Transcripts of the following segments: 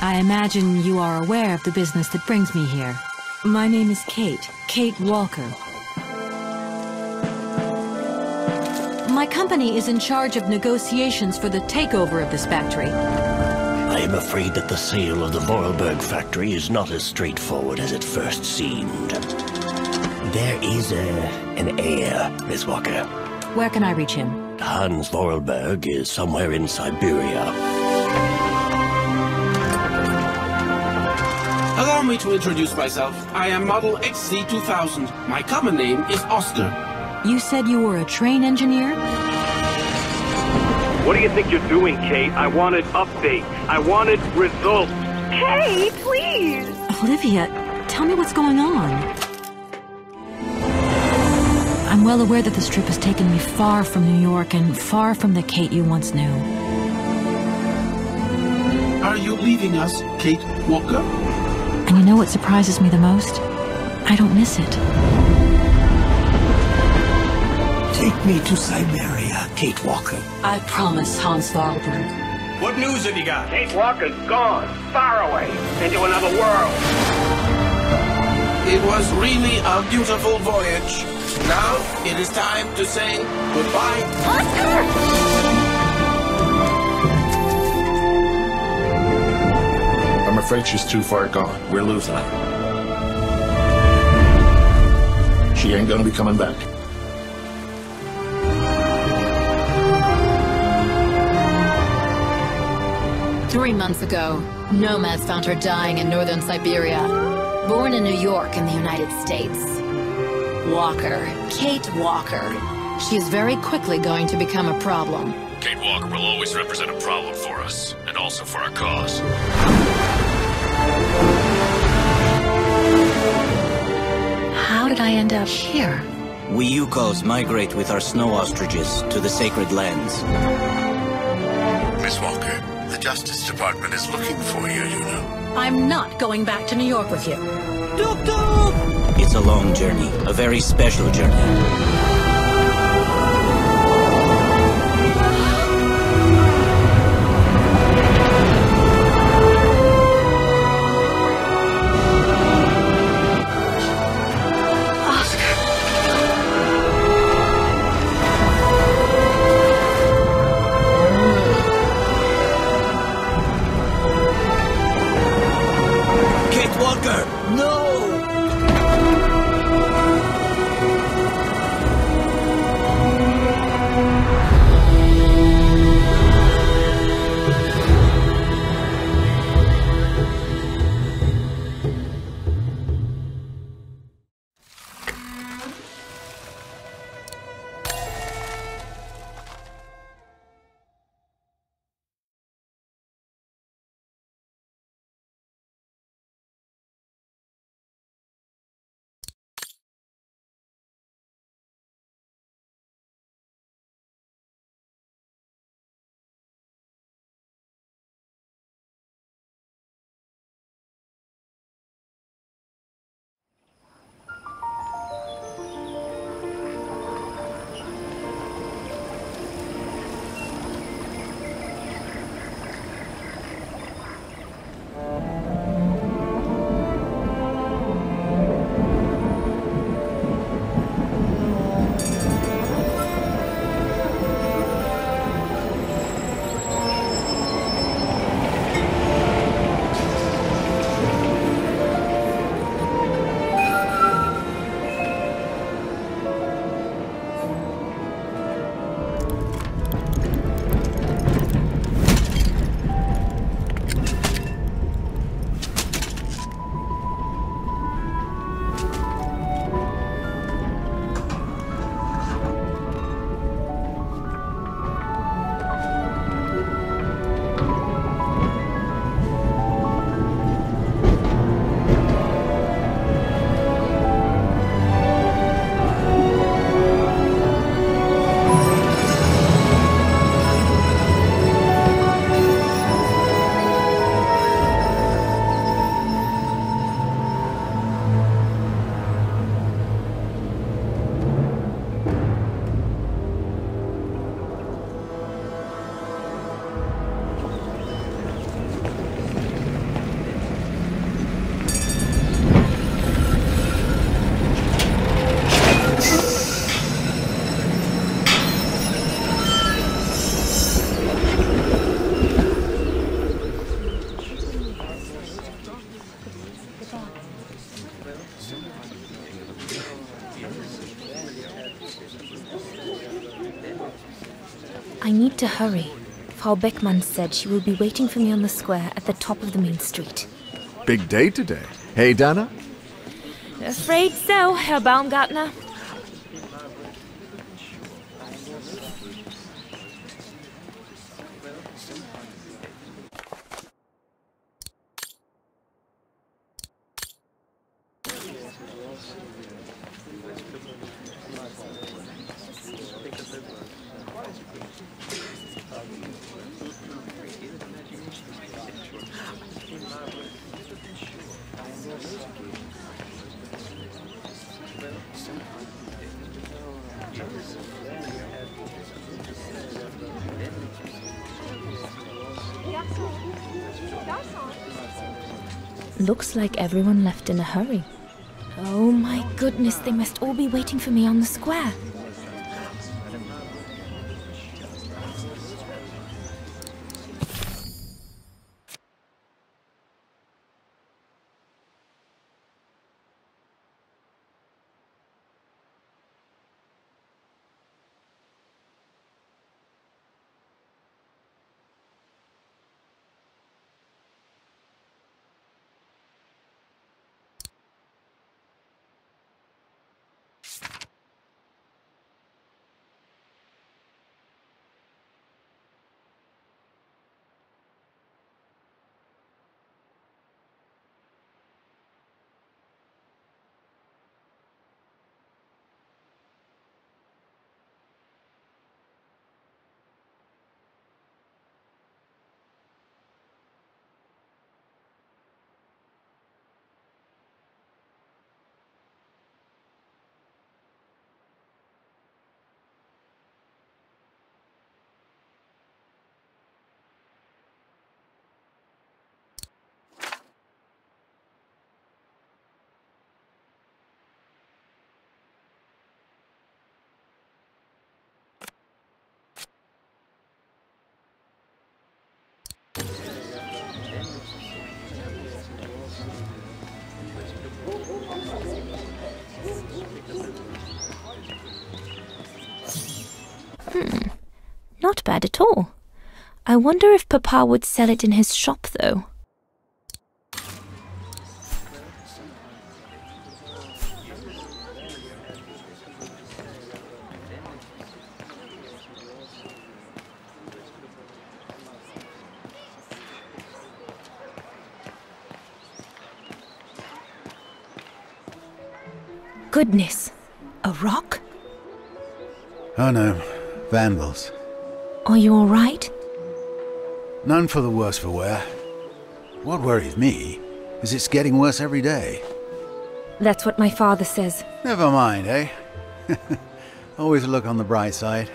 I imagine you are aware of the business that brings me here. My name is Kate Walker. My company is in charge of negotiations for the takeover of this factory. I am afraid that the sale of the Vorarlberg factory is not as straightforward as it first seemed. There is an heir, Miss Walker. Where can I reach him? Hans Vorarlberg is somewhere in Syberia. Allow me to introduce myself. I am Model XC2000. My common name is Oscar. You said you were a train engineer? What do you think you're doing, Kate? I wanted updates. I wanted results. Kate, please! Olivia, tell me what's going on. I'm well aware that this trip has taken me far from New York and far from the Kate you once knew. Are you leaving us, Kate Walker? And you know what surprises me the most? I don't miss it. Take me to Syberia, Kate Walker. I promise, Hans Vorarlberg. What news have you got? Kate Walker's gone, far away, into another world. It was really a beautiful voyage. Now it is time to say goodbye. Oscar! I'm afraid she's too far gone. We're losing her. She ain't gonna be coming back. Three months ago, nomads found her dying in northern Syberia. Born in New York in the United States. Walker, Kate Walker. She is very quickly going to become a problem. Kate Walker will always represent a problem for us, and also for our cause. How did I end up here? We Yukos migrate with our snow ostriches to the sacred lands. Miss Walker, the Justice Department is looking for you, you know. I'm not going back to New York with you. It's a long journey, a very special journey. need to hurry. Frau Beckmann said she will be waiting for me on the square at the top of the main street. Big day today. Hey, Dana? Afraid so, Herr Baumgartner. Looks like everyone left in a hurry. Oh my goodness, they must all be waiting for me on the square. Not bad at all. I wonder if Papa would sell it in his shop, though. Goodness, a rock? Oh no, vandals. Are you all right? None for the worse for wear. What worries me is it's getting worse every day. That's what my father says. Never mind, eh? Always look on the bright side.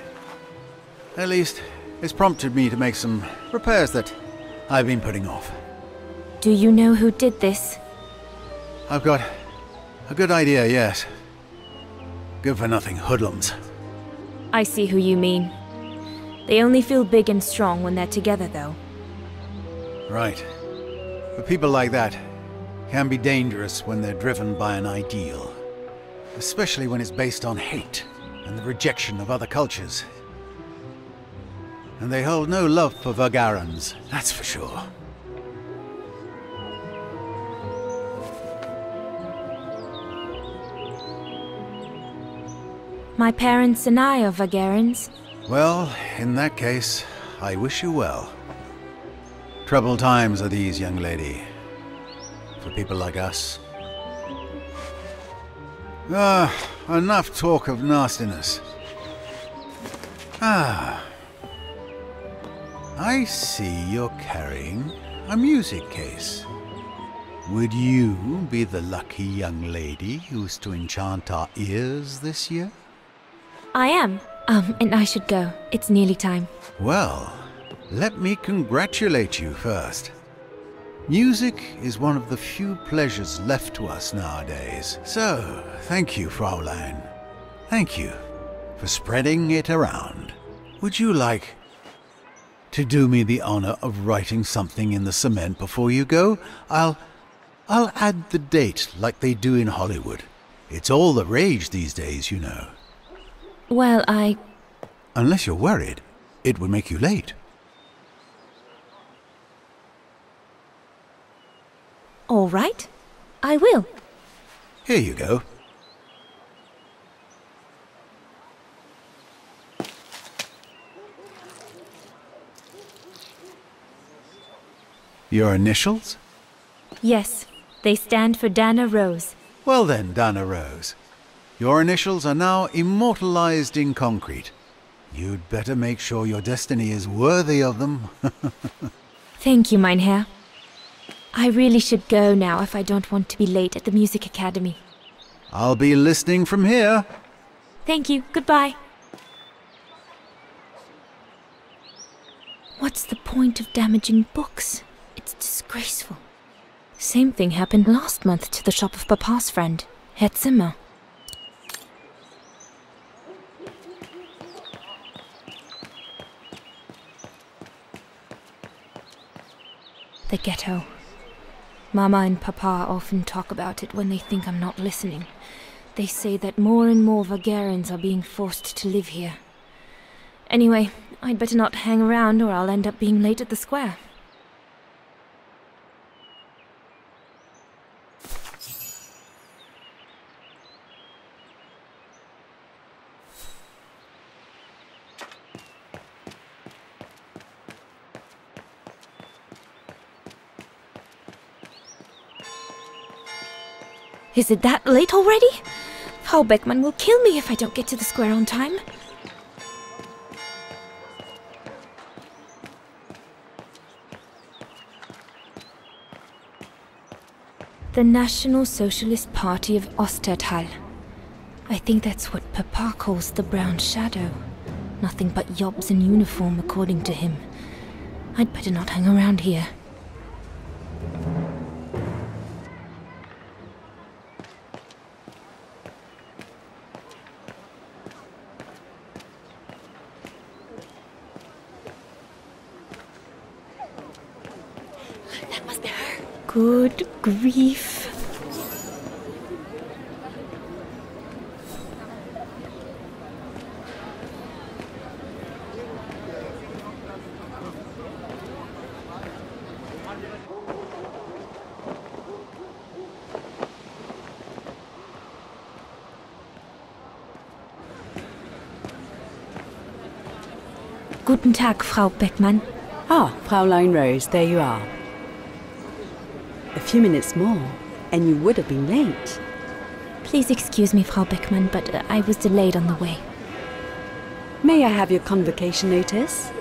At least, it's prompted me to make some repairs that I've been putting off. Do you know who did this? I've got a good idea, yes. Good-for-nothing hoodlums. I see who you mean. They only feel big and strong when they're together, though. Right. But people like that can be dangerous when they're driven by an ideal. Especially when it's based on hate and the rejection of other cultures. And they hold no love for Vagarans, that's for sure. My parents and I are Vagarans. Well, in that case, I wish you well. Troubled times are these, young lady. For people like us. Enough talk of nastiness. I see you're carrying a music case. Would you be the lucky young lady who's to enchant our ears this year? I am. And I should go. It's nearly time. Well, let me congratulate you first. Music is one of the few pleasures left to us nowadays. So, thank you, Fraulein. Thank you for spreading it around. Would you like to do me the honor of writing something in the cement before you go? I'll add the date like they do in Hollywood. It's all the rage these days, you know. Well, Unless you're worried. It would make you late. All right, I will. Here you go. Your initials? Yes, they stand for Dana Rose. Well then, Dana Rose. Your initials are now immortalized in concrete. You'd better make sure your destiny is worthy of them. Thank you, mein Herr. I really should go now if I don't want to be late at the Music Academy. I'll be listening from here. Thank you. Goodbye. What's the point of damaging books? It's disgraceful. Same thing happened last month to the shop of Papa's friend, Herr Zimmer. The ghetto. Mama and Papa often talk about it when they think I'm not listening. They say that more and more Vagarians are being forced to live here. Anyway, I'd better not hang around or I'll end up being late at the square. Is it that late already? Frau Beckmann will kill me if I don't get to the square on time. The National Socialist Party of Ostertal. I think that's what Papa calls the Brown Shadow. Nothing but yobs in uniform, according to him. I'd better not hang around here. That must be her. Good grief. Guten Tag, Frau Beckmann. Ah, Fräulein Rose, there you are. A few minutes more, and you would have been late. Please excuse me, Frau Beckmann, but I was delayed on the way. May I have your convocation notice?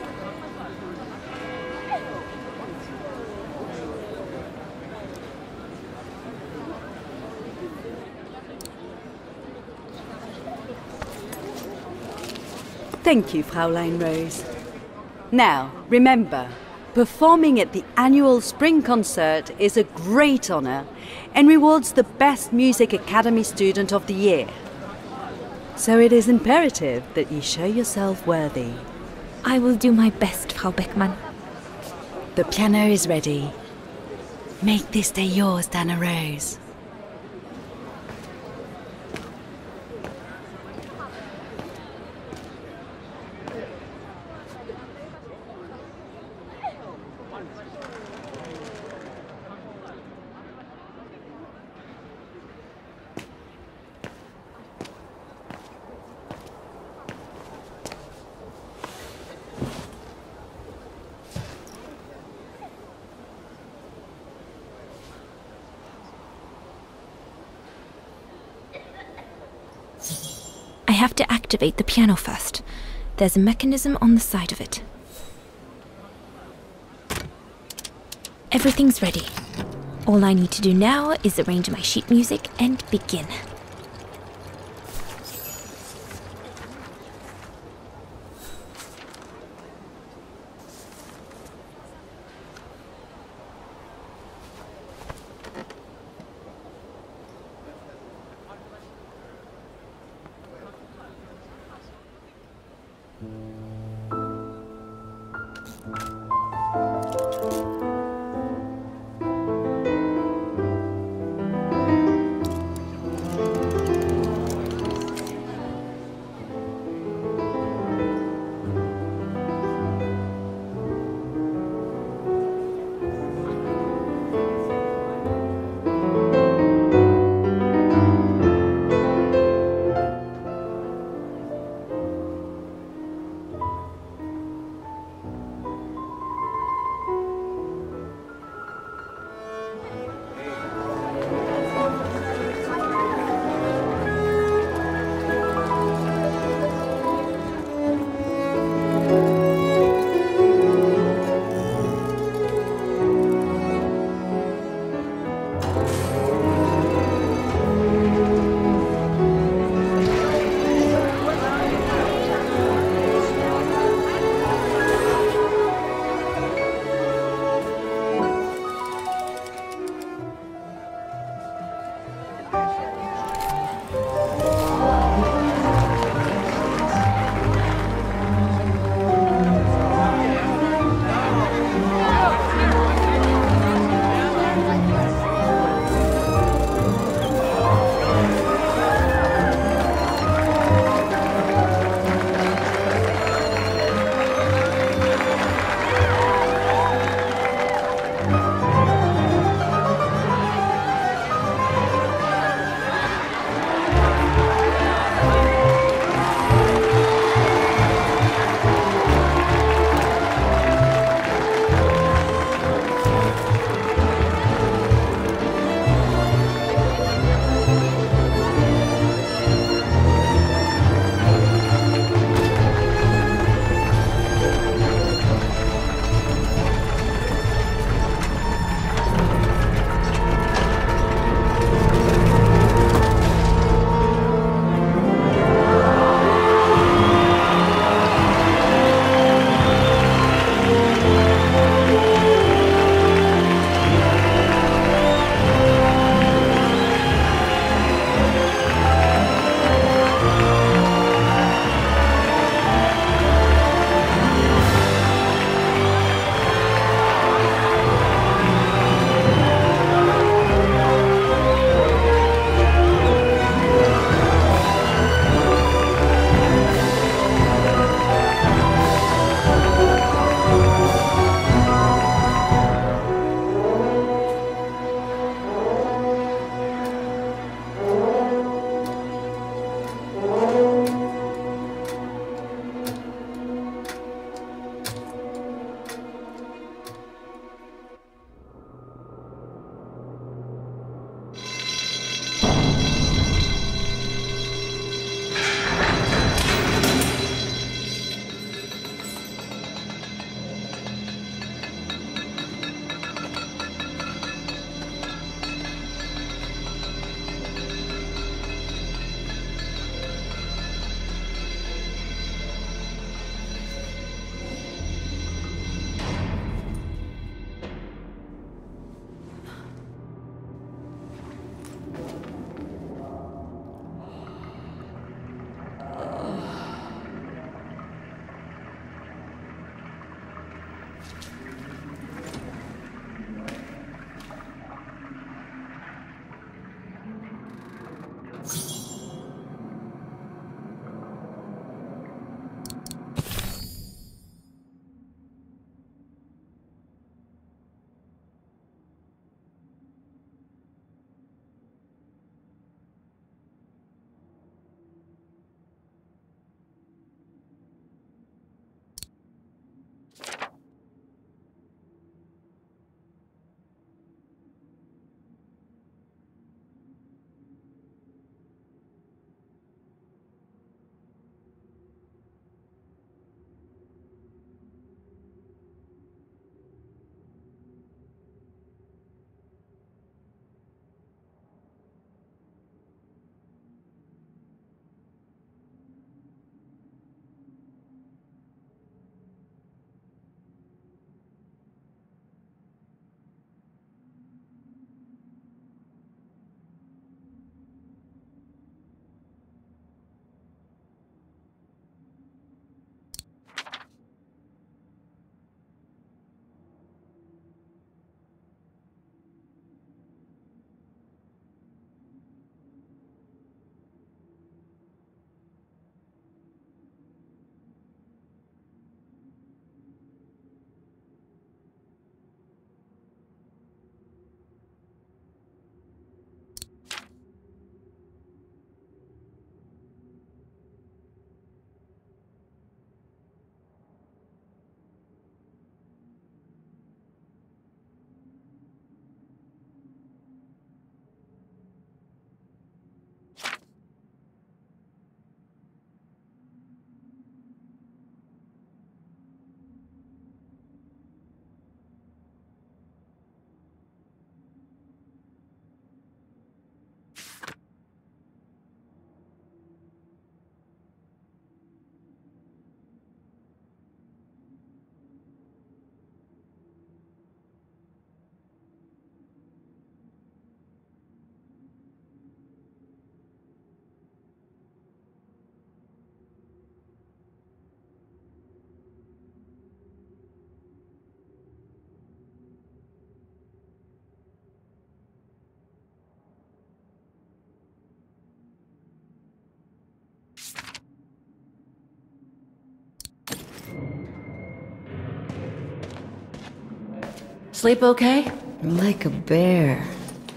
Thank you, Fräulein Rose. Now, remember, performing at the annual spring concert is a great honor and rewards the best Music Academy student of the year. So it is imperative that you show yourself worthy. I will do my best, Frau Beckmann. The piano is ready. Make this day yours, Dana Rose. I have to activate the piano first. There's a mechanism on the side of it. Everything's ready. All I need to do now is arrange my sheet music and begin. Sleep okay? Like a bear.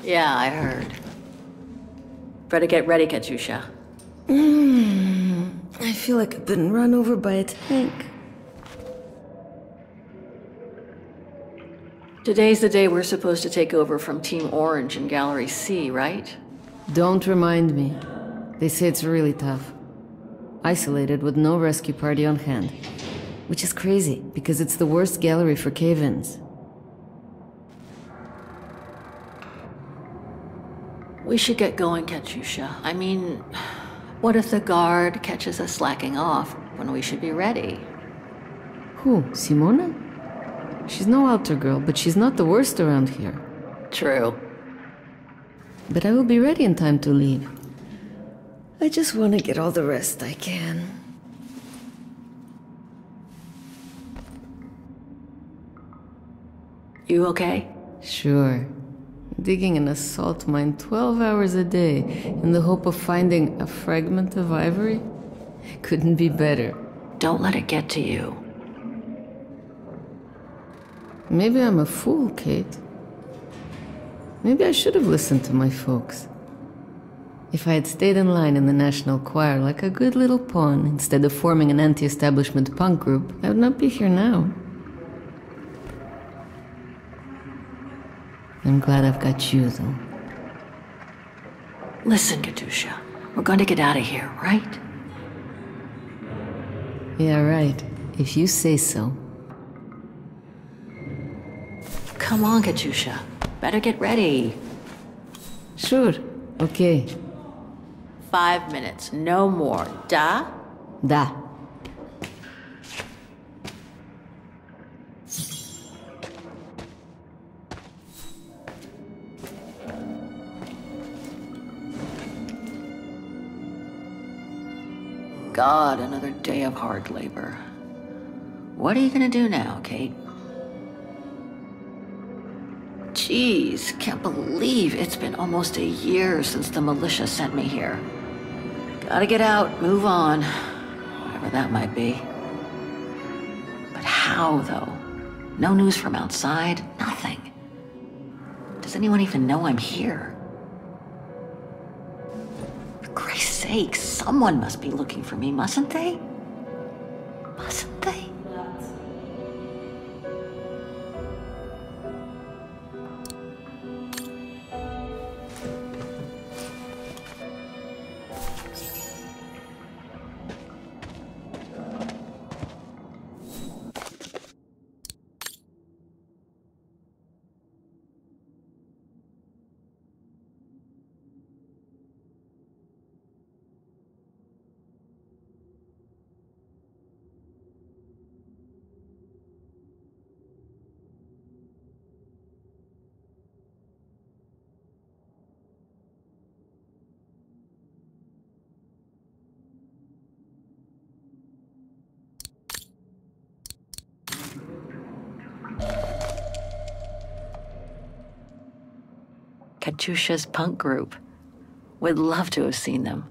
Yeah, I heard. Better get ready, Katyusha. I feel like I've been run over by a tank. Today's the day we're supposed to take over from Team Orange in Gallery C, right? Don't remind me. They say it's really tough. Isolated with no rescue party on hand. Which is crazy, because it's the worst gallery for cave-ins. We should get going, Katyusha. I mean, what if the guard catches us slacking off when we should be ready? Who, Simona? She's no altar girl, but she's not the worst around here. True. But I will be ready in time to leave. I just want to get all the rest I can. You okay? Sure. Digging an assault mine 12 hours a day in the hope of finding a fragment of ivory? Couldn't be better. Don't let it get to you. Maybe I'm a fool, Kate. Maybe I should have listened to my folks. If I had stayed in line in the National Choir like a good little pawn instead of forming an anti-establishment punk group, I would not be here now. I'm glad I've got you, though. Listen, Katyusha. We're going to get out of here, right? Yeah, right. If you say so. Come on, Katyusha. Better get ready. Sure. Okay. 5 minutes, no more. Da? Da. God, another day of hard labor. What are you gonna do now, Kate? Jeez, can't believe it's been almost a year since the militia sent me here. Gotta get out, move on, whatever that might be. But how, though? No news from outside, nothing. Does anyone even know I'm here? For Christ's sake, someone must be looking for me, mustn't they? Mustn't they? Katyusha's punk group. Would love to have seen them.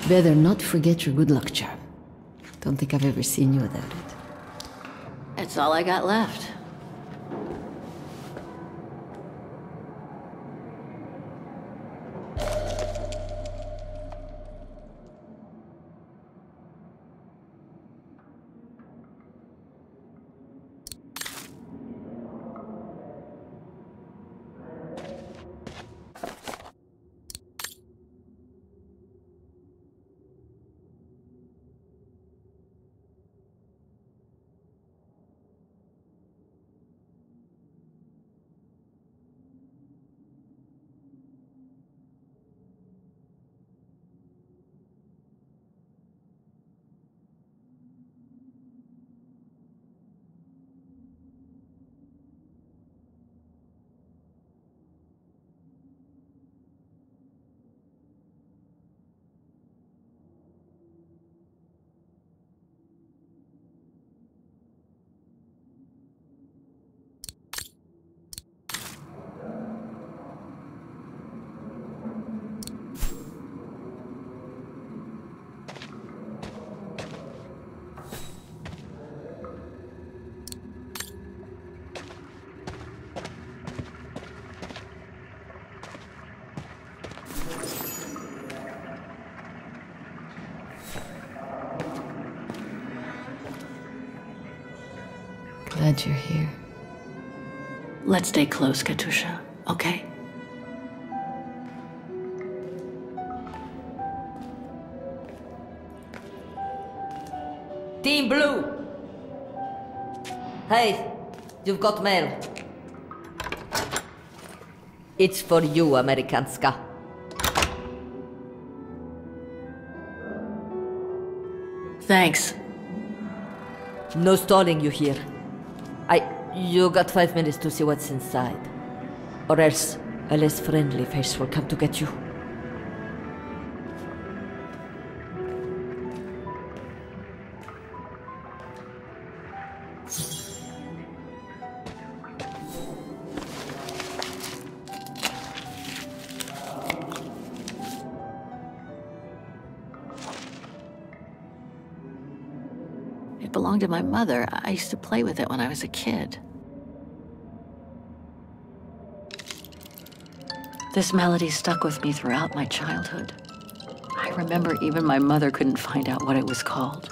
Better not forget your good luck charm. Don't think I've ever seen you without it. It's all I got left. Glad you're here. Let's stay close, Katusha, okay? Team Blue! Hey, you've got mail. It's for you, Amerikanska. Thanks. No stalling you here. You got 5 minutes to see what's inside. Or else a less friendly face will come to get you. It belonged to my mother. I used to play with it when I was a kid. This melody stuck with me throughout my childhood. I remember even my mother couldn't find out what it was called.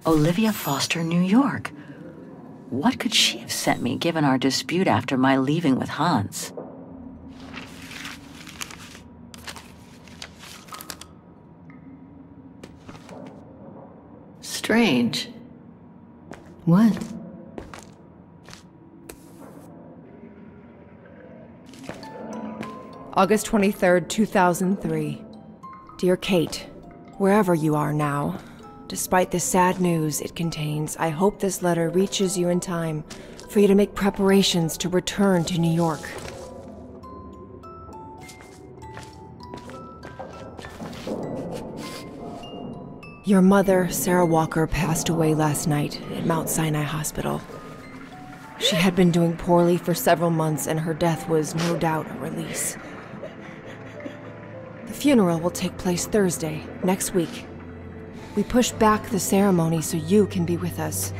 Olivia Foster, New York. What could she have sent me given our dispute after my leaving with Hans? Strange. What? August 23rd, 2003. Dear Kate, wherever you are now, despite the sad news it contains, I hope this letter reaches you in time for you to make preparations to return to New York. Your mother, Sarah Walker, passed away last night at Mount Sinai Hospital. She had been doing poorly for several months, and her death was no doubt a release. The funeral will take place Thursday, next week. We pushed back the ceremony so you can be with us.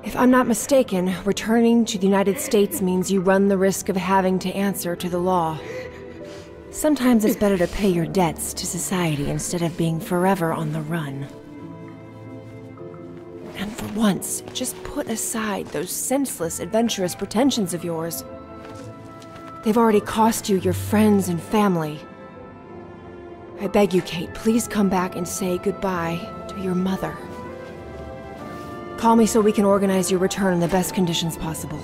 If I'm not mistaken, returning to the United States means you run the risk of having to answer to the law. Sometimes it's better to pay your debts to society instead of being forever on the run. And for once, just put aside those senseless, adventurous pretensions of yours. They've already cost you your friends and family. I beg you, Kate, please come back and say goodbye to your mother. Call me so we can organize your return in the best conditions possible.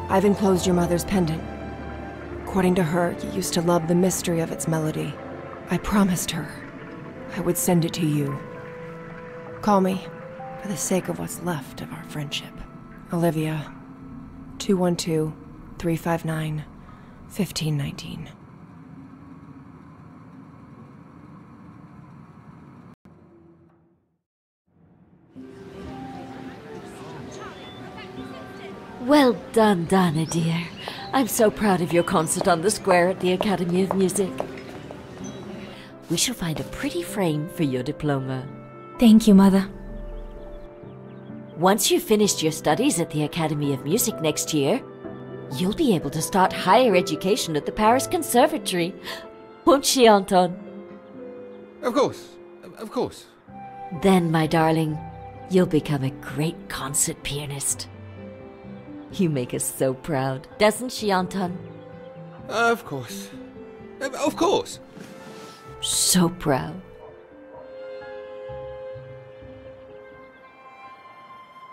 I've enclosed your mother's pendant. According to her, you used to love the mystery of its melody. I promised her I would send it to you. Call me, for the sake of what's left of our friendship. Olivia, 212-359-1519. Well done, Donna, dear. I'm so proud of your concert on the square at the Academy of Music. We shall find a pretty frame for your diploma. Thank you, Mother. Once you've finished your studies at the Academy of Music next year, you'll be able to start higher education at the Paris Conservatory. Won't she, Anton? Of course. Of course. Then, my darling, you'll become a great concert pianist. You make us so proud, doesn't she, Anton? Of course. Of course. So proud.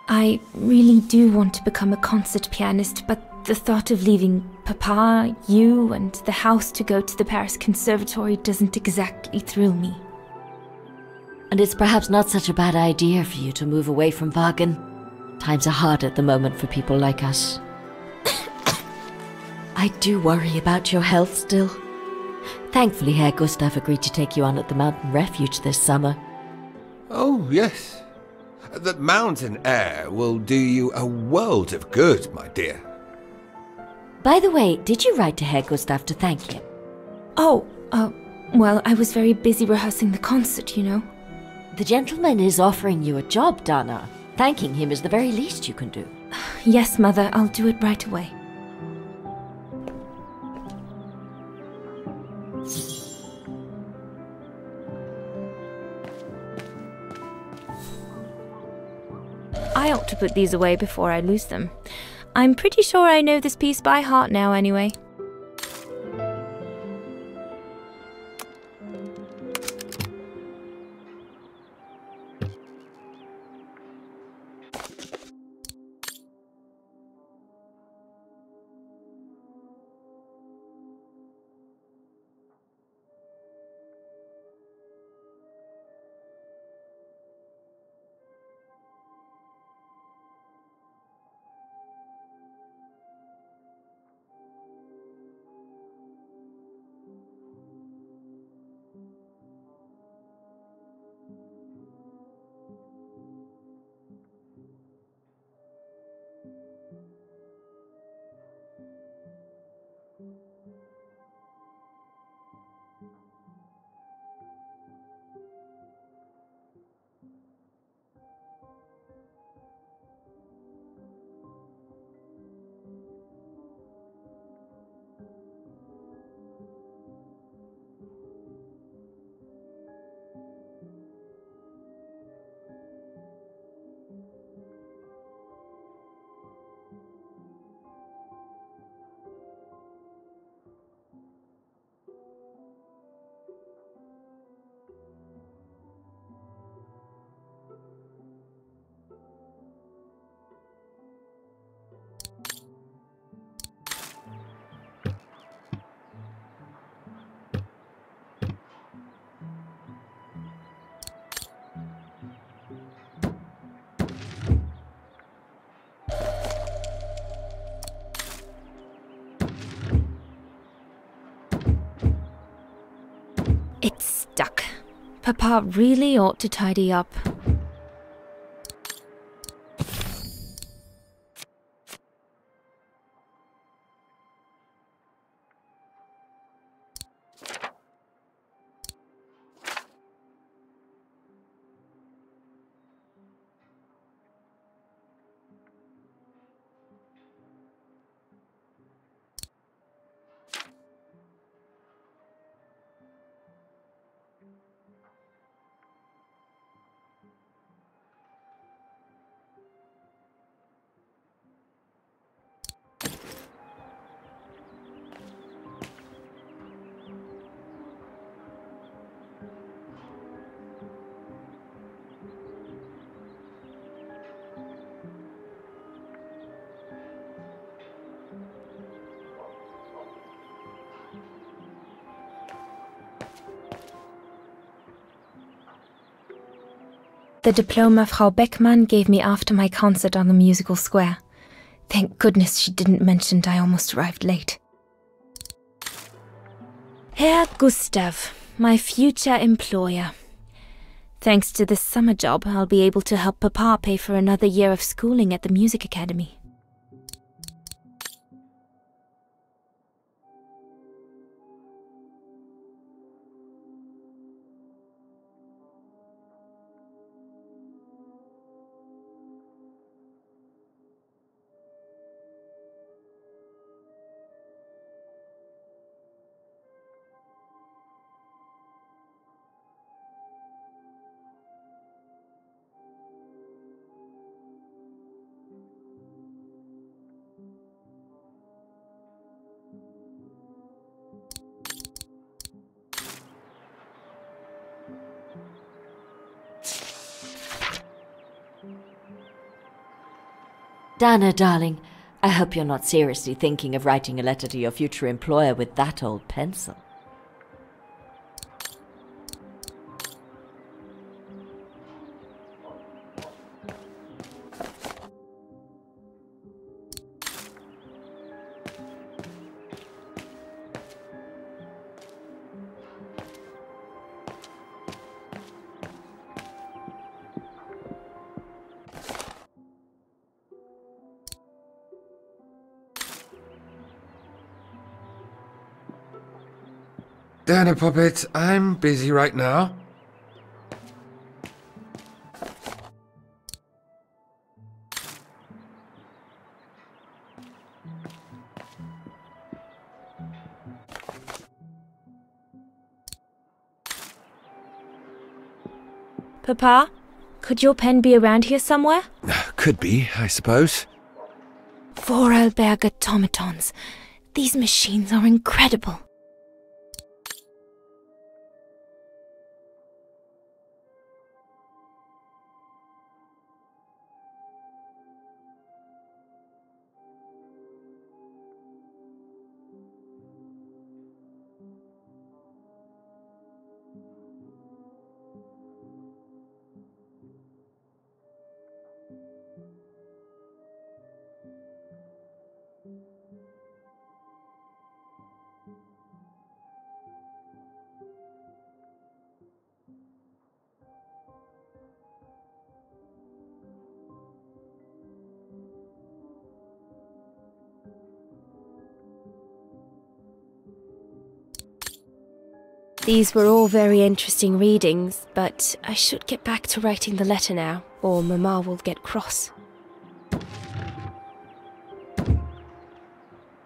I really do want to become a concert pianist, but the thought of leaving Papa, you, and the house to go to the Paris Conservatory doesn't exactly thrill me. And it's perhaps not such a bad idea for you to move away from Wagen. Times are hard at the moment for people like us. I do worry about your health still. Thankfully, Herr Gustav agreed to take you on at the mountain refuge this summer. Oh, yes. The mountain air will do you a world of good, my dear. By the way, did you write to Herr Gustav to thank him? Oh, well, I was very busy rehearsing the concert, you know. The gentleman is offering you a job, Dana. Thanking him is the very least you can do. Yes, Mother, I'll do it right away. I ought to put these away before I lose them. I'm pretty sure I know this piece by heart now, anyway. It's stuck. Papa really ought to tidy up. The diploma Frau Beckmann gave me after my concert on the musical square. Thank goodness she didn't mention I almost arrived late. Herr Gustav, my future employer. Thanks to this summer job, I'll be able to help Papa pay for another year of schooling at the music academy. Dana, darling, I hope you're not seriously thinking of writing a letter to your future employer with that old pencil. Dana Puppet, I'm busy right now. Papa, could your pen be around here somewhere? Could be, I suppose. Vorarlberg automatons. These machines are incredible. These were all very interesting readings, but I should get back to writing the letter now, or Mama will get cross.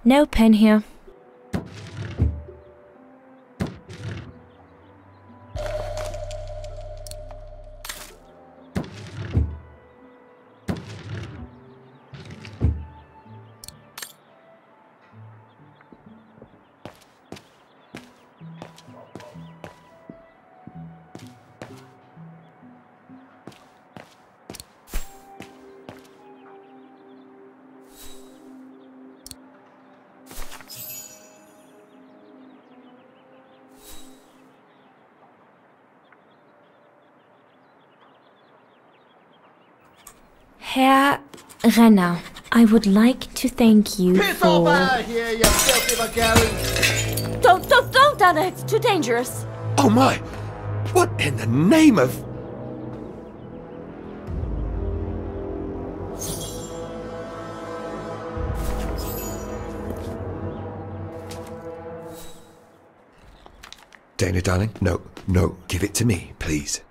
No pen here. Herr Renner, I would like to thank you Piss for... off out of here, you filthy Bulgarian! Don't, Anna, it's too dangerous. Oh my! What in the name of... Dana, darling, no, give it to me, please.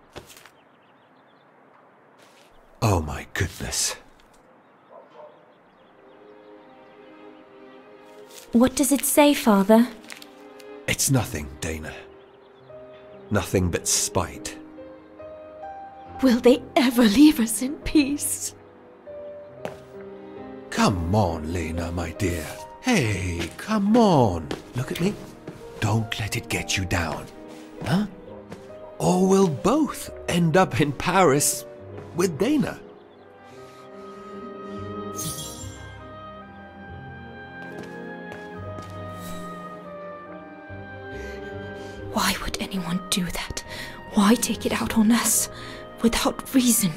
Oh my goodness. What does it say, Father? It's nothing, Dana. Nothing but spite. Will they ever leave us in peace? Come on, Lena, my dear. Hey, come on. Look at me. Don't let it get you down. Huh? Or we'll both end up in Paris with Dana. Why would anyone do that? Why take it out on us? Without reason.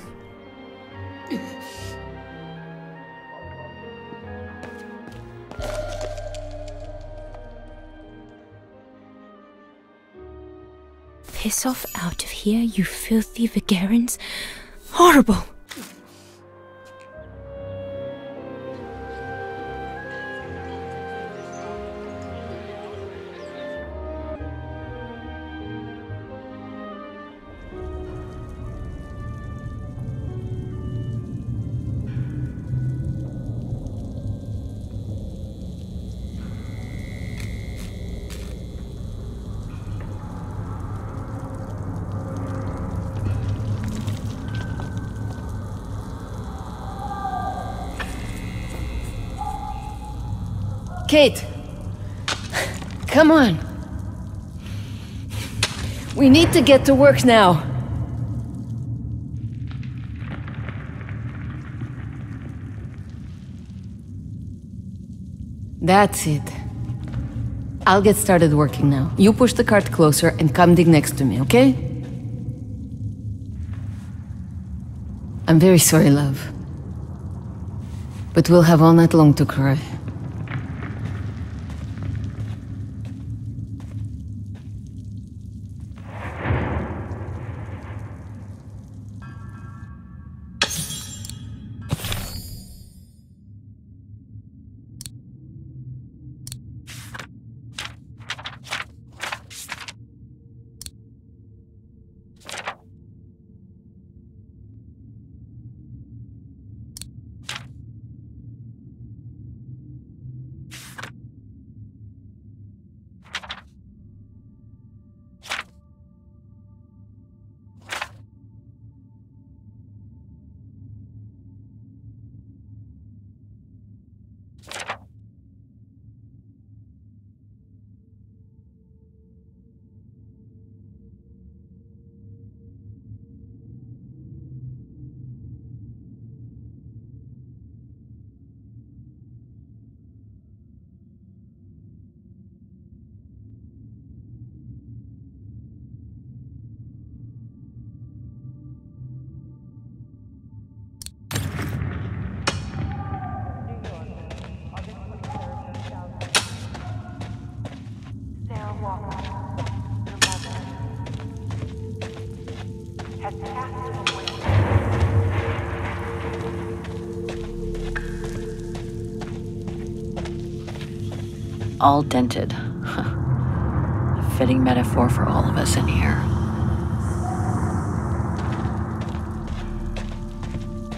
Piss off out of here, you filthy Vagarans. Horrible! Kate! Come on! We need to get to work now! That's it. I'll get started working now. You push the cart closer and come dig next to me, okay? I'm very sorry, love. But we'll have all night long to cry. All dented. A fitting metaphor for all of us in here.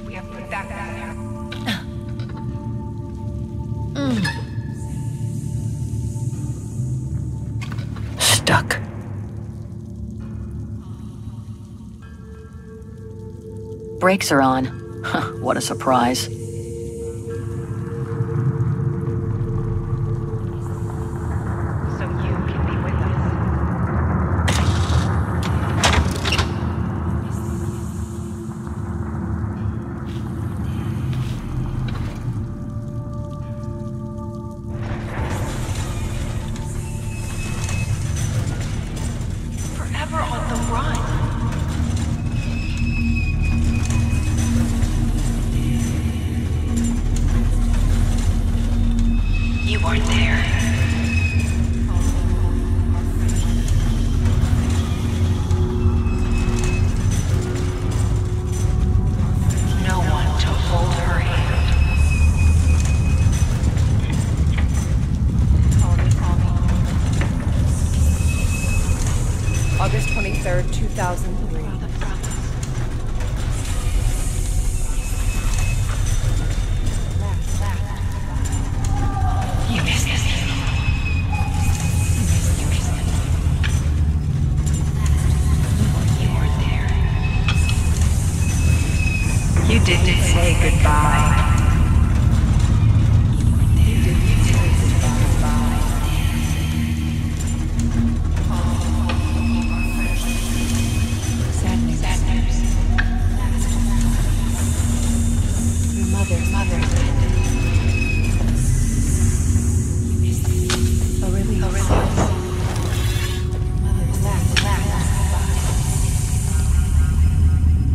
We have put that down there. Stuck. Brakes are on. What a surprise. August 23rd, 2003. You missed this. You weren't there. You didn't say goodbye.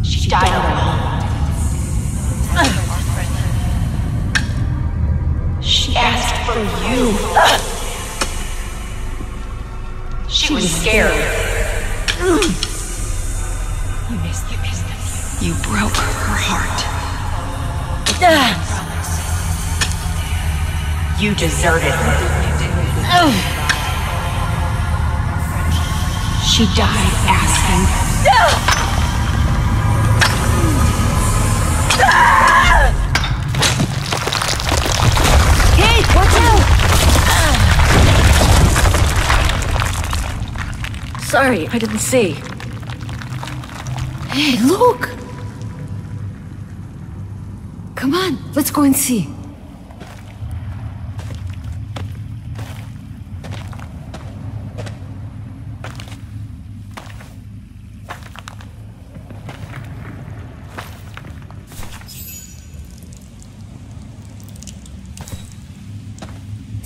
She died alone. She asked for you. She was scared. You missed them. You broke her heart. You deserted her. She died asking. Kate, watch out! Sorry, I didn't see. Hey, look! Come on, let's go and see.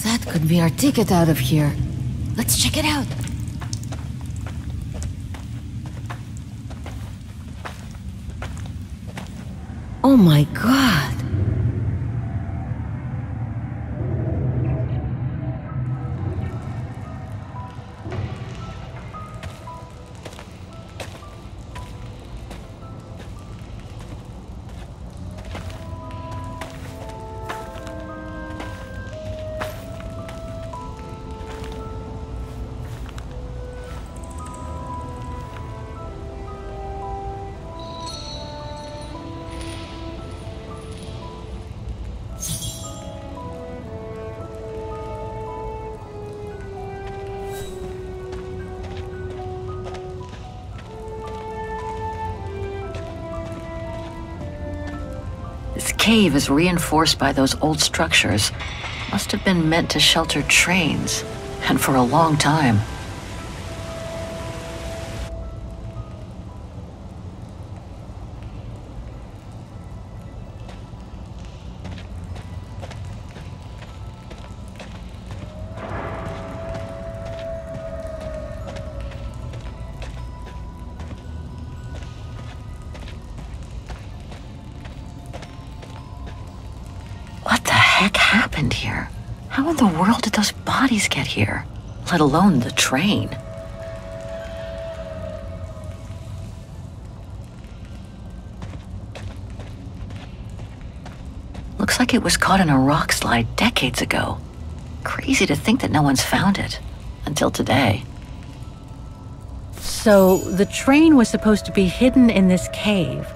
That could be our ticket out of here. Let's check it out. Oh my God! This cave is reinforced by those old structures. Must have been meant to shelter trains, and for a long time. What the heck happened here? How in the world did those bodies get here? Let alone the train. like it was caught in a rock slide decades ago. Crazy to think that no one's found it. Until today. So, the train was supposed to be hidden in this cave.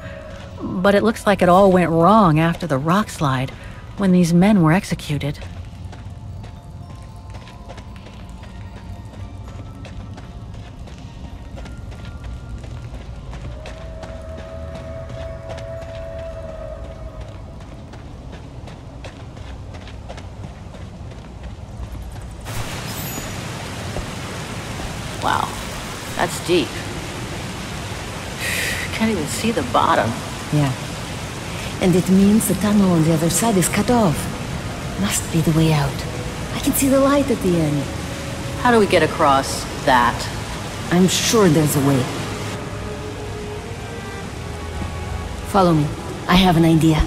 But it looks like it all went wrong after the rock slide, when these men were executed. Wow, that's deep. Can't even see the bottom. Yeah. And it means the tunnel on the other side is cut off. Must be the way out. I can see the light at the end. How do we get across that? I'm sure there's a way. Follow me. I have an idea.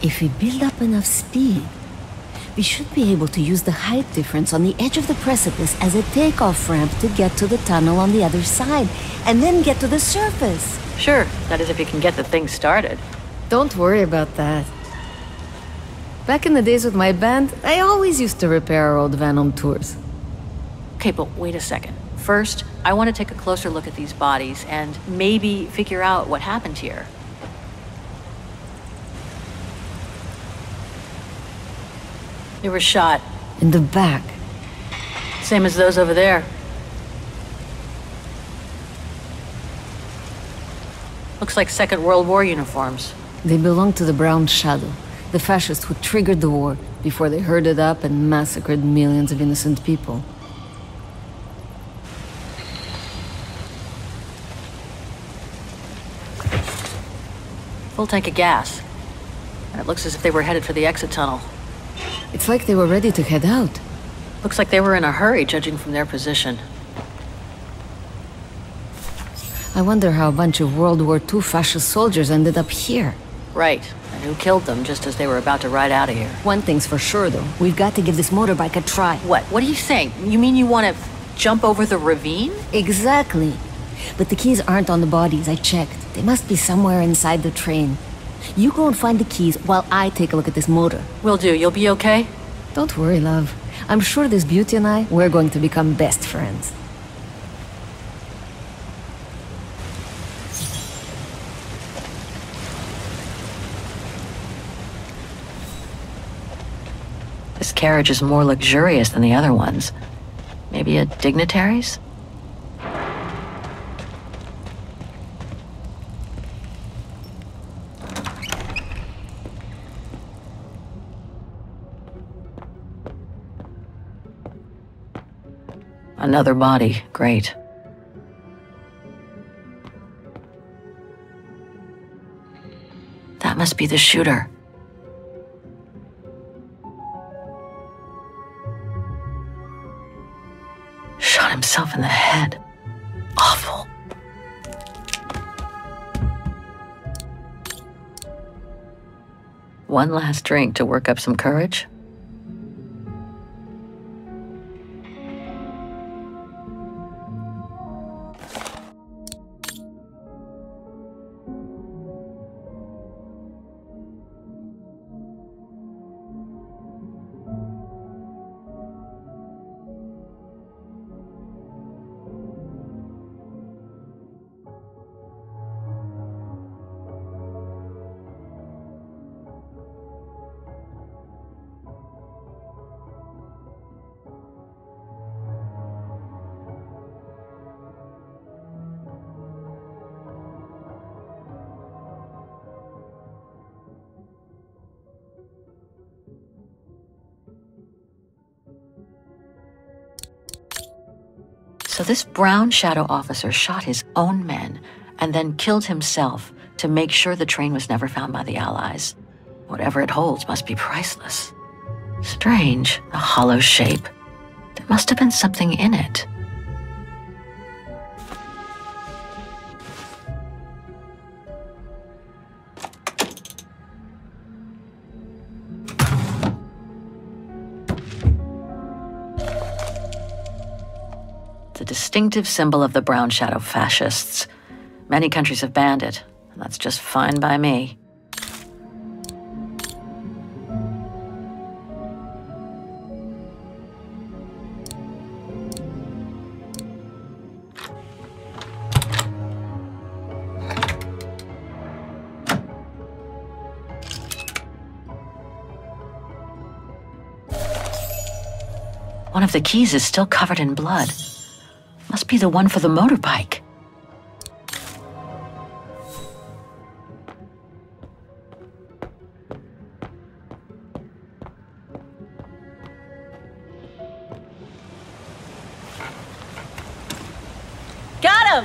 If we build up enough speed, we should be able to use the height difference on the edge of the precipice as a takeoff ramp to get to the tunnel on the other side, and then get to the surface. Sure, that is if you can get the thing started. Don't worry about that. Back in the days with my band, I always used to repair our old van on tours. Okay, but wait a second. First, I want to take a closer look at these bodies and maybe figure out what happened here. They were shot. In the back. Same as those over there. Looks like Second World War uniforms. They belong to the Brown Shadow, the fascists who triggered the war before they herded up and massacred millions of innocent people. Full tank of gas. And it looks as if they were headed for the exit tunnel. It's like they were ready to head out. Looks like they were in a hurry, judging from their position. I wonder how a bunch of World War II fascist soldiers ended up here. Right, and who killed them just as they were about to ride out of here. One thing's for sure, though. We've got to give this motorbike a try. What? What are you saying? You mean you want to jump over the ravine? Exactly. But the keys aren't on the bodies, I checked. They must be somewhere inside the train. You go and find the keys while I take a look at this motor. Will do. You'll be okay? Don't worry, love. I'm sure this beauty and I, we're going to become best friends. This carriage is more luxurious than the other ones. Maybe a dignitary's? Another body. Great. That must be the shooter. Shot himself in the head. Awful. One last drink to work up some courage. So this Brown Shadow officer shot his own men and then killed himself to make sure the train was never found by the Allies. Whatever it holds must be priceless. Strange, a hollow shape. There must have been something in it. It's a distinctive symbol of the Brown Shadow fascists. Many countries have banned it, and that's just fine by me. One of the keys is still covered in blood. Must be the one for the motorbike. Got him!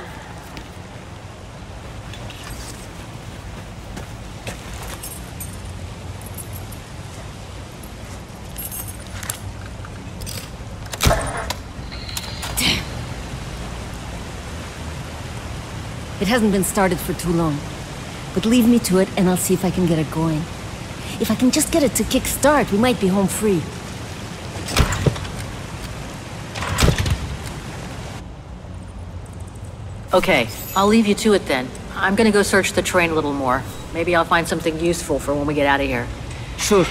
It hasn't been started for too long. But leave me to it and I'll see if I can get it going. If I can just get it to kick-start, we might be home free. Okay, I'll leave you to it then. I'm gonna go search the train a little more. Maybe I'll find something useful for when we get out of here. Sure.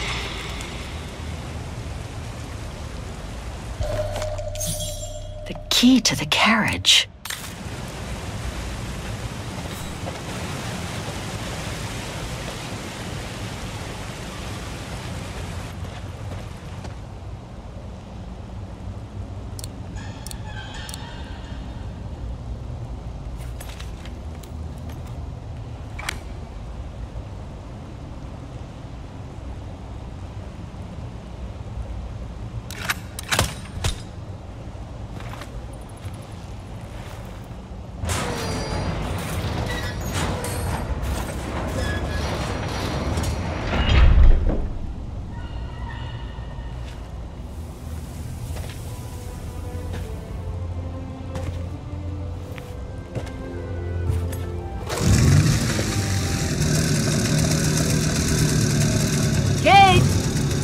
The key to the carriage.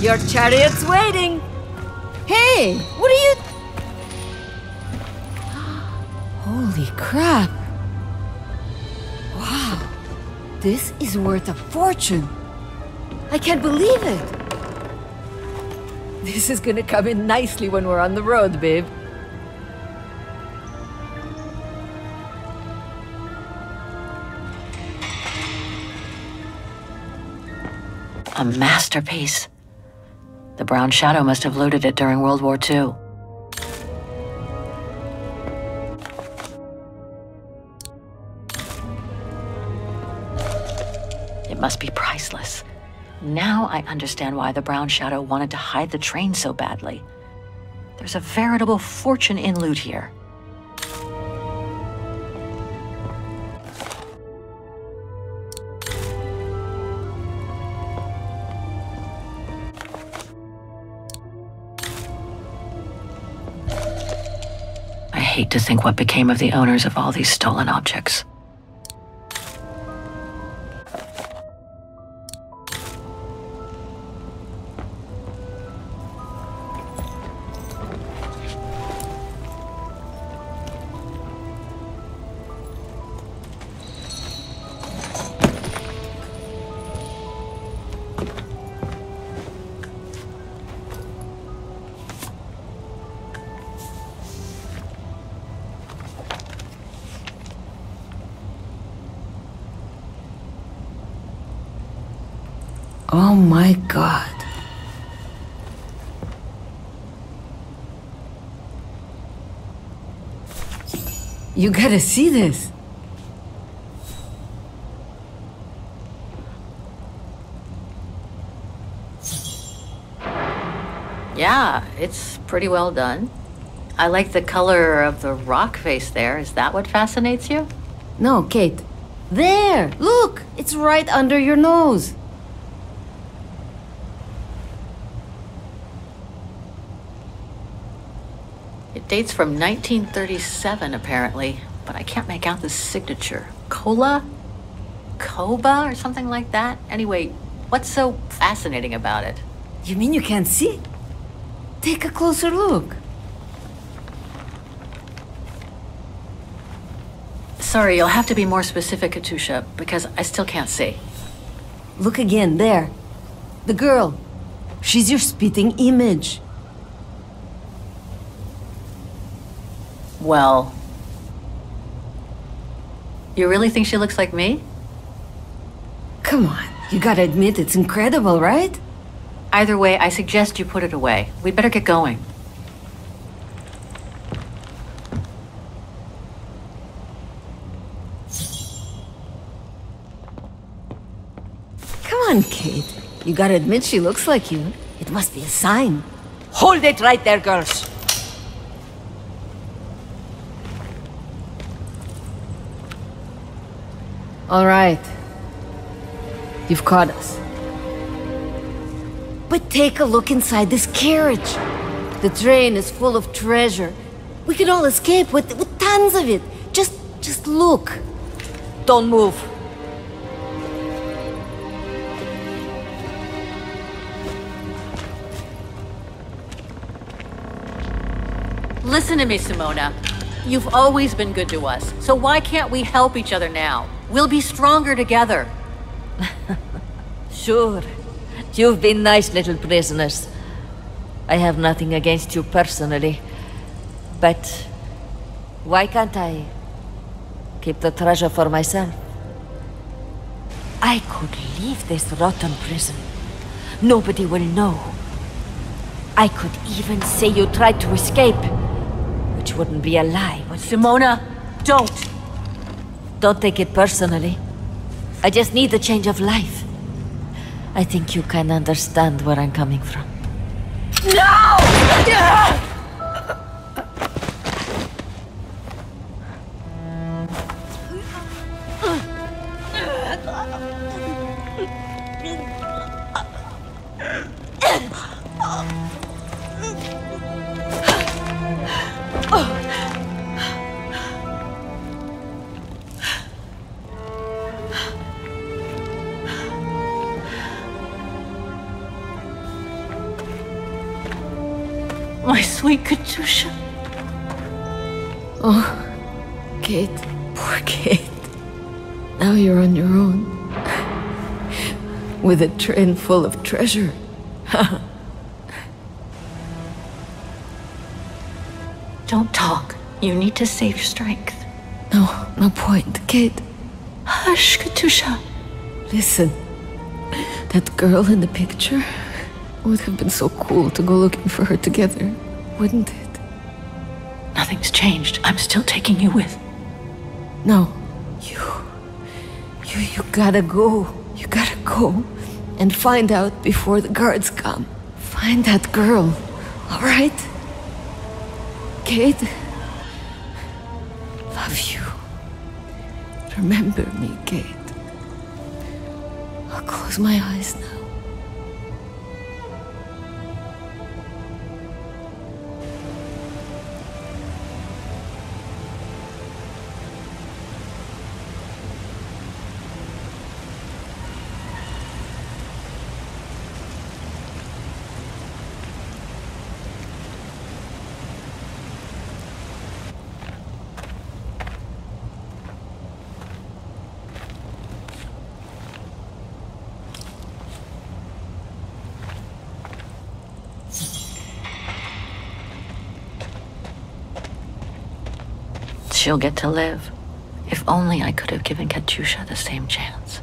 Your chariot's waiting! Hey! What are you... Holy crap! Wow! This is worth a fortune! I can't believe it! This is gonna come in nicely when we're on the road, babe. A masterpiece. The Brown Shadow must have looted it during World War II. It must be priceless. Now I understand why the Brown Shadow wanted to hide the train so badly. There's a veritable fortune in loot here. I hate to think what became of the owners of all these stolen objects. Oh my god. You gotta see this. Yeah, it's pretty well done. I like the color of the rock face there. Is that what fascinates you? No, Kate. There! Look! It's right under your nose. It dates from 1937, apparently, but I can't make out the signature. Cola? Koba or something like that? Anyway, what's so fascinating about it? You mean you can't see? Take a closer look. Sorry, you'll have to be more specific, Katusha, because I still can't see. Look again, there. The girl. She's your spitting image. Well... You really think she looks like me? Come on, you gotta admit it's incredible, right? Either way, I suggest you put it away. We'd better get going. Come on, Kate. You gotta admit she looks like you. It must be a sign. Hold it right there, girls. All right. You've caught us. But take a look inside this carriage. The train is full of treasure. We could all escape with tons of it. Just look. Don't move. Listen to me, Simona. You've always been good to us, so why can't we help each other now? We'll be stronger together. Sure. You've been nice little prisoners. I have nothing against you personally. But why can't I keep the treasure for myself? I could leave this rotten prison. Nobody will know. I could even say you tried to escape, which wouldn't be a lie, would it? Simona, don't! Don't take it personally. I just need a change of life. I think you can understand where I'm coming from. No! My sweet Katusha. Oh, Kate. Poor Kate. Now you're on your own. With a train full of treasure. Don't talk. You need to save your strength. No point, Kate. Hush, Katusha. Listen. That girl in the picture would have been so cool to go looking for her together, wouldn't it? Nothing's changed. I'm still taking you with. No. You gotta go. You gotta go and find out before the guards come. Find that girl, all right? Kate? Love you. Remember me, Kate. I'll close my eyes now. She'll get to live. If only I could have given Katusha the same chance.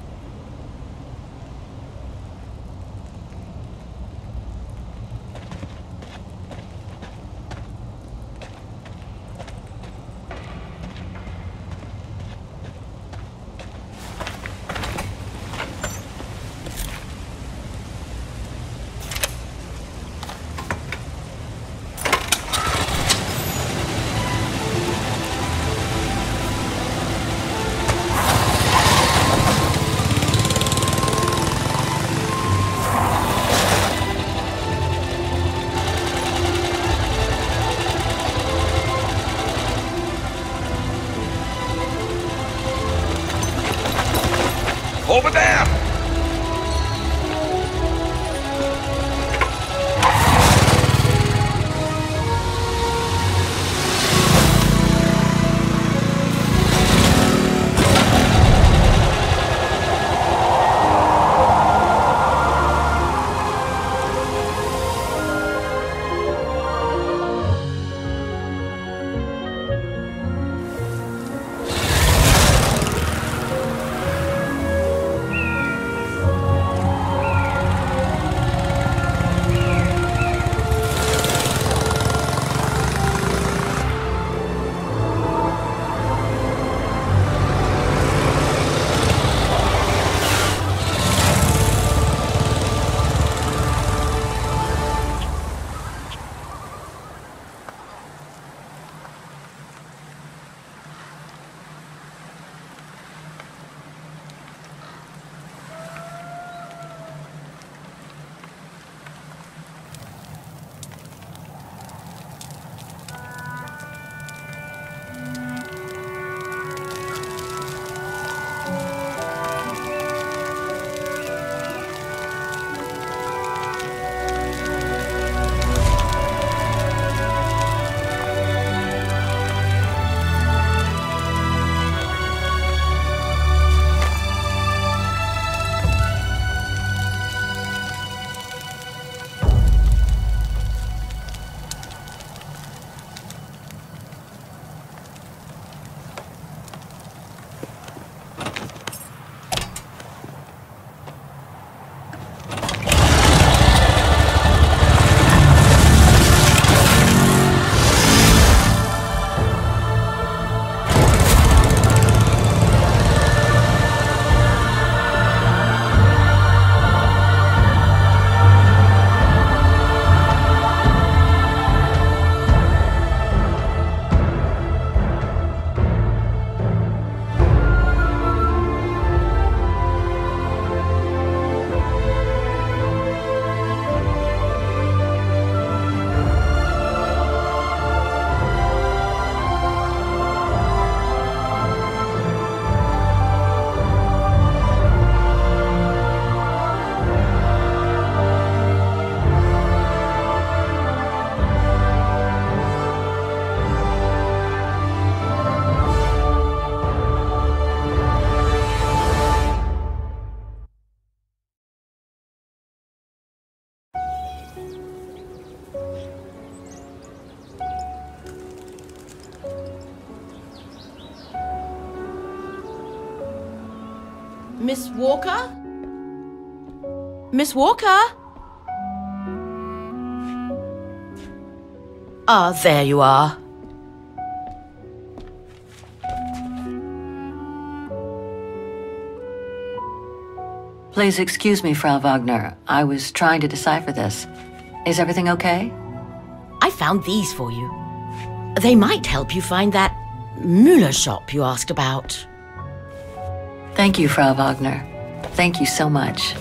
Miss Walker? Miss Walker? Ah, there you are. Please excuse me, Frau Wagner. I was trying to decipher this. Is everything okay? I found these for you. They might help you find that Müller shop you asked about. Thank you, Frau Wagner. Thank you so much.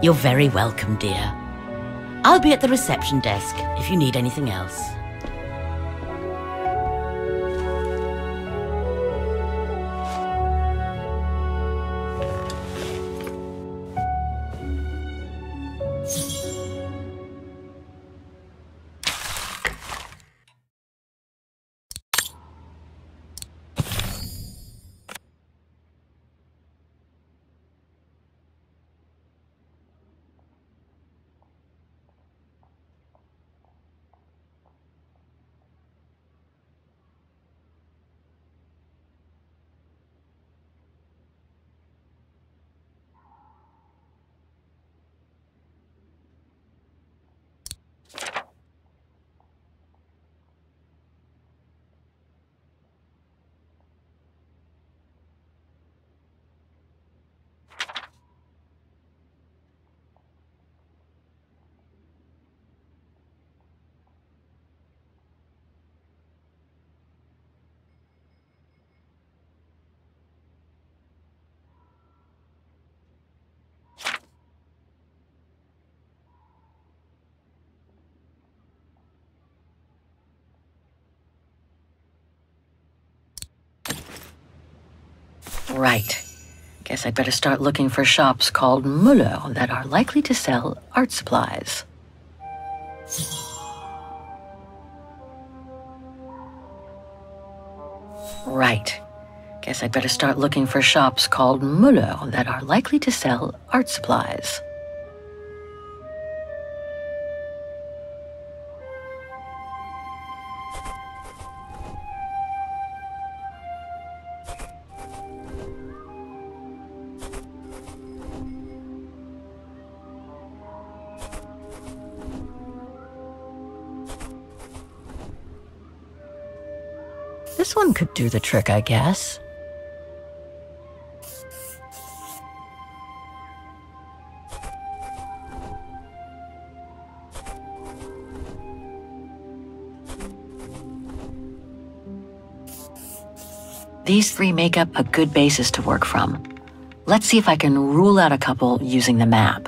You're very welcome, dear. I'll be at the reception desk if you need anything else. Right. Guess I'd better start looking for shops called Müller that are likely to sell art supplies. Right. Guess I'd better start looking for shops called Müller that are likely to sell art supplies. This one could do the trick, I guess. These three make up a good basis to work from. Let's see if I can rule out a couple using the map.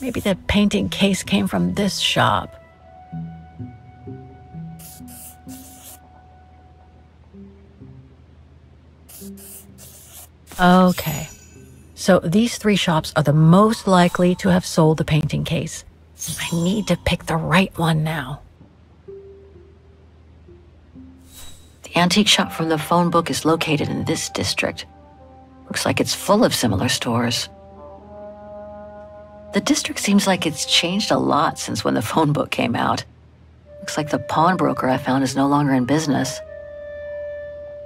Maybe the painting case came from this shop. Okay. So these three shops are the most likely to have sold the painting case. I need to pick the right one now. The antique shop from the phone book is located in this district. Looks like it's full of similar stores. The district seems like it's changed a lot since when the phone book came out. Looks like the pawnbroker I found is no longer in business.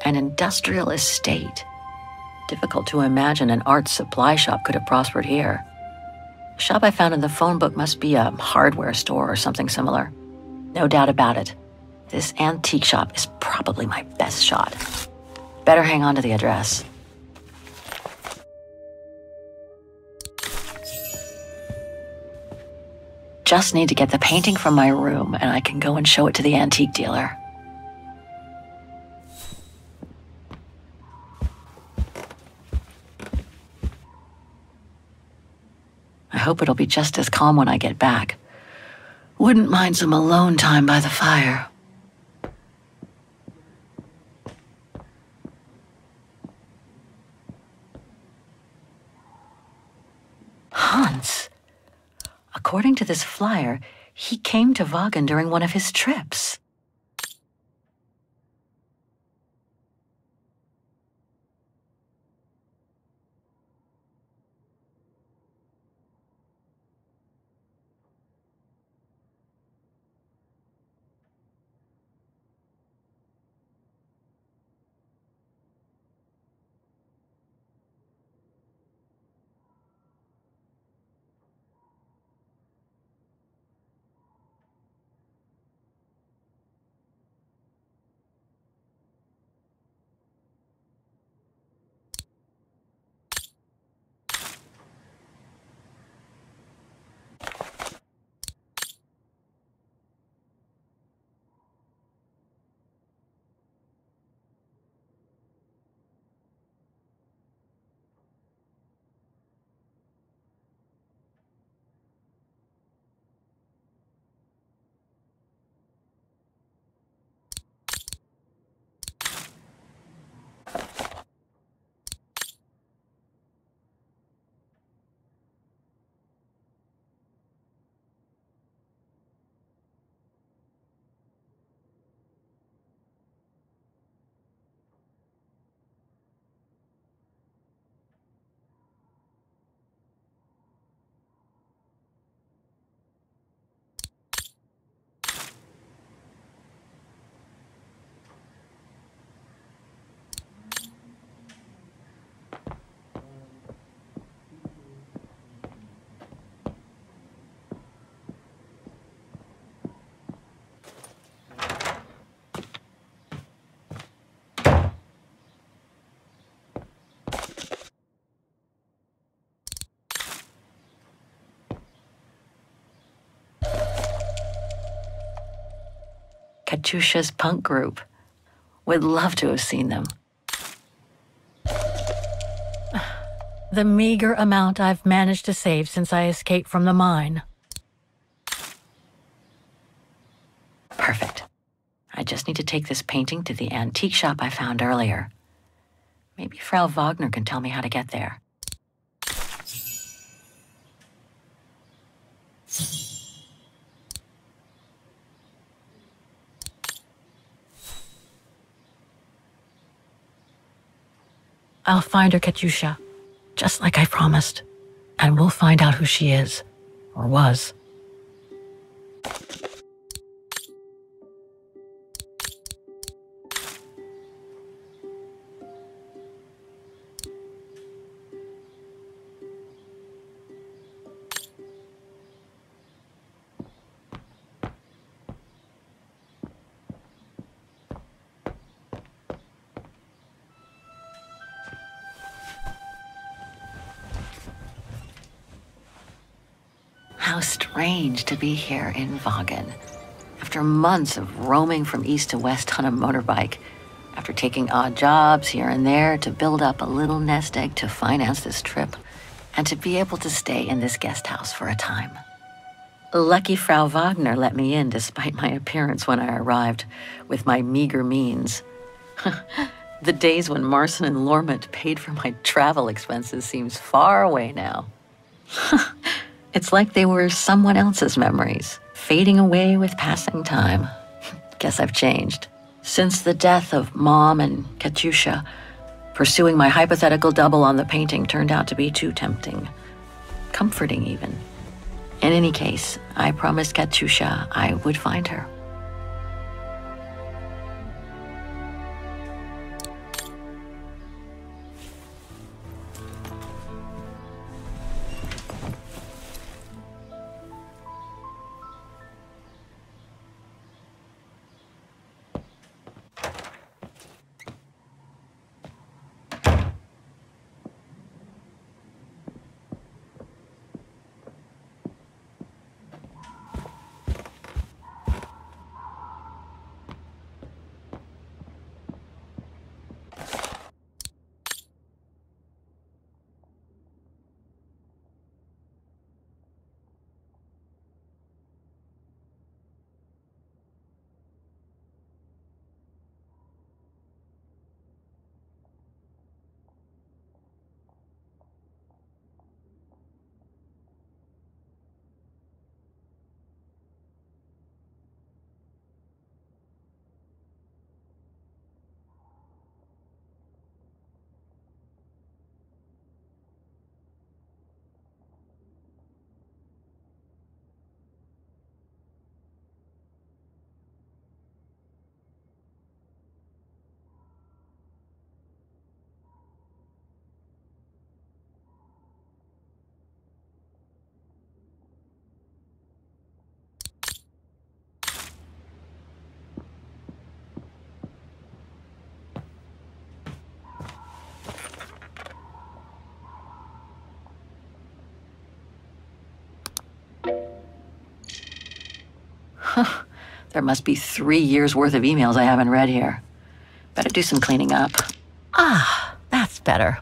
An industrial estate. Difficult to imagine an art supply shop could have prospered here. The shop I found in the phone book must be a hardware store or something similar. No doubt about it. This antique shop is probably my best shot. Better hang on to the address. Just need to get the painting from my room and I can go and show it to the antique dealer. I hope it'll be just as calm when I get back. Wouldn't mind some alone time by the fire. Hans, according to this flyer, he came to Vagan during one of his trips. Katyusha's punk group. Would love to have seen them. The meager amount I've managed to save since I escaped from the mine. Perfect. I just need to take this painting to the antique shop I found earlier. Maybe Frau Wagner can tell me how to get there. I'll find her, Katyusha, just like I promised. And we'll find out who she is, or was. How strange to be here in Vagan. After months of roaming from east to west on a motorbike, after taking odd jobs here and there to build up a little nest egg to finance this trip, and to be able to stay in this guest house for a time. Lucky Frau Wagner let me in despite my appearance when I arrived, with my meager means. The days when Marson and Lormont paid for my travel expenses seems far away now. It's like they were someone else's memories, fading away with passing time. Guess I've changed. Since the death of Mom and Katyusha, pursuing my hypothetical double on the painting turned out to be too tempting. Comforting, even. In any case, I promised Katyusha I would find her. There must be 3 years' worth of emails I haven't read here. Better do some cleaning up. Ah, that's better.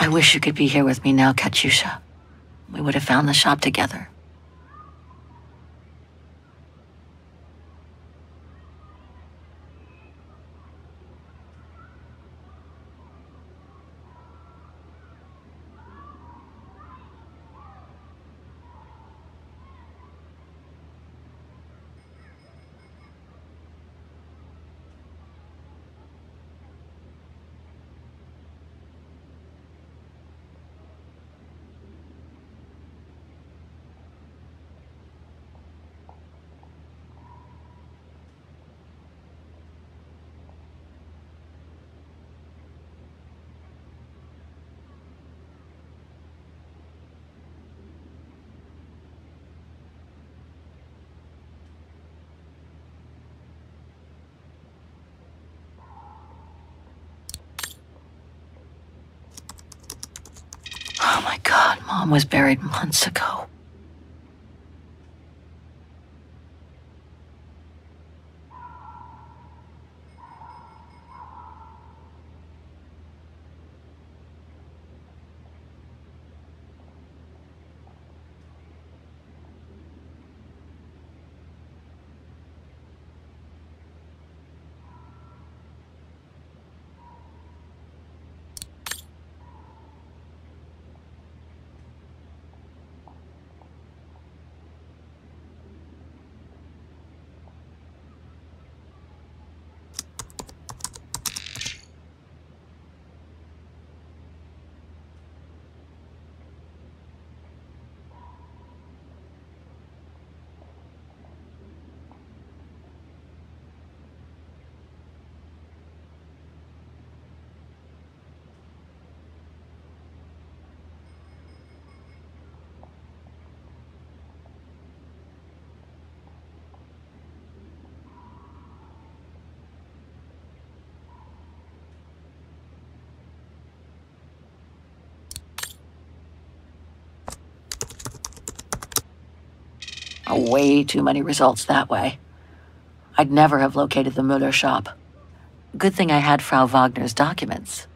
I wish you could be here with me now, Katyusha. We would have found the shop together. Oh my God, Mom was buried months ago. Way too many results that way. I'd never have located the Müller shop. Good thing I had Frau Wagner's documents.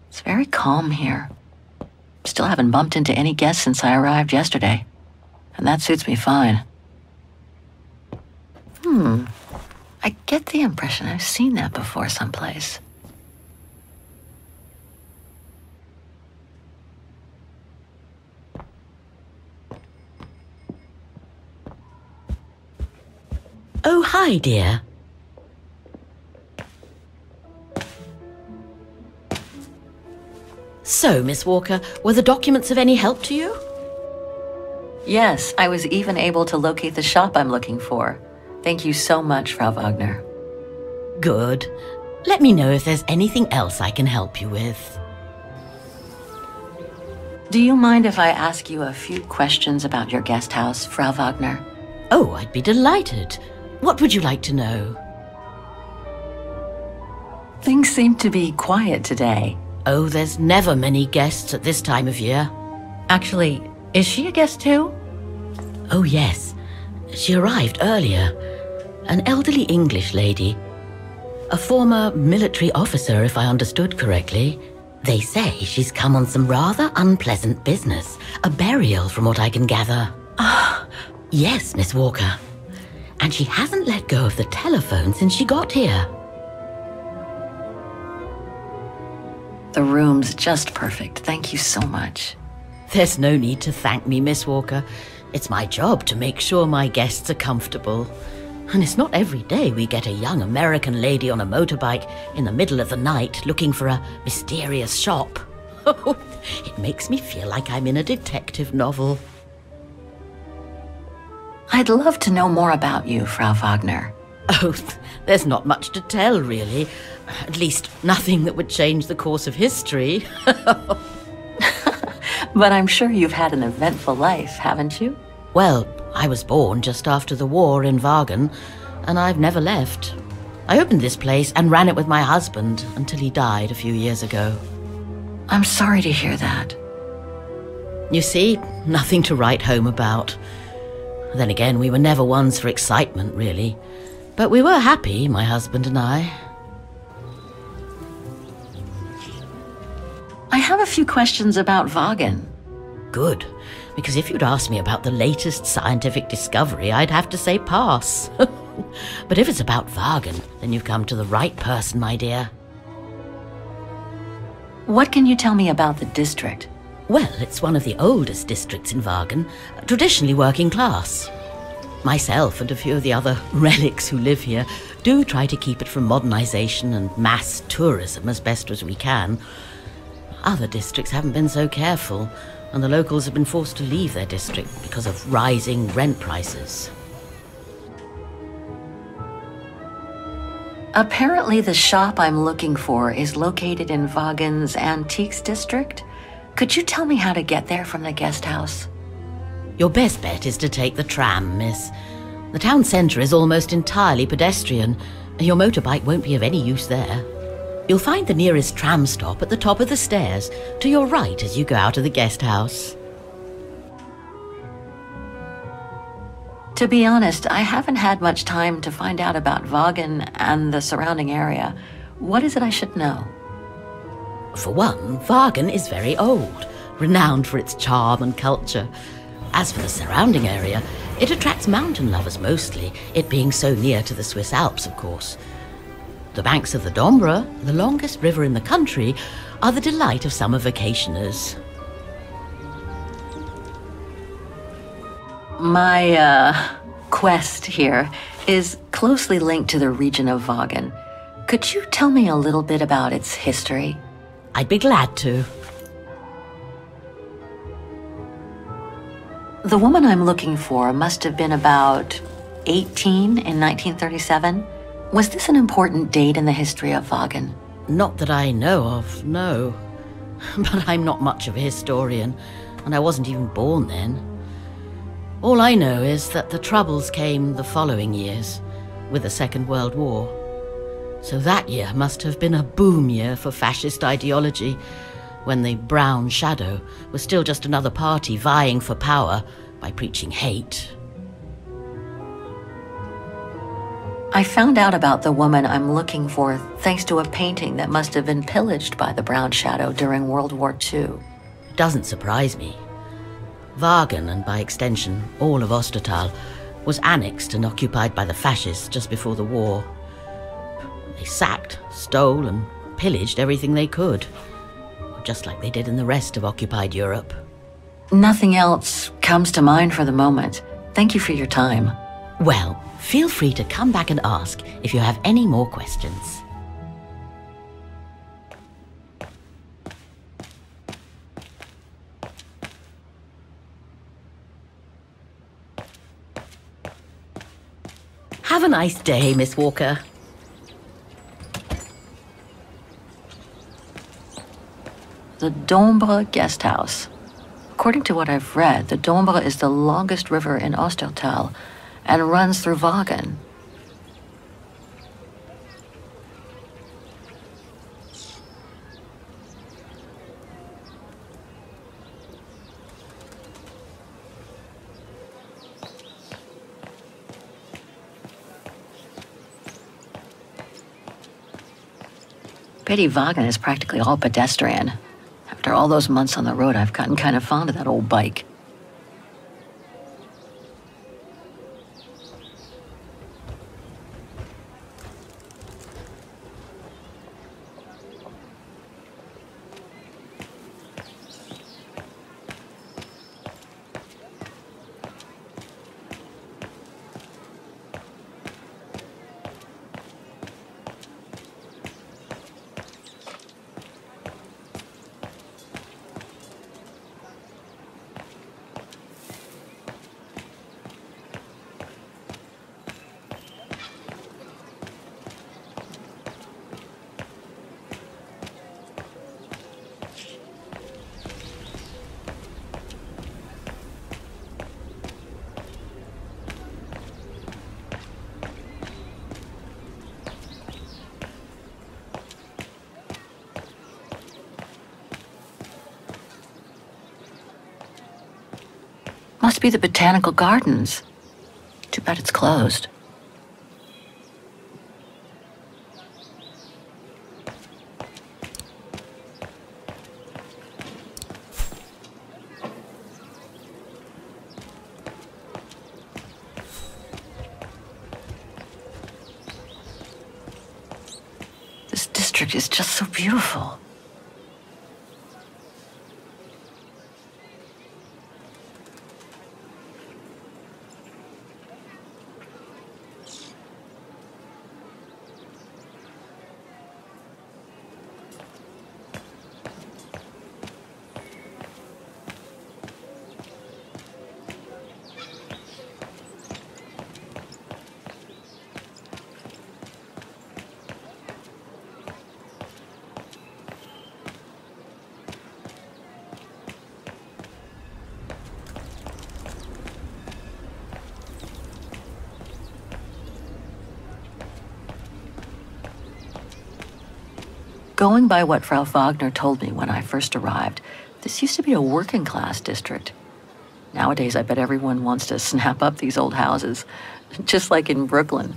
It's very calm here. Still haven't bumped into any guests since I arrived yesterday. And that suits me fine. I get the impression I've seen that before someplace. Oh, hi, dear. So, Miss Walker, were the documents of any help to you? Yes, I was even able to locate the shop I'm looking for. Thank you so much, Frau Wagner. Good. Let me know if there's anything else I can help you with. Do you mind if I ask you a few questions about your guest house, Frau Wagner? Oh, I'd be delighted. What would you like to know? Things Things seem to be quiet today. Oh, there's never many guests at this time of year. Actually, is she a guest too? Oh, yes. She arrived earlier. An elderly English lady. A former military officer, if I understood correctly. They say she's come on some rather unpleasant business. A burial, from what I can gather. Yes, Miss Walker. And she hasn't let go of the telephone since she got here. The room's just perfect. Thank you so much. There's no need to thank me, Miss Walker. It's my job to make sure my guests are comfortable. And it's not every day we get a young American lady on a motorbike in the middle of the night looking for a mysterious shop. It makes me feel like I'm in a detective novel. I'd love to know more about you, Frau Wagner. Oh, there's not much to tell, really. At least, nothing that would change the course of history. But I'm sure you've had an eventful life, haven't you? Well, I was born just after the war in Wagen, and I've never left. I opened this place and ran it with my husband until he died a few years ago. I'm sorry to hear that. You see, nothing to write home about. Then again, we were never ones for excitement, really. But we were happy, my husband and I. I have a few questions about Wagen. Good, because if you'd asked me about the latest scientific discovery, I'd have to say pass. But if it's about Wagen, then you've come to the right person, my dear. What can you tell me about the district? Well, it's one of the oldest districts in Wagen, traditionally working class. Myself and a few of the other relics who live here do try to keep it from modernization and mass tourism as best as we can. Other districts haven't been so careful, and the locals have been forced to leave their district because of rising rent prices. Apparently the shop I'm looking for is located in Wagen's Antiques district. Could you tell me how to get there from the guest house? Your best bet is to take the tram, miss. The town centre is almost entirely pedestrian, and your motorbike won't be of any use there. You'll find the nearest tram stop at the top of the stairs, to your right as you go out of the guest house. To be honest, I haven't had much time to find out about Wagen and the surrounding area. What is it I should know? For one, Wagen is very old, renowned for its charm and culture. As for the surrounding area, it attracts mountain lovers mostly, it being so near to the Swiss Alps, of course. The banks of the Dombra, the longest river in the country, are the delight of summer vacationers. My, quest here is closely linked to the region of Wagen. Could you tell me a little bit about its history? I'd be glad to. The woman I'm looking for must have been about 18 in 1937. Was this an important date in the history of Wagen? Not that I know of, no. But I'm not much of a historian, and I wasn't even born then. All I know is that the Troubles came the following years, with the Second World War. So that year must have been a boom year for fascist ideology, when the Brown Shadow was still just another party vying for power by preaching hate. I found out about the woman I'm looking for thanks to a painting that must have been pillaged by the Brown Shadow during World War II. Doesn't surprise me. Wagen, and by extension all of Ostertal, was annexed and occupied by the fascists just before the war. They sacked, stole, and pillaged everything they could, just like they did in the rest of occupied Europe. Nothing else comes to mind for the moment. Thank you for your time. Well, feel free to come back and ask if you have any more questions. Have a nice day, Miss Walker. The Dombra Guest House. According to what I've read, the Dombra is the longest river in Ostertal and runs through Wagen. Pity Wagen is practically all pedestrian. After all those months on the road, I've gotten kind of fond of that old bike. Must be the botanical gardens. Too bad it's closed. This district is just so beautiful. Going by what Frau Wagner told me when I first arrived, this used to be a working-class district. Nowadays, I bet everyone wants to snap up these old houses, just like in Brooklyn.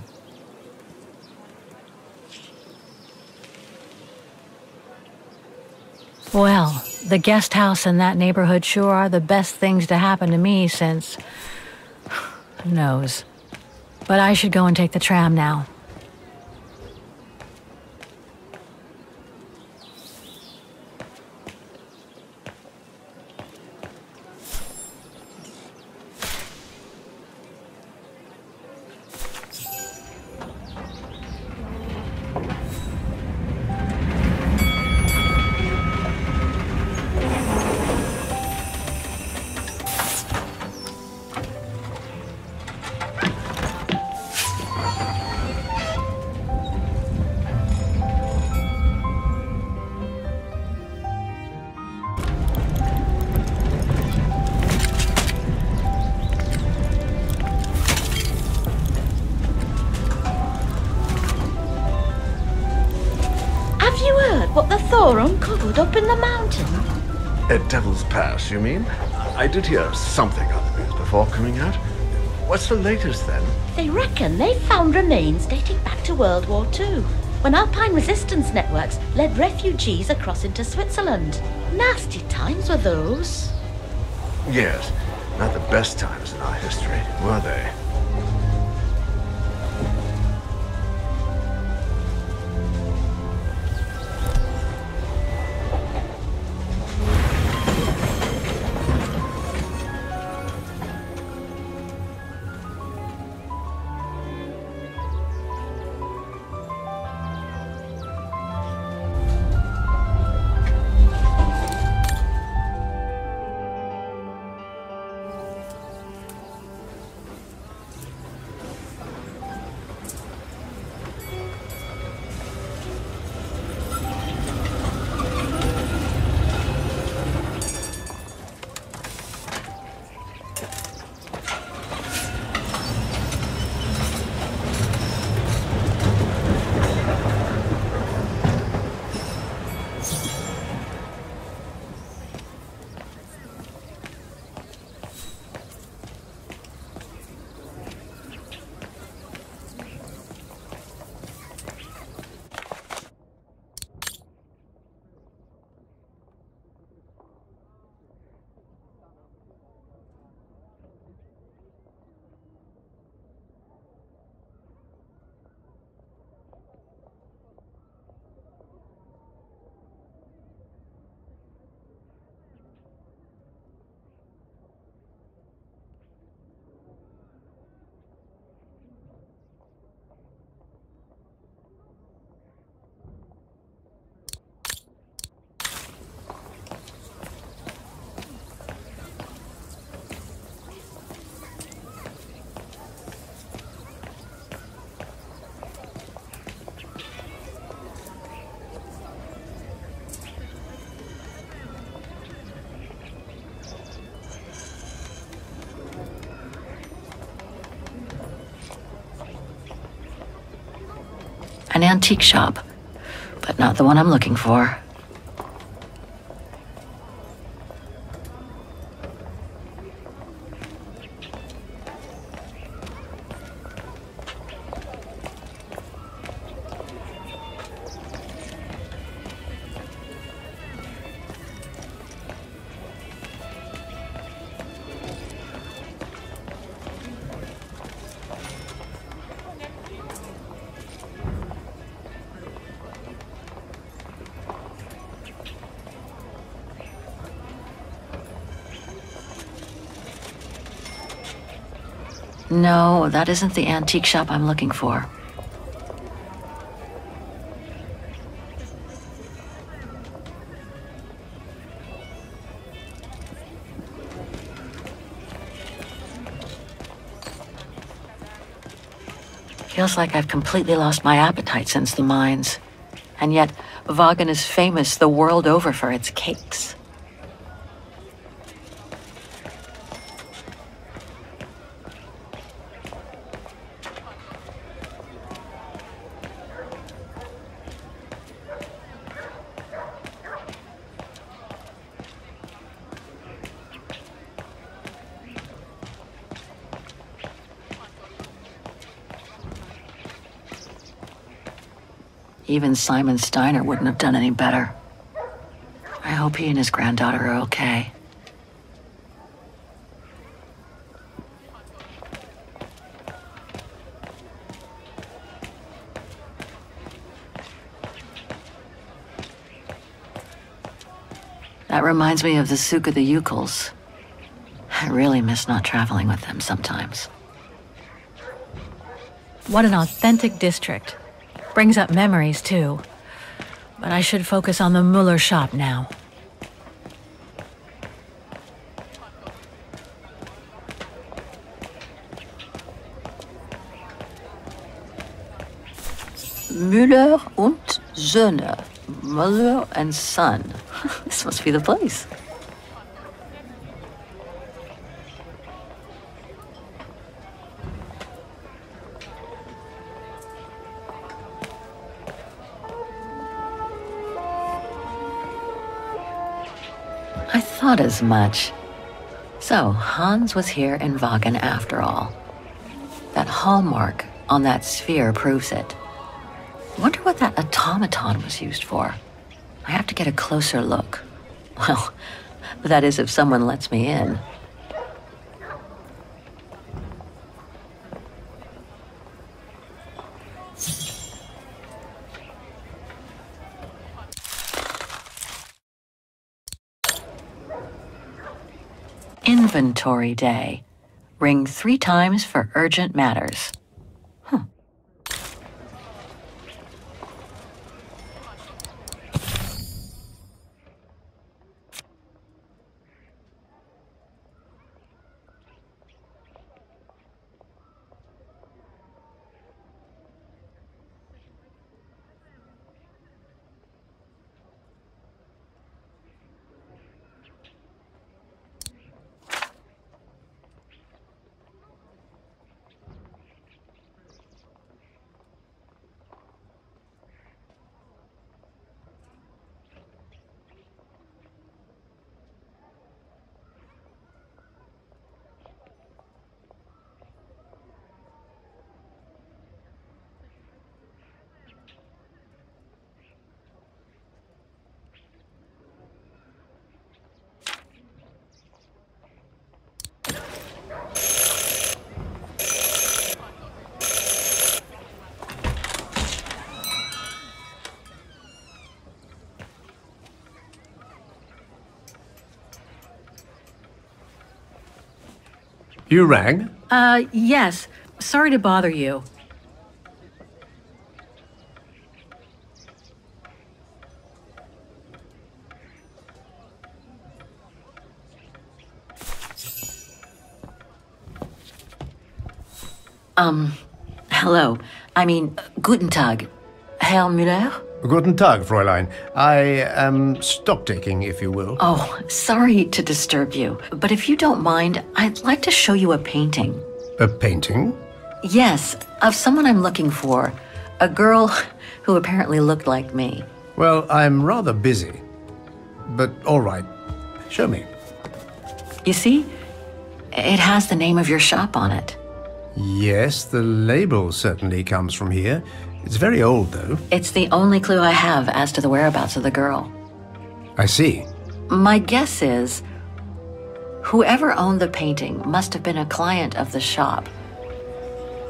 Well, the guest house in that neighborhood sure are the best things to happen to me since... who knows. But I should go and take the tram now. What the Thor uncovered up in the mountain? At Devil's Pass, you mean? I did hear something on the news before coming out. What's the latest, then? They reckon they found remains dating back to World War II, when Alpine resistance networks led refugees across into Switzerland. Nasty times were those. Yes, not the best times in our history, were they? An antique shop, but not the one I'm looking for. No, that isn't the antique shop I'm looking for. Feels like I've completely lost my appetite since the mines. And yet, Vagan is famous the world over for its cakes. Even Simon Steiner wouldn't have done any better. I hope he and his granddaughter are okay. That reminds me of the Souk of the Yukels. I really miss not traveling with them sometimes. What an authentic district. Brings up memories, too. But I should focus on the Muller shop now. Müller und Söhne. Muller and Son. This must be the place. I thought as much. So, Hans was here in Vagan after all. That hallmark on that sphere proves it. Wonder what that automaton was used for. I have to get a closer look. Well, that is if someone lets me in. Inventory day. Ring 3 times for urgent matters. You rang? Yes. Sorry to bother you. Hello. I mean, guten Tag. Herr Müller? Guten Tag, Fräulein. I am stock-taking, if you will. Oh, sorry to disturb you, but if you don't mind, I'd like to show you a painting. A painting? Yes, of someone I'm looking for. A girl who apparently looked like me. Well, I'm rather busy. But all right. Show me. You see? It has the name of your shop on it. Yes, the label certainly comes from here. It's very old, though. It's the only clue I have as to the whereabouts of the girl. I see. My guess is, whoever owned the painting must have been a client of the shop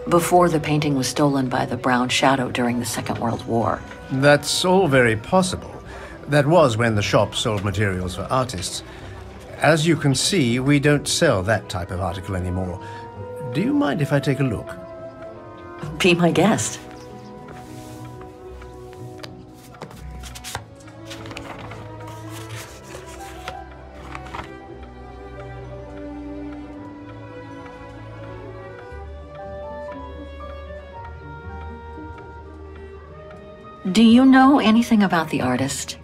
before the painting was stolen by the Brown Shadow during the Second World War. That's all very possible. That was when the shop sold materials for artists. As you can see, we don't sell that type of article anymore. Do you mind if I take a look? Be my guest. Do you know anything about the artist?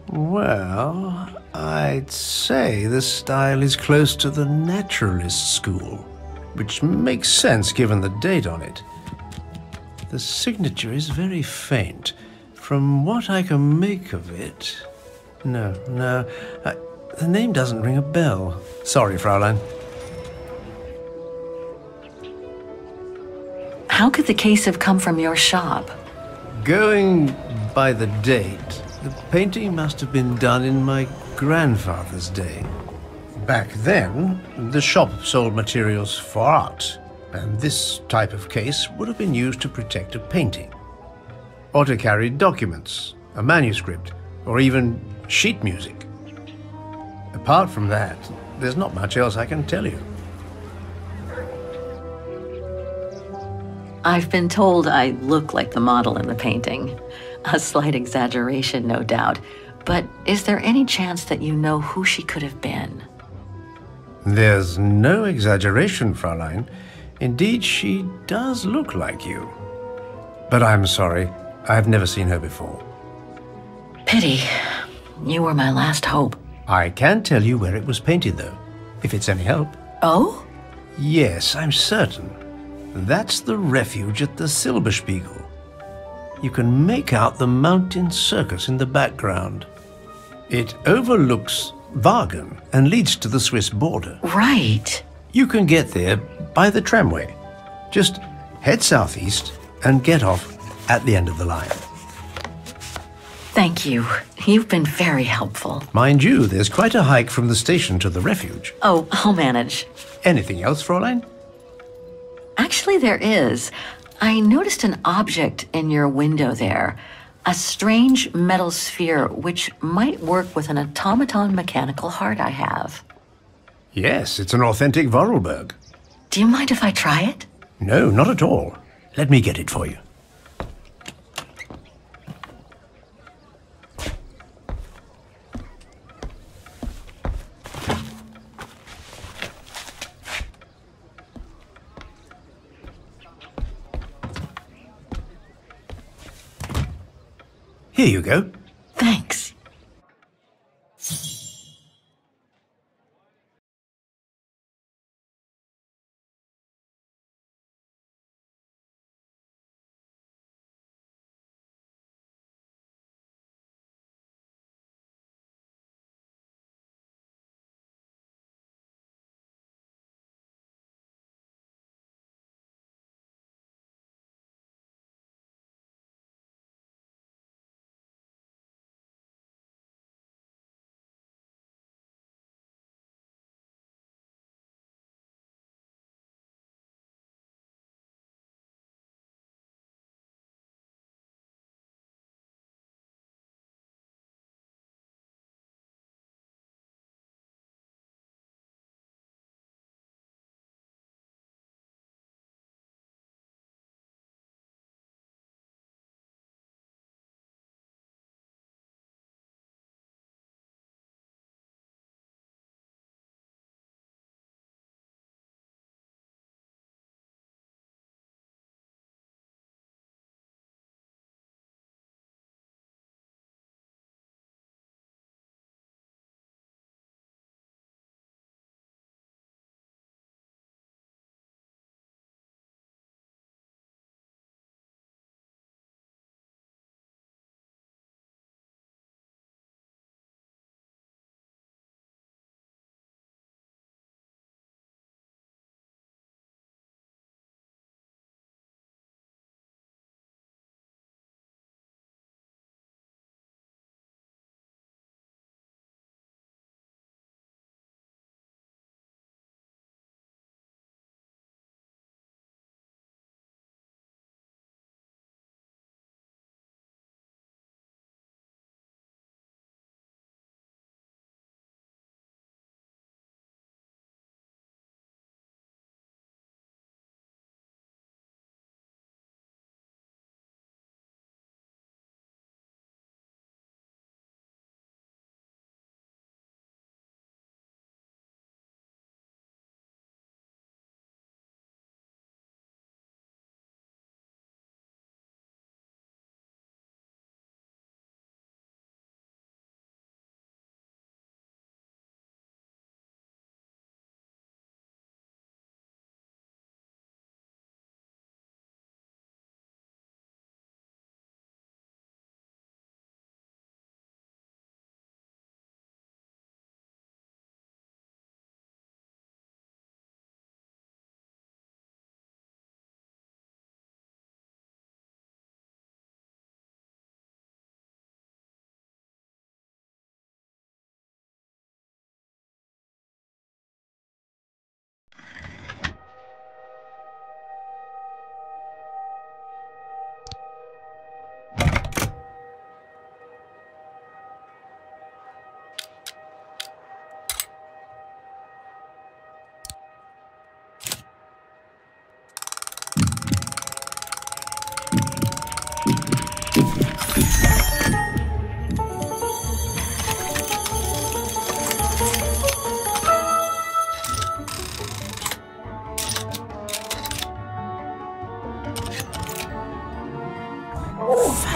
Well, I'd say the style is close to the naturalist school, which makes sense given the date on it. The signature is very faint. From what I can make of it... No, the name doesn't ring a bell. Sorry, Fraulein. How could the case have come from your shop? Going by the date, the painting must have been done in my grandfather's day. Back then, the shop sold materials for art, and this type of case would have been used to protect a painting. Or to carry documents, a manuscript, or even sheet music. Apart from that, there's not much else I can tell you. I've been told I look like the model in the painting. A slight exaggeration, no doubt. But is there any chance that you know who she could have been? There's no exaggeration, Fraulein. Indeed, she does look like you. But I'm sorry, I've never seen her before. Pity. You were my last hope. I can tell you where it was painted, though, if it's any help. Oh? Yes, I'm certain. That's the refuge at the Silberspiegel. You can make out the mountain circus in the background. It overlooks Wagen and leads to the Swiss border. Right. You can get there by the tramway. Just head southeast and get off at the end of the line. Thank you. You've been very helpful. Mind you, there's quite a hike from the station to the refuge. Oh, I'll manage. Anything else, Fräulein? Actually, there is. I noticed an object in your window there. A strange metal sphere which might work with an automaton mechanical heart I have. Yes, it's an authentic Vorarlberg. Do you mind if I try it? No, not at all. Let me get it for you. Here you go. Thanks.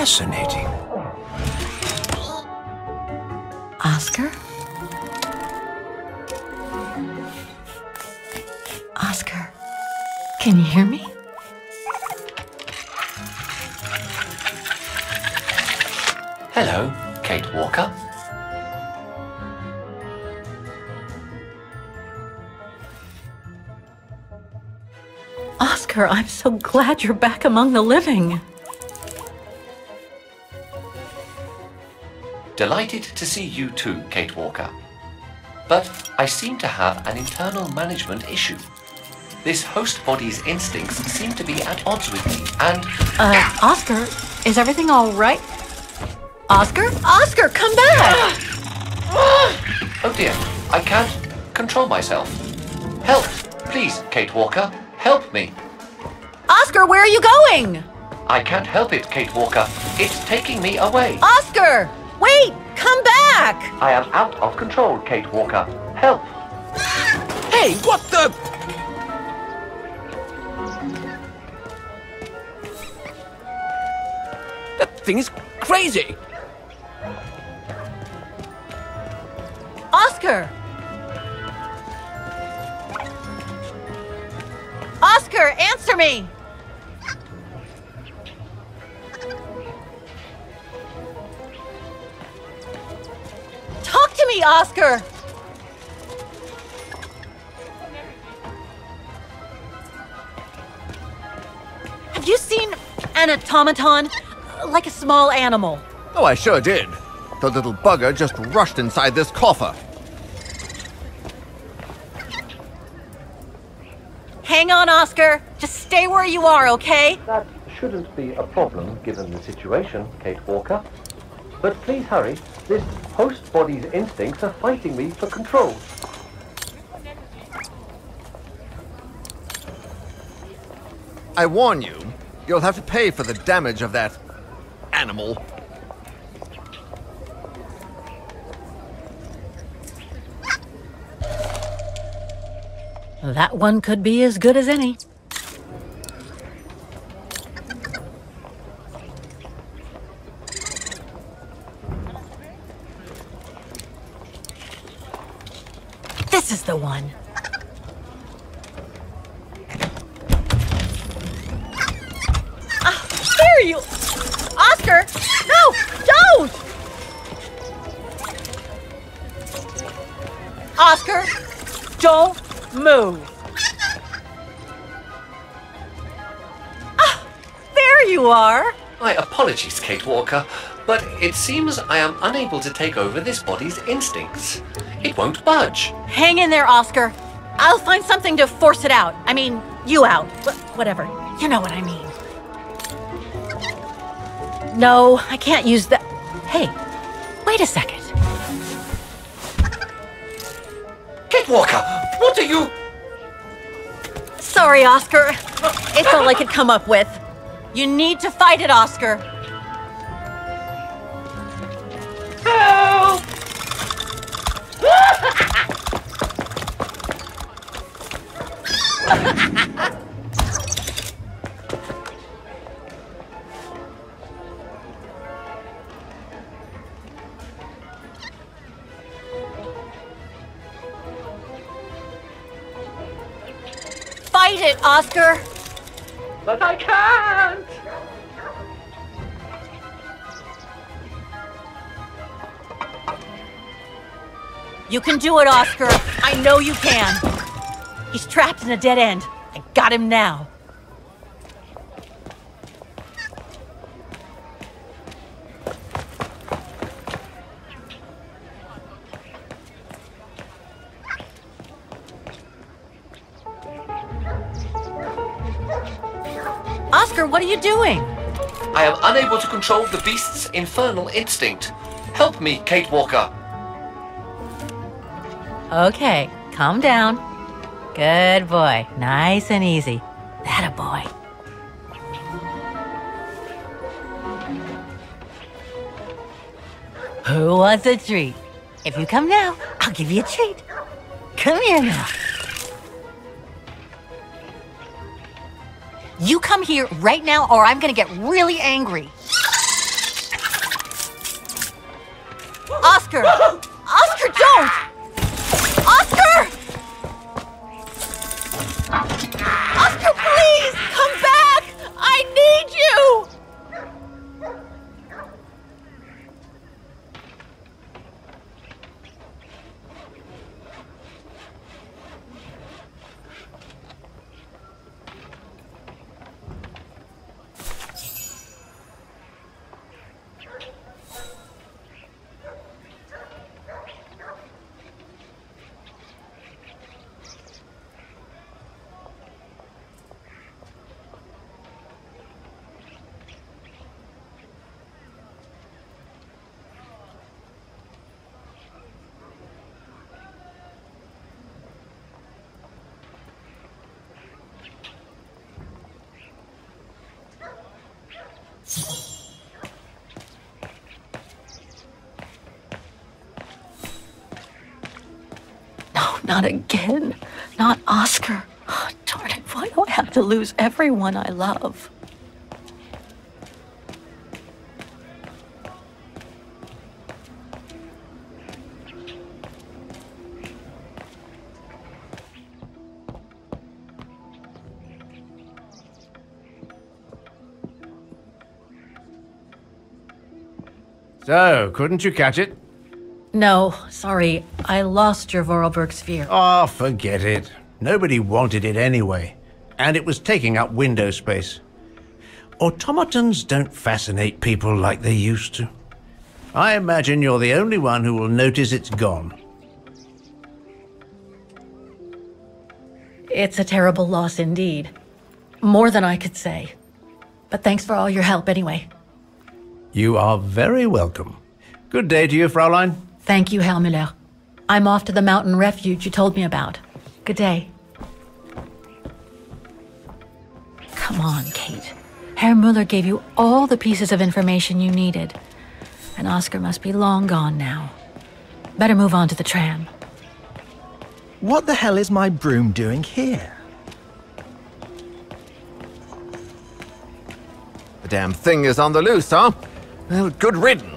Fascinating. Oscar? Oscar, can you hear me? Hello, Kate Walker. Oscar, I'm so glad you're back among the living. Delighted to see you too, Kate Walker. But I seem to have an internal management issue. This host body's instincts seem to be at odds with me, and... Oscar, is everything all right? Oscar? Oscar, come back! Oh dear, I can't control myself. Help! Please, Kate Walker, help me. Oscar, where are you going? I can't help it, Kate Walker. It's taking me away. Oscar! Wait! Come back! I am out of control, Kate Walker. Help! Hey, what the... That thing is crazy! Oscar! Oscar, answer me! Talk to me, Oscar! Have you seen an automaton? Like a small animal. Oh, I sure did. The little bugger just rushed inside this coffer. Hang on, Oscar. Just stay where you are, okay? That shouldn't be a problem given the situation, Kate Walker. But please hurry. This host body's instincts are fighting me for control. I warn you, you'll have to pay for the damage of that animal. That one could be as good as any. This is the one. There you... Oscar! No! Don't! Oscar! Don't move! Ah! There you are! My apologies, Kate Walker, but it seems I am unable to take over this body's instincts. It won't budge. Hang in there, Oscar. I'll find something to force it out. I mean, you out. Whatever. You know what I mean. No, I can't use that. Hey, wait a second. Kate Walker, what are you... Sorry, Oscar. It's all I could come up with. You need to fight it, Oscar. Help! Fight it, Oscar! But I can't! You can do it, Oscar. I know you can. He's trapped in a dead end. I got him now. Oscar, what are you doing? I am unable to control the beast's infernal instinct. Help me, Kate Walker. Okay, calm down. Good boy. Nice and easy. That a boy. Who wants a treat? If you come now, I'll give you a treat. Come here now. You come here right now or I'm gonna get really angry. Oscar! Oscar, don't! Oscar! Oscar, please! Come back! I need you! No, not again. Not Oscar. Oh, darn it, why do I have to lose everyone I love? So, couldn't you catch it? No, sorry. I lost your Vorarlberg sphere. Oh, forget it. Nobody wanted it anyway. And it was taking up window space. Automatons don't fascinate people like they used to. I imagine you're the only one who will notice it's gone. It's a terrible loss indeed. More than I could say. But thanks for all your help anyway. You are very welcome. Good day to you, Fraulein. Thank you, Herr Müller. I'm off to the mountain refuge you told me about. Good day. Come on, Kate. Herr Müller gave you all the pieces of information you needed. And Oscar must be long gone now. Better move on to the tram. What the hell is my broom doing here? The damn thing is on the loose, huh? Well, good riddance.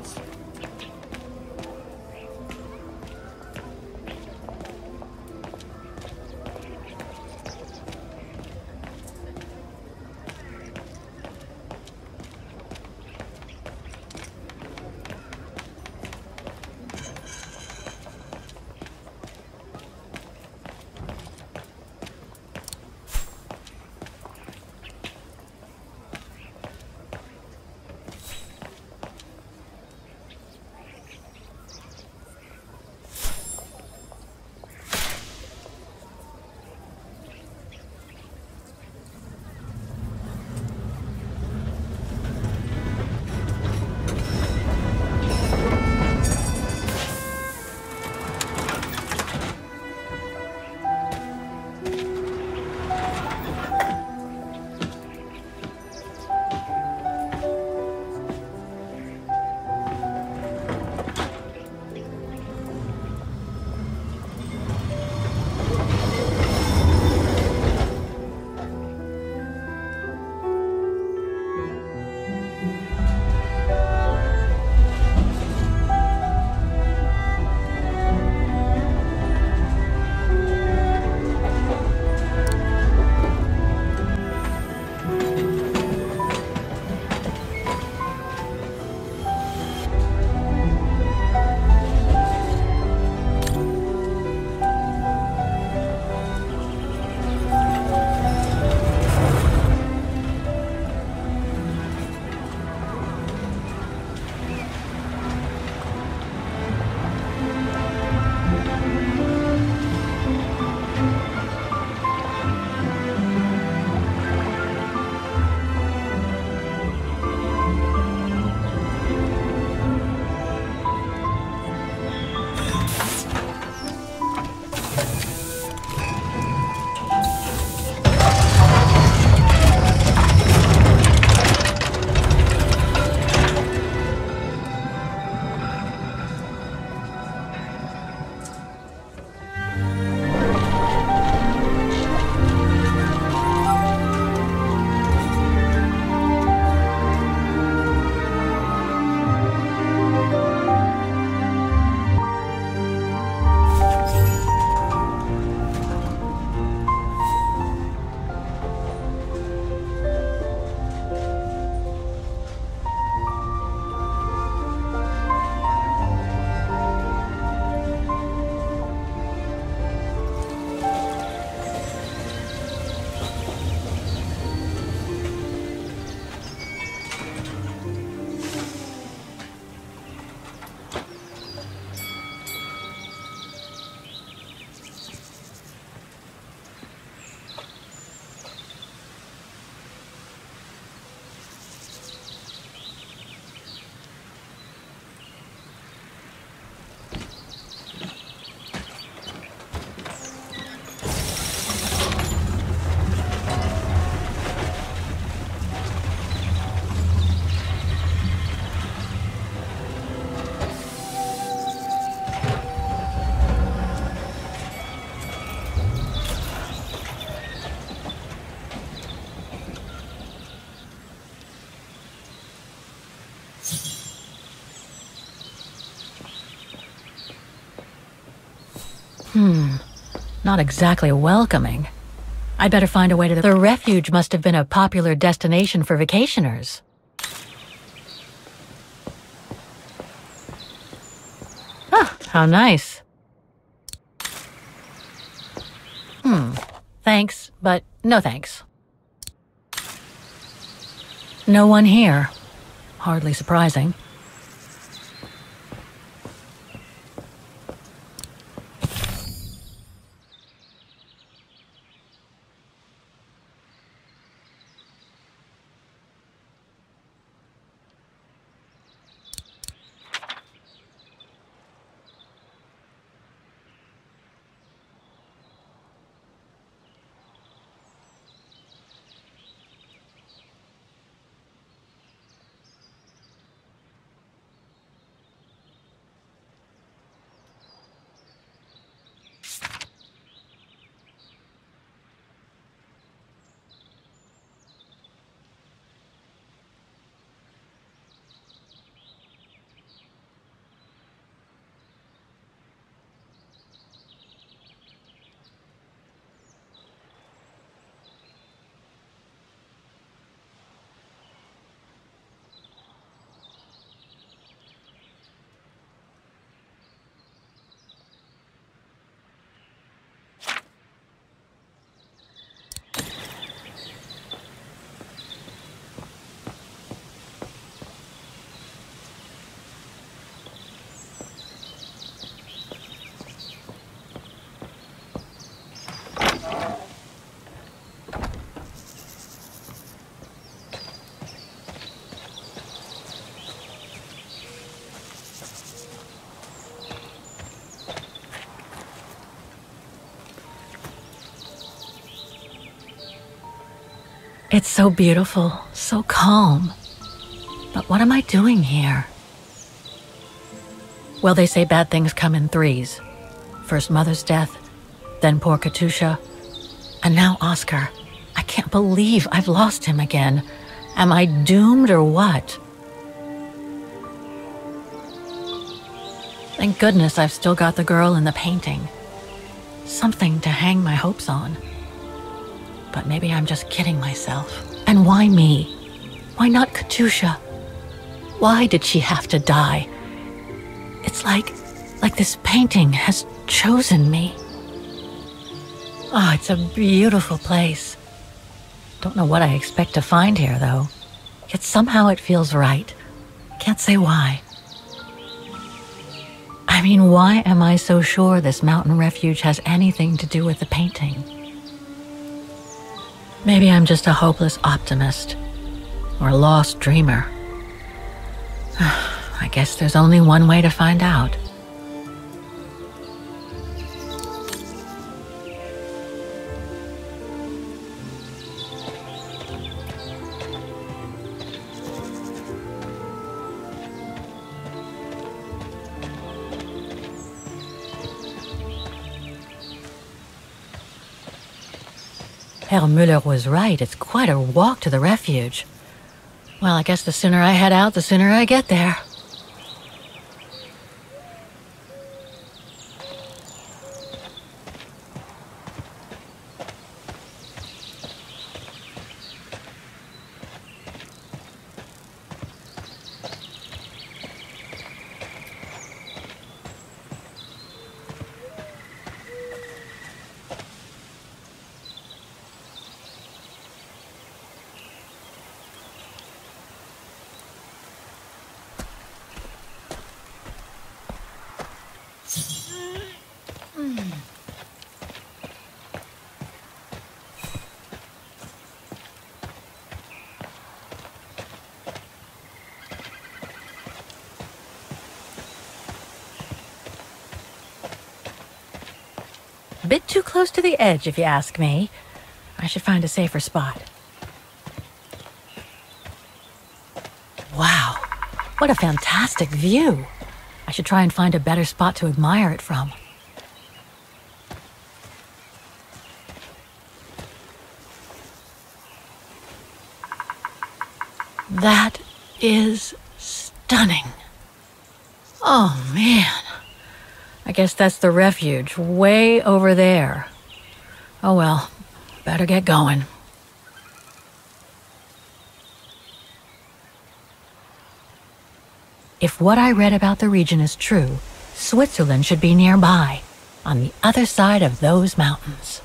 Not exactly welcoming. I'd better find a way to the refuge must have been a popular destination for vacationers. Ah, how nice. Thanks, but no thanks. No one here. Hardly surprising. It's so beautiful, so calm. But what am I doing here? Well, they say bad things come in threes. First Mother's death, then poor Katusha, and now Oscar. I can't believe I've lost him again. Am I doomed or what? Thank goodness I've still got the girl in the painting. Something to hang my hopes on. But maybe I'm just kidding myself. And why me? Why not Katusha? Why did she have to die? It's like this painting has chosen me. Oh, it's a beautiful place. Don't know what I expect to find here, though. Yet somehow it feels right. Can't say why. I mean, why am I so sure this mountain refuge has anything to do with the painting? Maybe I'm just a hopeless optimist, or a lost dreamer. I guess there's only one way to find out. Herr Müller was right. It's quite a walk to the refuge. Well, I guess the sooner I head out, the sooner I get there. A bit too close to the edge, if you ask me. I should find a safer spot. Wow, what a fantastic view. I should try and find a better spot to admire it from. That is stunning. Oh man, I guess that's the refuge, way over there. Oh well, better get going. If what I read about the region is true, Switzerland should be nearby, on the other side of those mountains.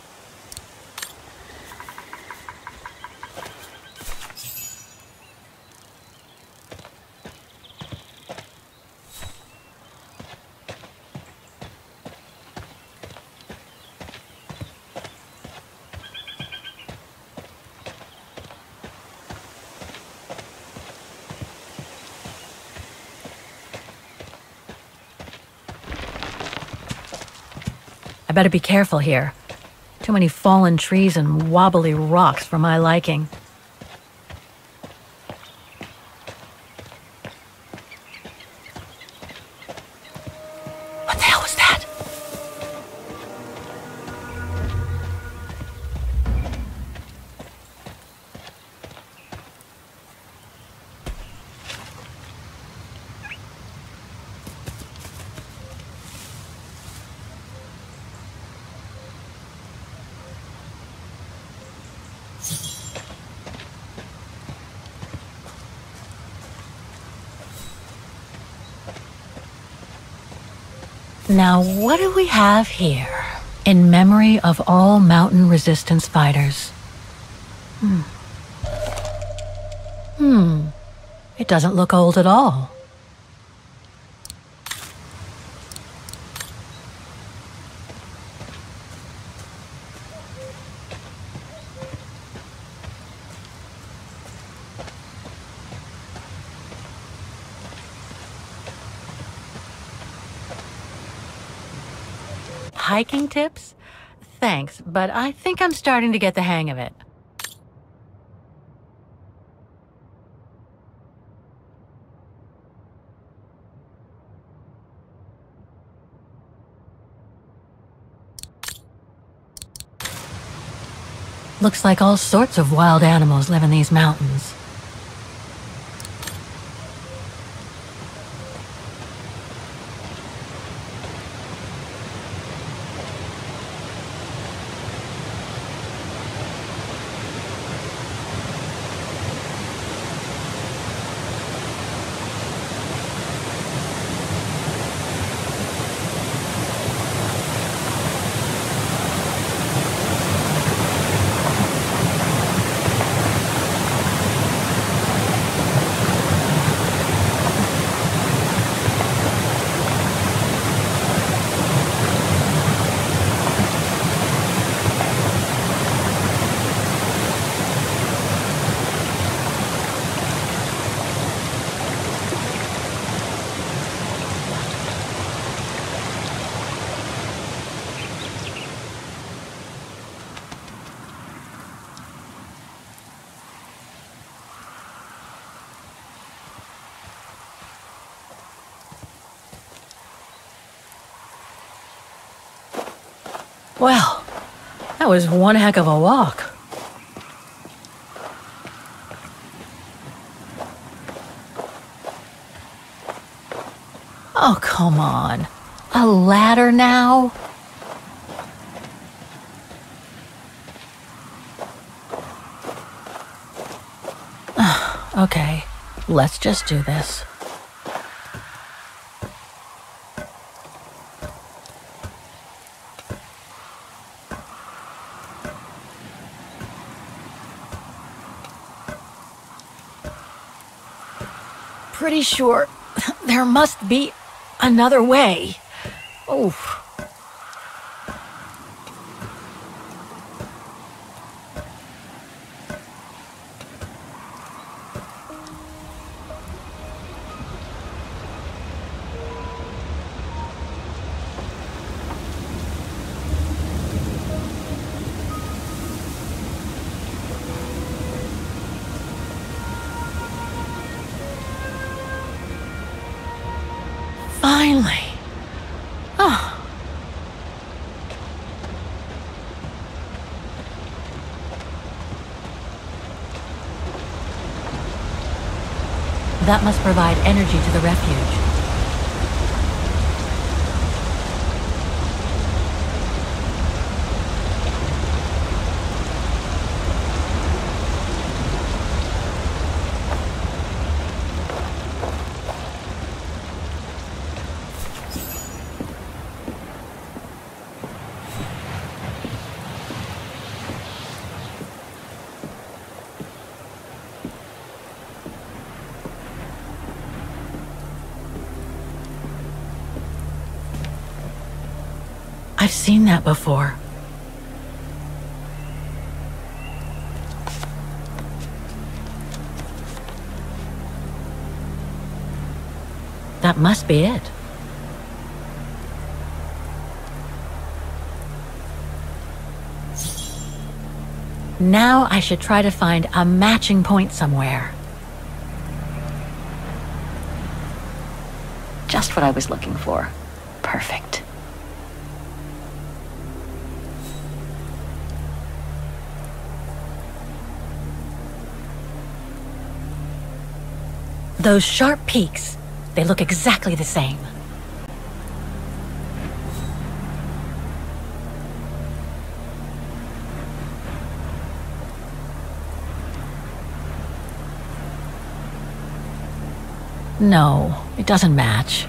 I better be careful here. Too many fallen trees and wobbly rocks for my liking. What the hell was that? Now, what do we have here? In memory of all mountain resistance fighters. It doesn't look old at all. Hiking tips? Thanks, but I think I'm starting to get the hang of it. Looks like all sorts of wild animals live in these mountains. Well, that was one heck of a walk. Oh, come on. A ladder now? Okay, let's just do this. Pretty sure there must be another way. Oof. Finally. Oh. That must provide energy to the refuge. I've seen that before. That must be it. Now I should try to find a matching point somewhere. Just what I was looking for. Perfect. Those sharp peaks, they look exactly the same. No, it doesn't match.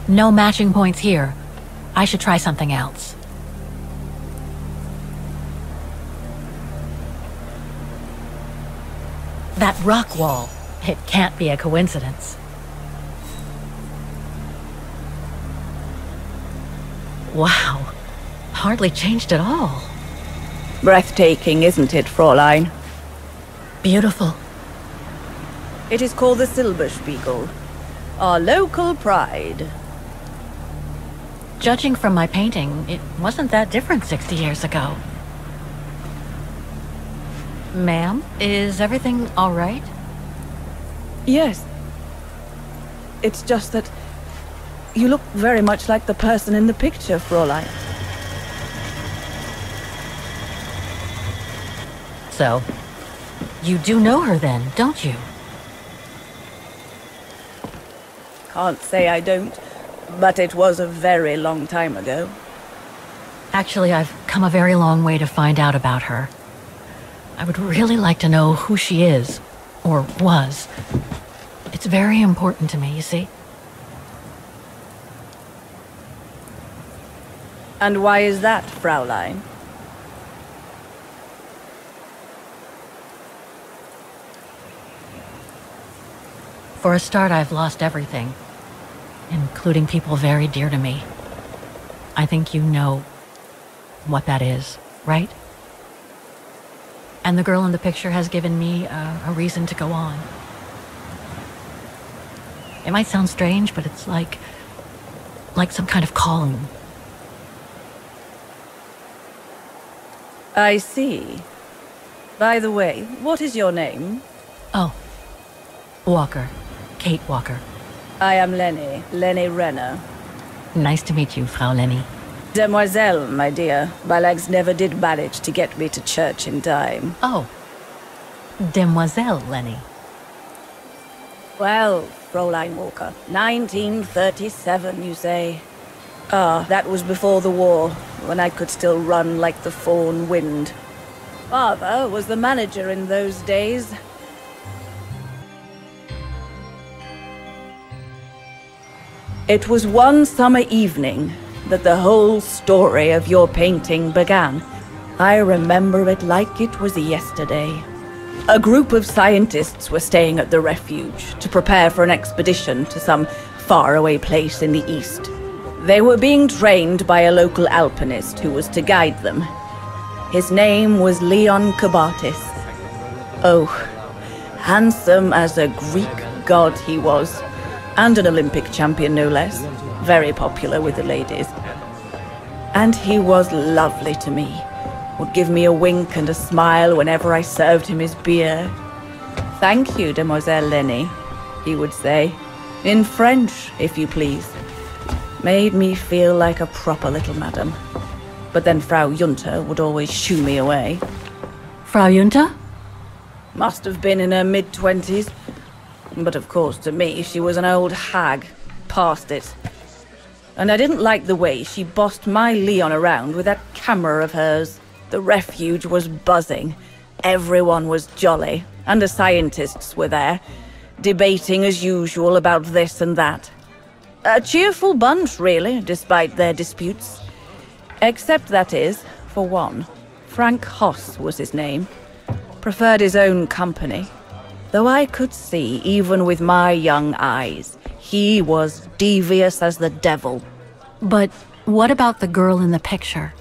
No matching points here. I should try something else. That rock wall. It can't be a coincidence. Wow. Hardly changed at all. Breathtaking, isn't it, Fräulein? Beautiful. It is called the Silberspiegel, our local pride. Judging from my painting, it wasn't that different 60 years ago. Ma'am, is everything all right? Yes. It's just that you look very much like the person in the picture, Fräulein. So, you do know her then, don't you? Can't say I don't, but it was a very long time ago. Actually, I've come a very long way to find out about her. I would really like to know who she is, or was. It's very important to me, you see. And why is that, Fräulein? For a start, I've lost everything, including people very dear to me. I think you know what that is, right? And the girl in the picture has given me a reason to go on. It might sound strange, but it's like some kind of calling. I see. By the way, what is your name? Oh, Walker. Kate Walker. I am Lenny Renner. Nice to meet you, Frau Lenny. Demoiselle, my dear. My legs never did manage to get me to church in time. Oh. Demoiselle Lenny. Well, Fräulein Walker, 1937, you say? Ah, that was before the war, when I could still run like the fawn wind. Father was the manager in those days. It was one summer evening that the whole story of your painting began. I remember it like it was yesterday. A group of scientists were staying at the refuge to prepare for an expedition to some faraway place in the east. They were being trained by a local alpinist who was to guide them. His name was Leon Kabatis. Oh, handsome as a Greek god he was, and an Olympic champion no less, very popular with the ladies. And he was lovely to me, would give me a wink and a smile whenever I served him his beer. "Thank you, Demoiselle Lenny," he would say, in French, if you please. Made me feel like a proper little madam. But then Frau Junta would always shoo me away. Frau Junta? Must have been in her mid-20s. But of course, to me, she was an old hag. Past it. And I didn't like the way she bossed my Leon around with that camera of hers. The refuge was buzzing. Everyone was jolly. And the scientists were there, debating as usual about this and that. A cheerful bunch, really, despite their disputes. Except, that is, for one. Frank Hoss was his name. Preferred his own company. Though I could see, even with my young eyes, he was devious as the devil. But what about the girl in the picture?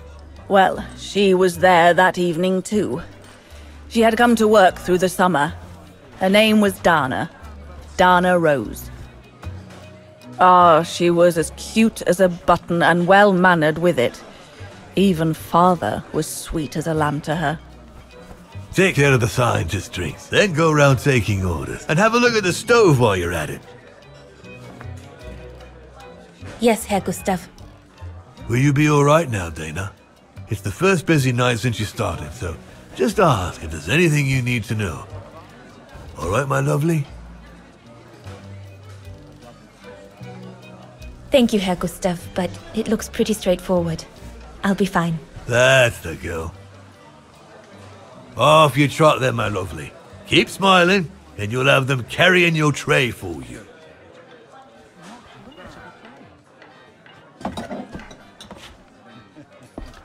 Well, she was there that evening too. She had come to work through the summer. Her name was Dana. Dana Rose. Ah, she was as cute as a button and well-mannered with it. Even father was sweet as a lamb to her. Take care of the scientist drinks, then go round taking orders. And have a look at the stove while you're at it. Yes, Herr Gustav. Will you be alright now, Dana? It's the first busy night since you started, so just ask if there's anything you need to know. Alright, my lovely? Thank you, Herr Gustav, but it looks pretty straightforward. I'll be fine. That's the girl. Off you trot then, my lovely. Keep smiling, and you'll have them carrying your tray for you.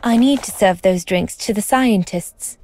I need to serve those drinks to the scientists.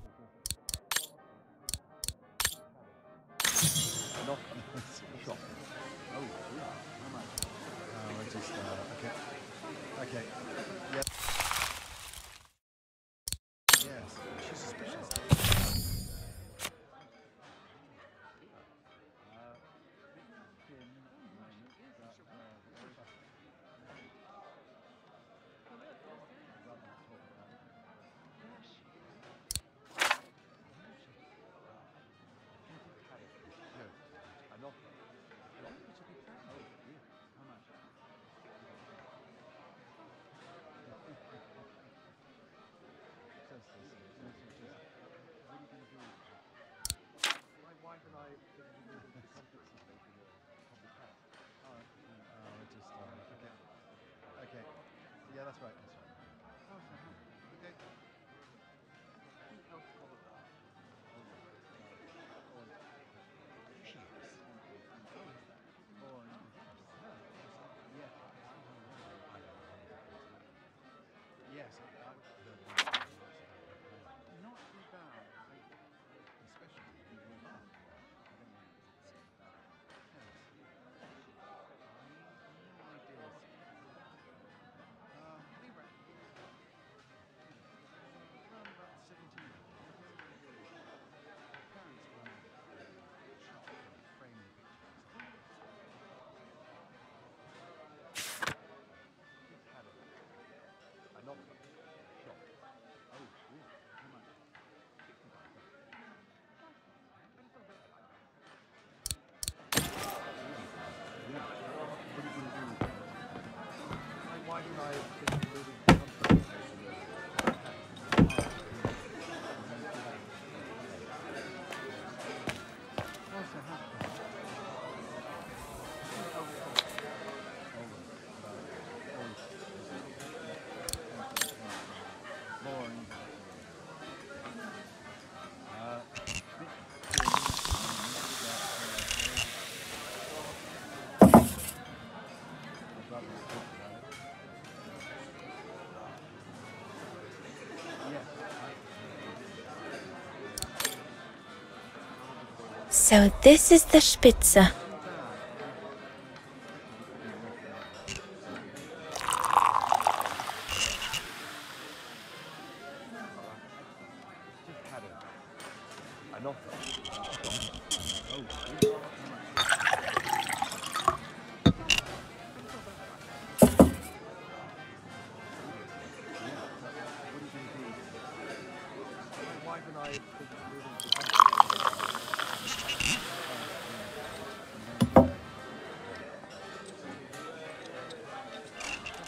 So this is the Spitze.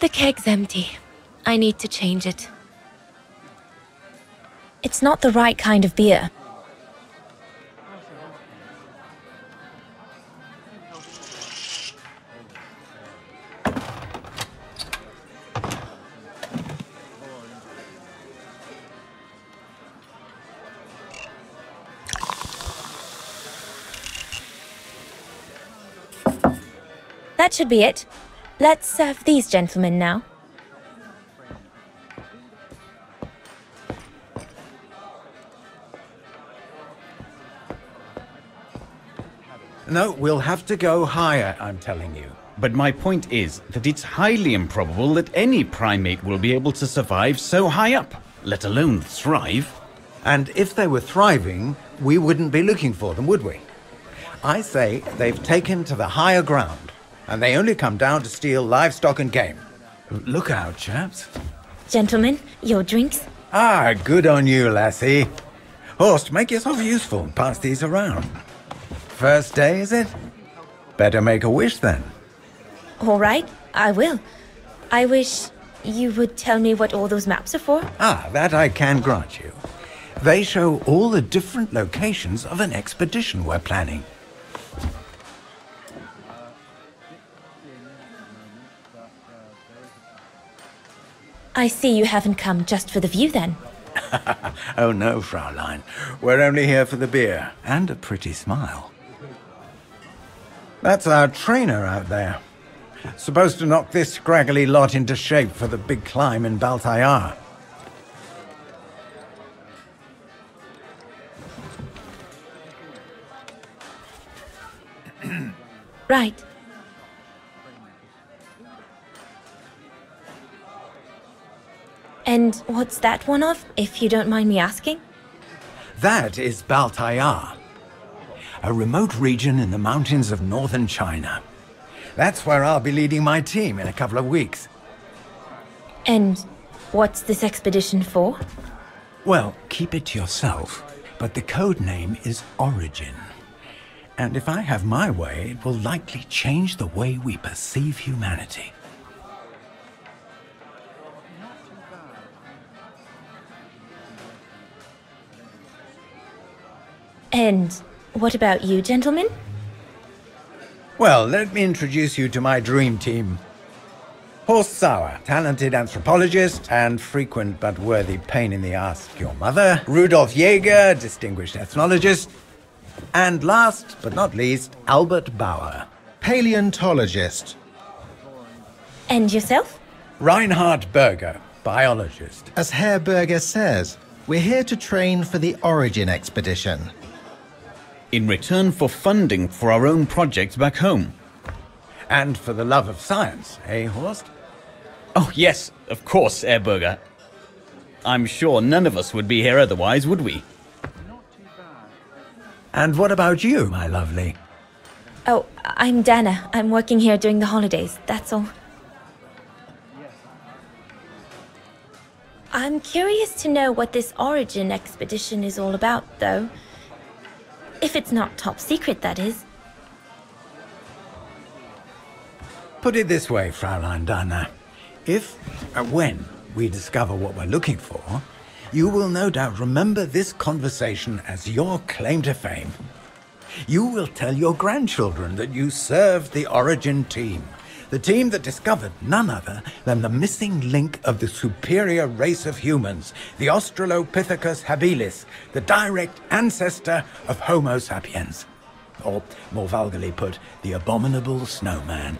The keg's empty. I need to change it. It's not the right kind of beer. That should be it. Let's serve these gentlemen now. No, we'll have to go higher, I'm telling you. But my point is that it's highly improbable that any primate will be able to survive so high up, let alone thrive. And if they were thriving, we wouldn't be looking for them, would we? I say they've taken to the higher ground, and they only come down to steal livestock and game. Look out, chaps. Gentlemen, your drinks? Ah, good on you, lassie. Horst, make yourself useful and pass these around. First day, is it? Better make a wish then. All right, I will. I wish you would tell me what all those maps are for. Ah, that I can grant you. They show all the different locations of an expedition we're planning. I see you haven't come just for the view then. Oh no, Fraulein. We're only here for the beer and a pretty smile. That's our trainer out there. Supposed to knock this scraggly lot into shape for the big climb in Baltayar. Right. And what's that one of, if you don't mind me asking? That is Baltayar, a remote region in the mountains of northern China. That's where I'll be leading my team in a couple of weeks. And what's this expedition for? Well, keep it to yourself, but the code name is Origin. And if I have my way, it will likely change the way we perceive humanity. And what about you, gentlemen? Well, let me introduce you to my dream team. Horst Sauer, talented anthropologist and frequent but worthy pain in the ass to your mother. Rudolf Jäger, distinguished ethnologist. And last but not least, Albert Bauer, paleontologist. And yourself? Reinhard Berger, biologist. As Herr Berger says, we're here to train for the Origin expedition. In return for funding for our own projects back home. And for the love of science, eh, Horst? Oh, yes, of course, Herr Berger. I'm sure none of us would be here otherwise, would we? And what about you, my lovely? Oh, I'm Dana. I'm working here during the holidays, that's all. I'm curious to know what this Origin expedition is all about, though. If it's not top secret, that is. Put it this way, Fraulein Dana. If, when, we discover what we're looking for, you will no doubt remember this conversation as your claim to fame. You will tell your grandchildren that you served the Origin team, the team that discovered none other than the missing link of the superior race of humans, the Australopithecus habilis, the direct ancestor of Homo sapiens. Or, more vulgarly put, the abominable snowman.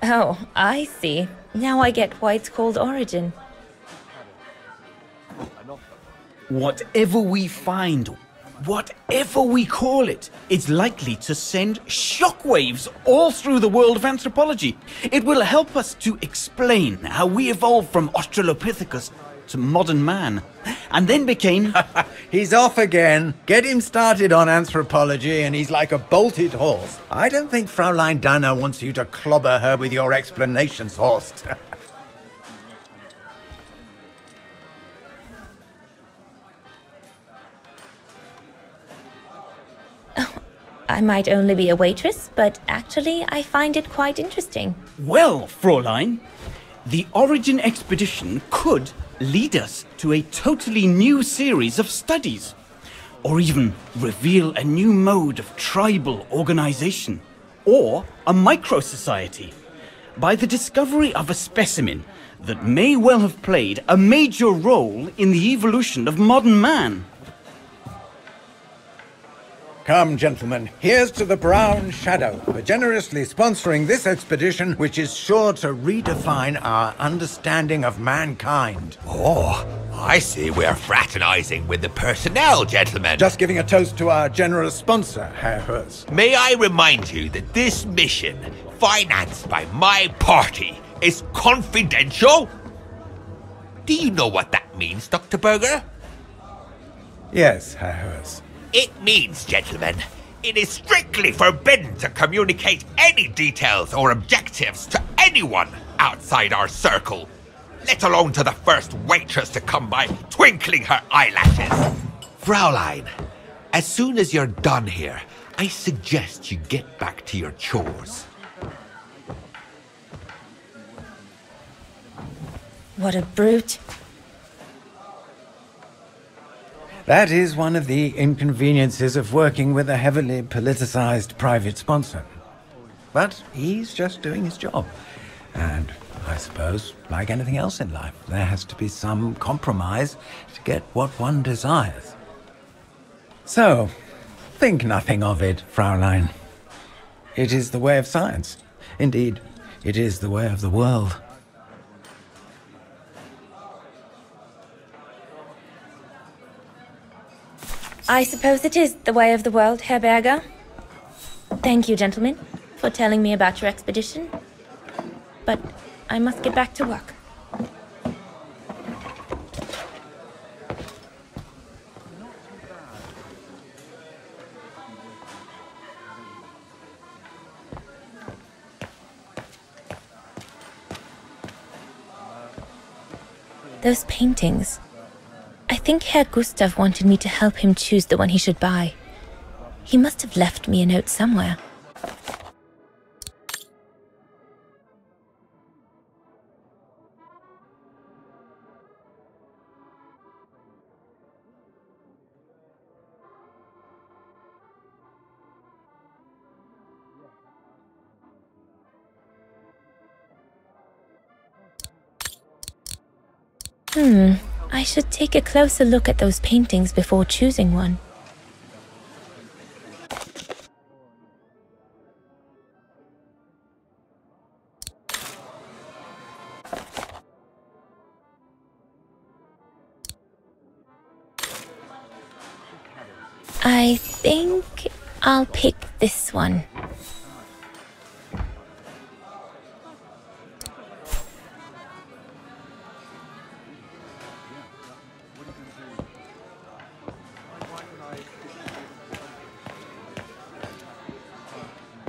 Oh, I see. Now I get why it's called Origin. Whatever we find, whatever we call it, it's likely to send shockwaves all through the world of anthropology. It will help us to explain how we evolved from Australopithecus to modern man, and then became... He's off again. Get him started on anthropology and he's like a bolted horse. I don't think Fraulein Dana wants you to clobber her with your explanations, Horst. I might only be a waitress, but actually I find it quite interesting. Well, Fräulein, the Origin expedition could lead us to a totally new series of studies, or even reveal a new mode of tribal organization, or a micro-society, by the discovery of a specimen that may well have played a major role in the evolution of modern man. Come, gentlemen, here's to the Brown Shadow for generously sponsoring this expedition, which is sure to redefine our understanding of mankind. Oh, I see we're fraternizing with the personnel, gentlemen. Just giving a toast to our generous sponsor, Herr Hers. May I remind you that this mission, financed by my party, is confidential? Do you know what that means, Dr. Berger? Yes, Herr Hers. It means, gentlemen, it is strictly forbidden to communicate any details or objectives to anyone outside our circle, let alone to the first waitress to come by twinkling her eyelashes. Fraulein, as soon as you're done here, I suggest you get back to your chores. What a brute. That is one of the inconveniences of working with a heavily politicized private sponsor. But he's just doing his job. And I suppose, like anything else in life, there has to be some compromise to get what one desires. So, think nothing of it, Fraulein. It is the way of science. Indeed, it is the way of the world. I suppose it is the way of the world, Herr Berger. Thank you, gentlemen, for telling me about your expedition. But I must get back to work. Those paintings. I think Herr Gustav wanted me to help him choose the one he should buy. He must have left me a note somewhere. I should take a closer look at those paintings before choosing one. I think I'll pick this one.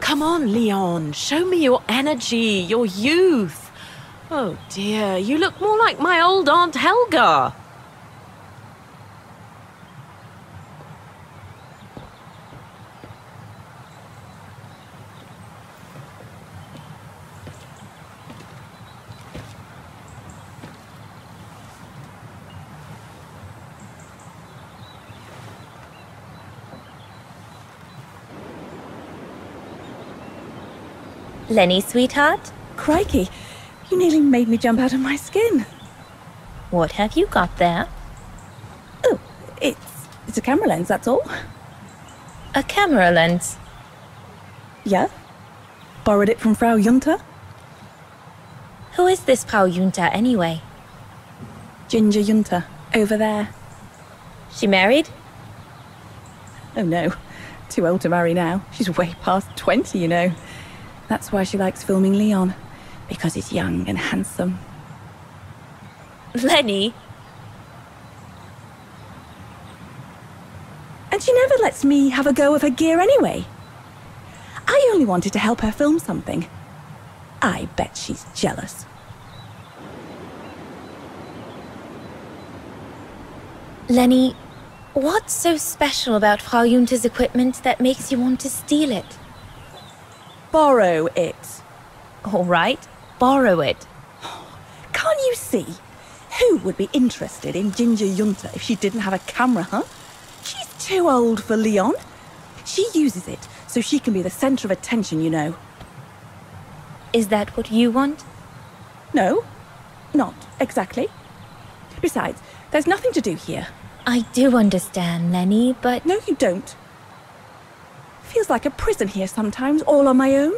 Come on, Leon. Show me your energy, your youth. Oh dear, you look more like my old Aunt Helga. Lenny, sweetheart? Crikey, you nearly made me jump out of my skin. What have you got there? Oh, it's a camera lens, that's all. A camera lens? Yeah. Borrowed it from Frau Junta. Who is this Frau Junta, anyway? Ginger Junta, over there. She married? Oh no, too old to marry now. She's way past 20, you know. That's why she likes filming Leon, because he's young and handsome. Lenny? And she never lets me have a go of her gear anyway. I only wanted to help her film something. I bet she's jealous. Lenny, what's so special about Frau Junta's equipment that makes you want to steal it? Borrow it. All right, borrow it. Can't you see? Who would be interested in Ginger Junta if she didn't have a camera, huh? She's too old for Leon. She uses it so she can be the centre of attention, you know. Is that what you want? No, not exactly. Besides, there's nothing to do here. I do understand, Lenny, but... No, you don't. Feels like a prison here sometimes, all on my own.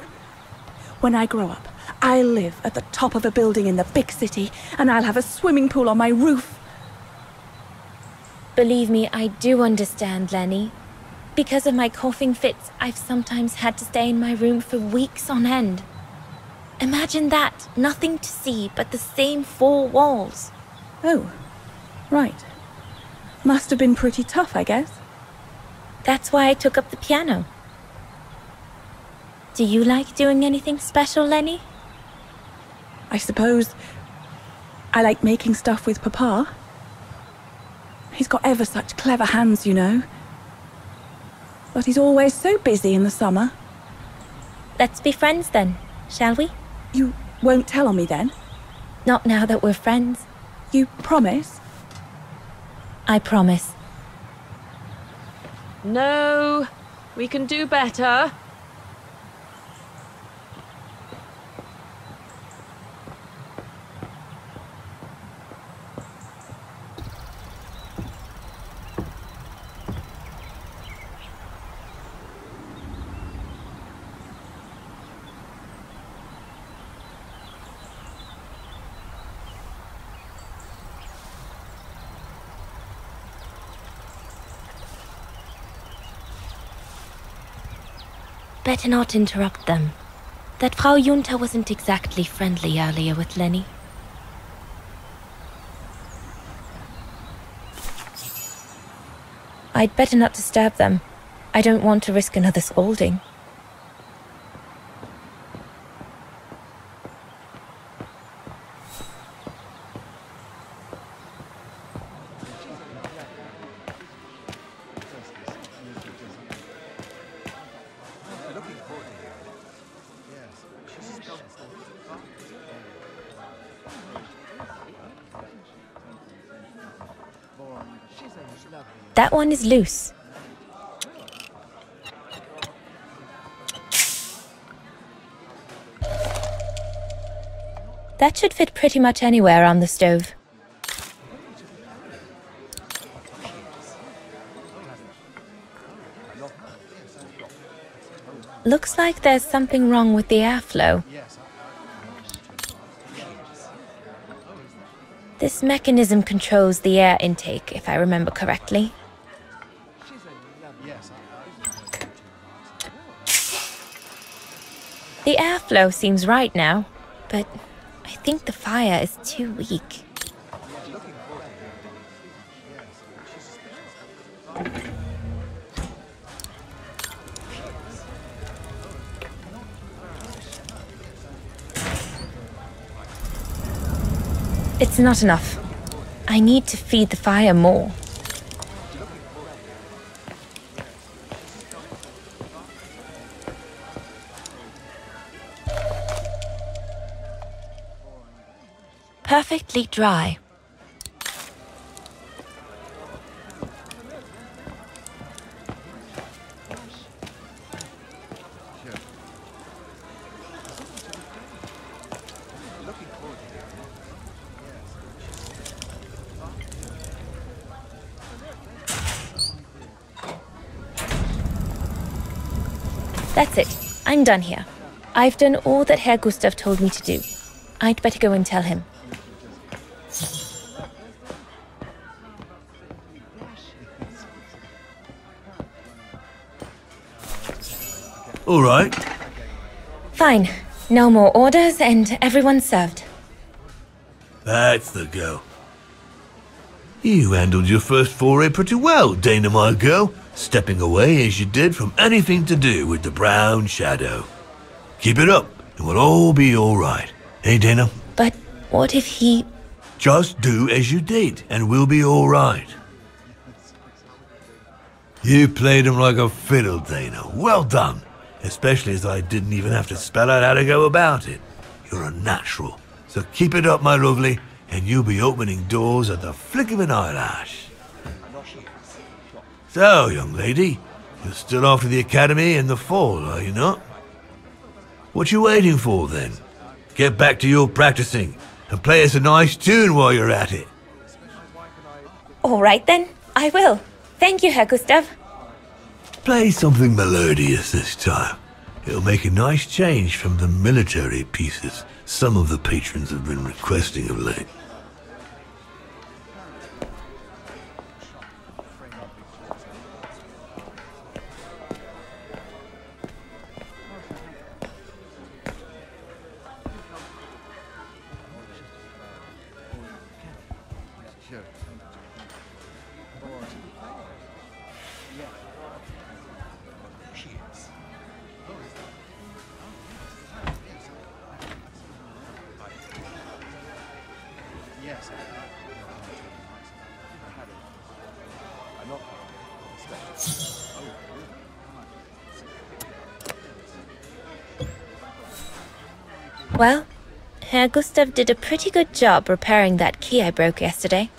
When I grow up, I'll live at the top of a building in the big city, and I'll have a swimming pool on my roof. Believe me, I do understand, Lenny. Because of my coughing fits, I've sometimes had to stay in my room for weeks on end. Imagine that, nothing to see but the same four walls. Oh, right. Must have been pretty tough, I guess. That's why I took up the piano. Do you like doing anything special, Lenny? I suppose I like making stuff with Papa. He's got ever such clever hands, you know. But he's always so busy in the summer. Let's be friends then, shall we? You won't tell on me then? Not now that we're friends. You promise? I promise. No, we can do better. Better not interrupt them. That Frau Junta wasn't exactly friendly earlier with Lenny. I'd better not disturb them. I don't want to risk another scolding. That one is loose. That should fit pretty much anywhere on the stove. Looks like there's something wrong with the airflow. This mechanism controls the air intake, if I remember correctly. The airflow seems right now, but I think the fire is too weak. It's not enough. I need to feed the fire more. Perfectly dry. That's it. I'm done here. I've done all that Herr Gustav told me to do. I'd better go and tell him. All right. Fine. No more orders and everyone's served. That's the go. You handled your first foray pretty well, Dana, my girl, stepping away as you did from anything to do with the Brown Shadow. Keep it up, and we'll all be all right. Hey, Dana? But what if he... Just do as you did, and we'll be all right. You played him like a fiddle, Dana. Well done. Especially as I didn't even have to spell out how to go about it. You're a natural. So keep it up, my lovely, and you'll be opening doors at the flick of an eyelash. So, young lady, you're still off to the academy in the fall, are you not? What you waiting for, then? Get back to your practicing, and play us a nice tune while you're at it. All right then, I will. Thank you, Herr Gustav. play something melodious this time. It'll make a nice change from the military pieces some of the patrons have been requesting of late. Well, Herr Gustav did a pretty good job repairing that key I broke yesterday.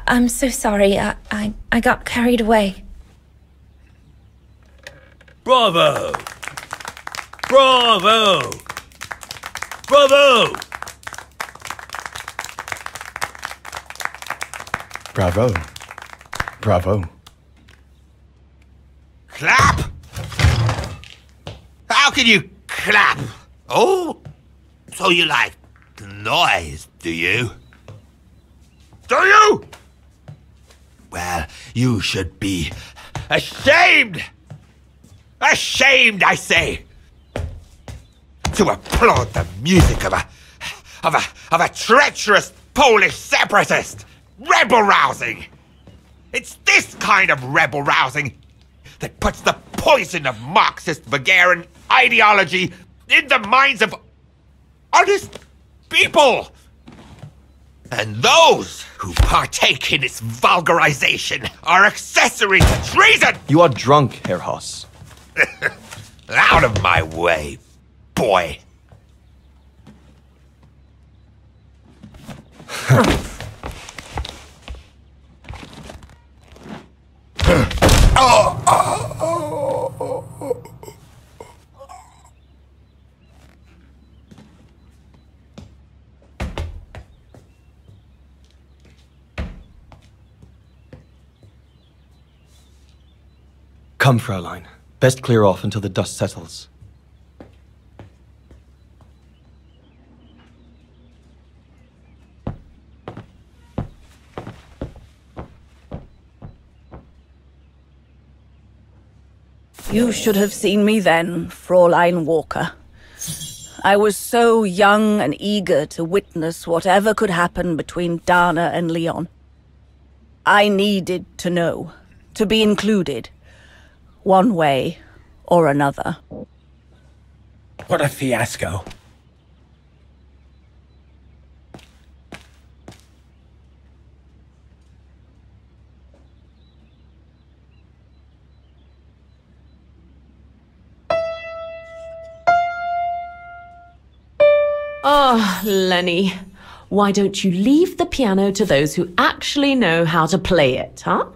I'm so sorry. I got carried away. Bravo! Bravo! Bravo! Bravo. Bravo. Clap? How can you clap? Oh? So you like the noise, do you? Do you? Well, you should be ashamed! Ashamed, I say! To applaud the music of a treacherous Polish separatist! Rebel-rousing! It's this kind of rebel-rousing that puts the poison of Marxist Bulgarian ideology in the minds of honest people! And those who partake in its vulgarization are accessory to treason! You are drunk, Herr Hoss. Out of my way, boy! Come, Fraulein. Best clear off until the dust settles. You should have seen me then, Fräulein Walker. I was so young and eager to witness whatever could happen between Dana and Leon. I needed to know, to be included, one way or another. What a fiasco. Oh, Lenny. Why don't you leave the piano to those who actually know how to play it, huh?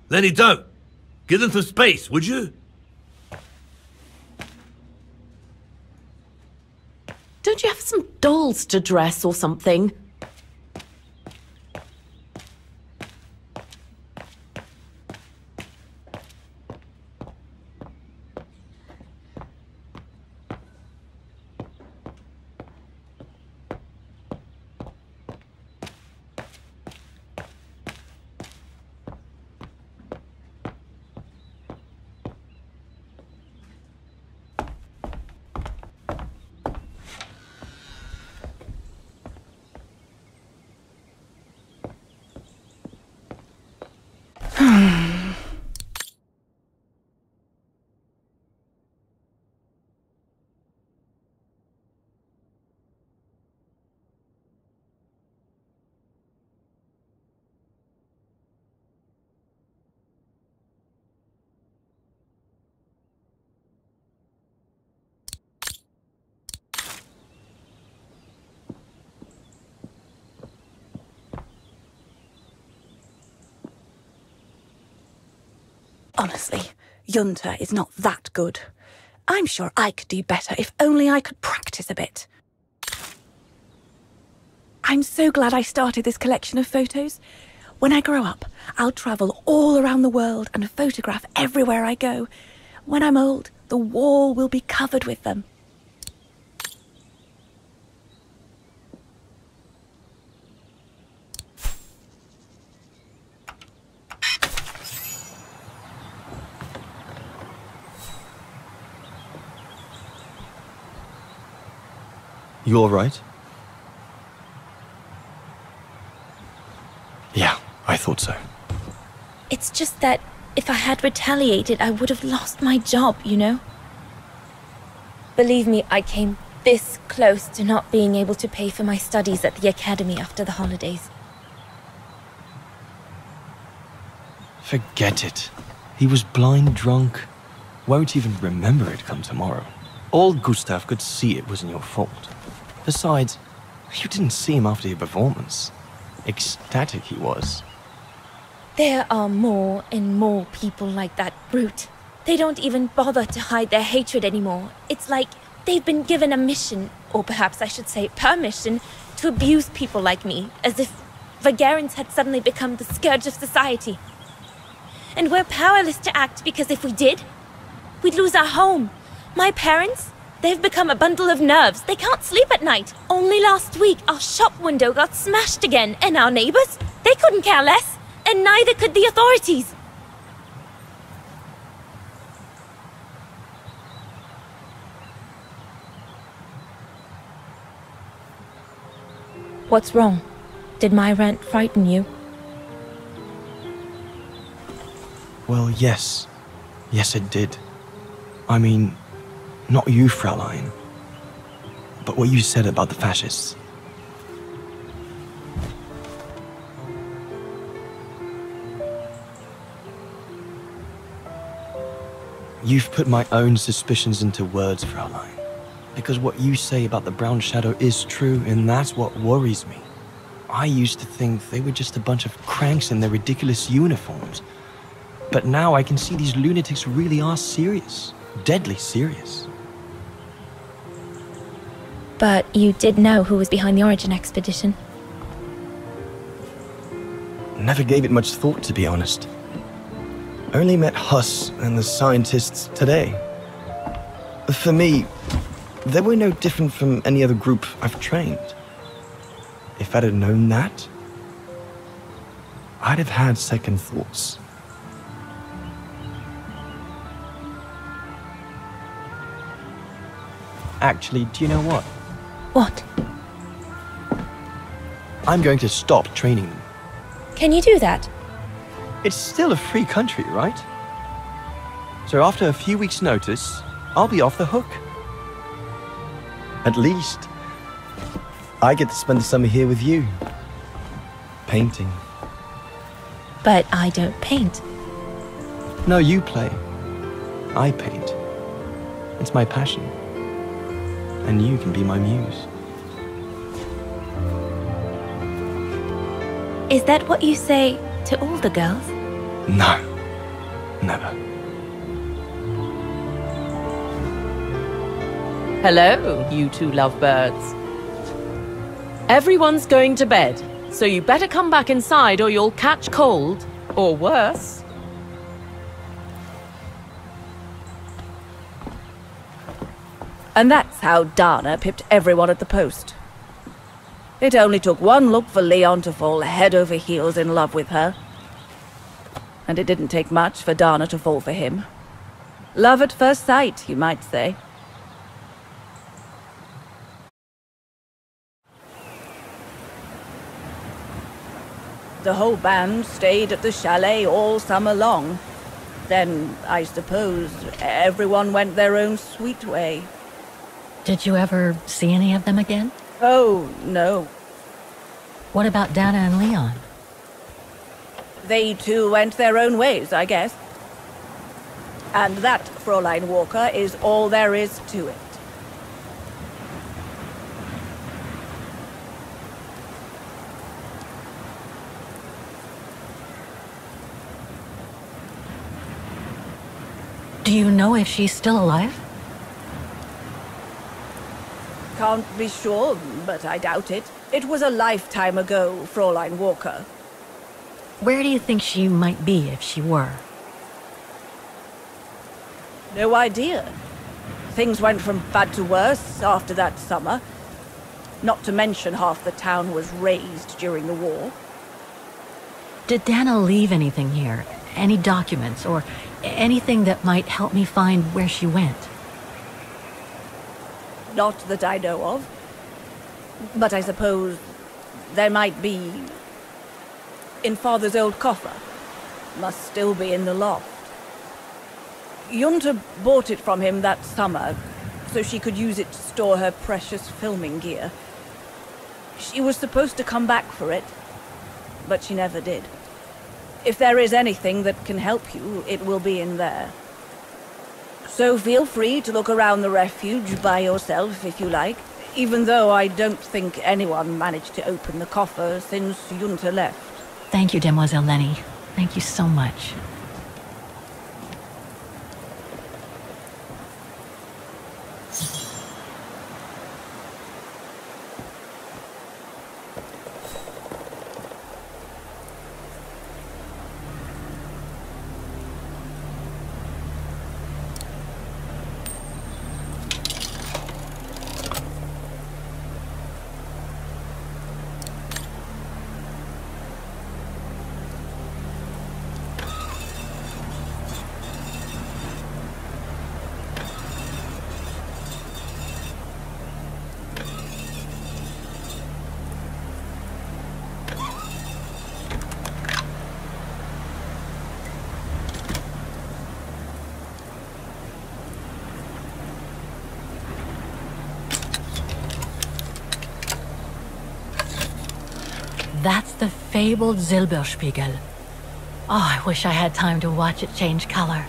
Lenny, don't! Give them some space, would you? Don't you have some dolls to dress or something? Honestly, Junta is not that good. I'm sure I could do better if only I could practice a bit. I'm so glad I started this collection of photos. When I grow up, I'll travel all around the world and photograph everywhere I go. When I'm old, the wall will be covered with them. You all right? Yeah, I thought so. It's just that if I had retaliated, I would have lost my job, you know? Believe me, I came this close to not being able to pay for my studies at the academy after the holidays. Forget it. He was blind drunk. Won't even remember it come tomorrow. Old Gustav could see it wasn't your fault. Besides, you didn't see him after your performance. Ecstatic he was. There are more and more people like that brute. They don't even bother to hide their hatred anymore. It's like they've been given a mission, or perhaps I should say permission, to abuse people like me, as if Vagarans had suddenly become the scourge of society. And we're powerless to act because if we did, we'd lose our home. My parents, they've become a bundle of nerves. They can't sleep at night. Only last week, our shop window got smashed again, and our neighbors, they couldn't care less, and neither could the authorities. What's wrong? Did my rant frighten you? Well, yes. Yes, it did. I mean, not you, Fraulein. But what you said about the fascists. You've put my own suspicions into words, Fraulein. Because what you say about the Brown Shadow is true, and that's what worries me. I used to think they were just a bunch of cranks in their ridiculous uniforms. But now I can see these lunatics really are serious. Deadly serious. But you did know who was behind the Origin expedition. Never gave it much thought, to be honest. Only met Huss and the scientists today. For me, they were no different from any other group I've trained. If I'd have known that, I'd have had second thoughts. Actually, do you know what? What? I'm going to stop training them. Can you do that? It's still a free country, right? So after a few weeks' notice, I'll be off the hook. At least, I get to spend the summer here with you. Painting. But I don't paint. No, you play. I paint. It's my passion. And you can be my muse. Is that what you say to all the girls? No. Never. Hello, you two lovebirds. Everyone's going to bed, so you better come back inside or you'll catch cold, or worse. And that's how Dana pipped everyone at the post. It only took one look for Leon to fall head over heels in love with her. And it didn't take much for Dana to fall for him. Love at first sight, you might say. The whole band stayed at the chalet all summer long. Then, I suppose, everyone went their own sweet way. Did you ever see any of them again? Oh, no. What about Dana and Leon? They too went their own ways, I guess. And that, Fräulein Walker, is all there is to it. Do you know if she's still alive? Can't be sure, but I doubt it. It was a lifetime ago, Fräulein Walker. Where do you think she might be if she were? No idea. Things went from bad to worse after that summer. Not to mention half the town was razed during the war. Did Dana leave anything here? Any documents or anything that might help me find where she went? Not that I know of. But I suppose there might be in Father's old coffer. Must still be in the loft. Junta bought it from him that summer, so she could use it to store her precious filming gear. She was supposed to come back for it, but she never did. If there is anything that can help you, it will be in there. So feel free to look around the refuge by yourself if you like, even though I don't think anyone managed to open the coffer since Junta left. Thank you, Demoiselle Lenny. Thank you so much. That's the fabled Silberspiegel. Oh, I wish I had time to watch it change color.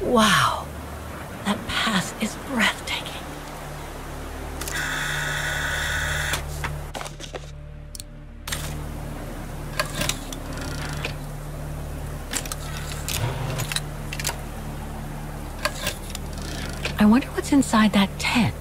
Wow, that pass is breathtaking. I wonder what's inside that tent.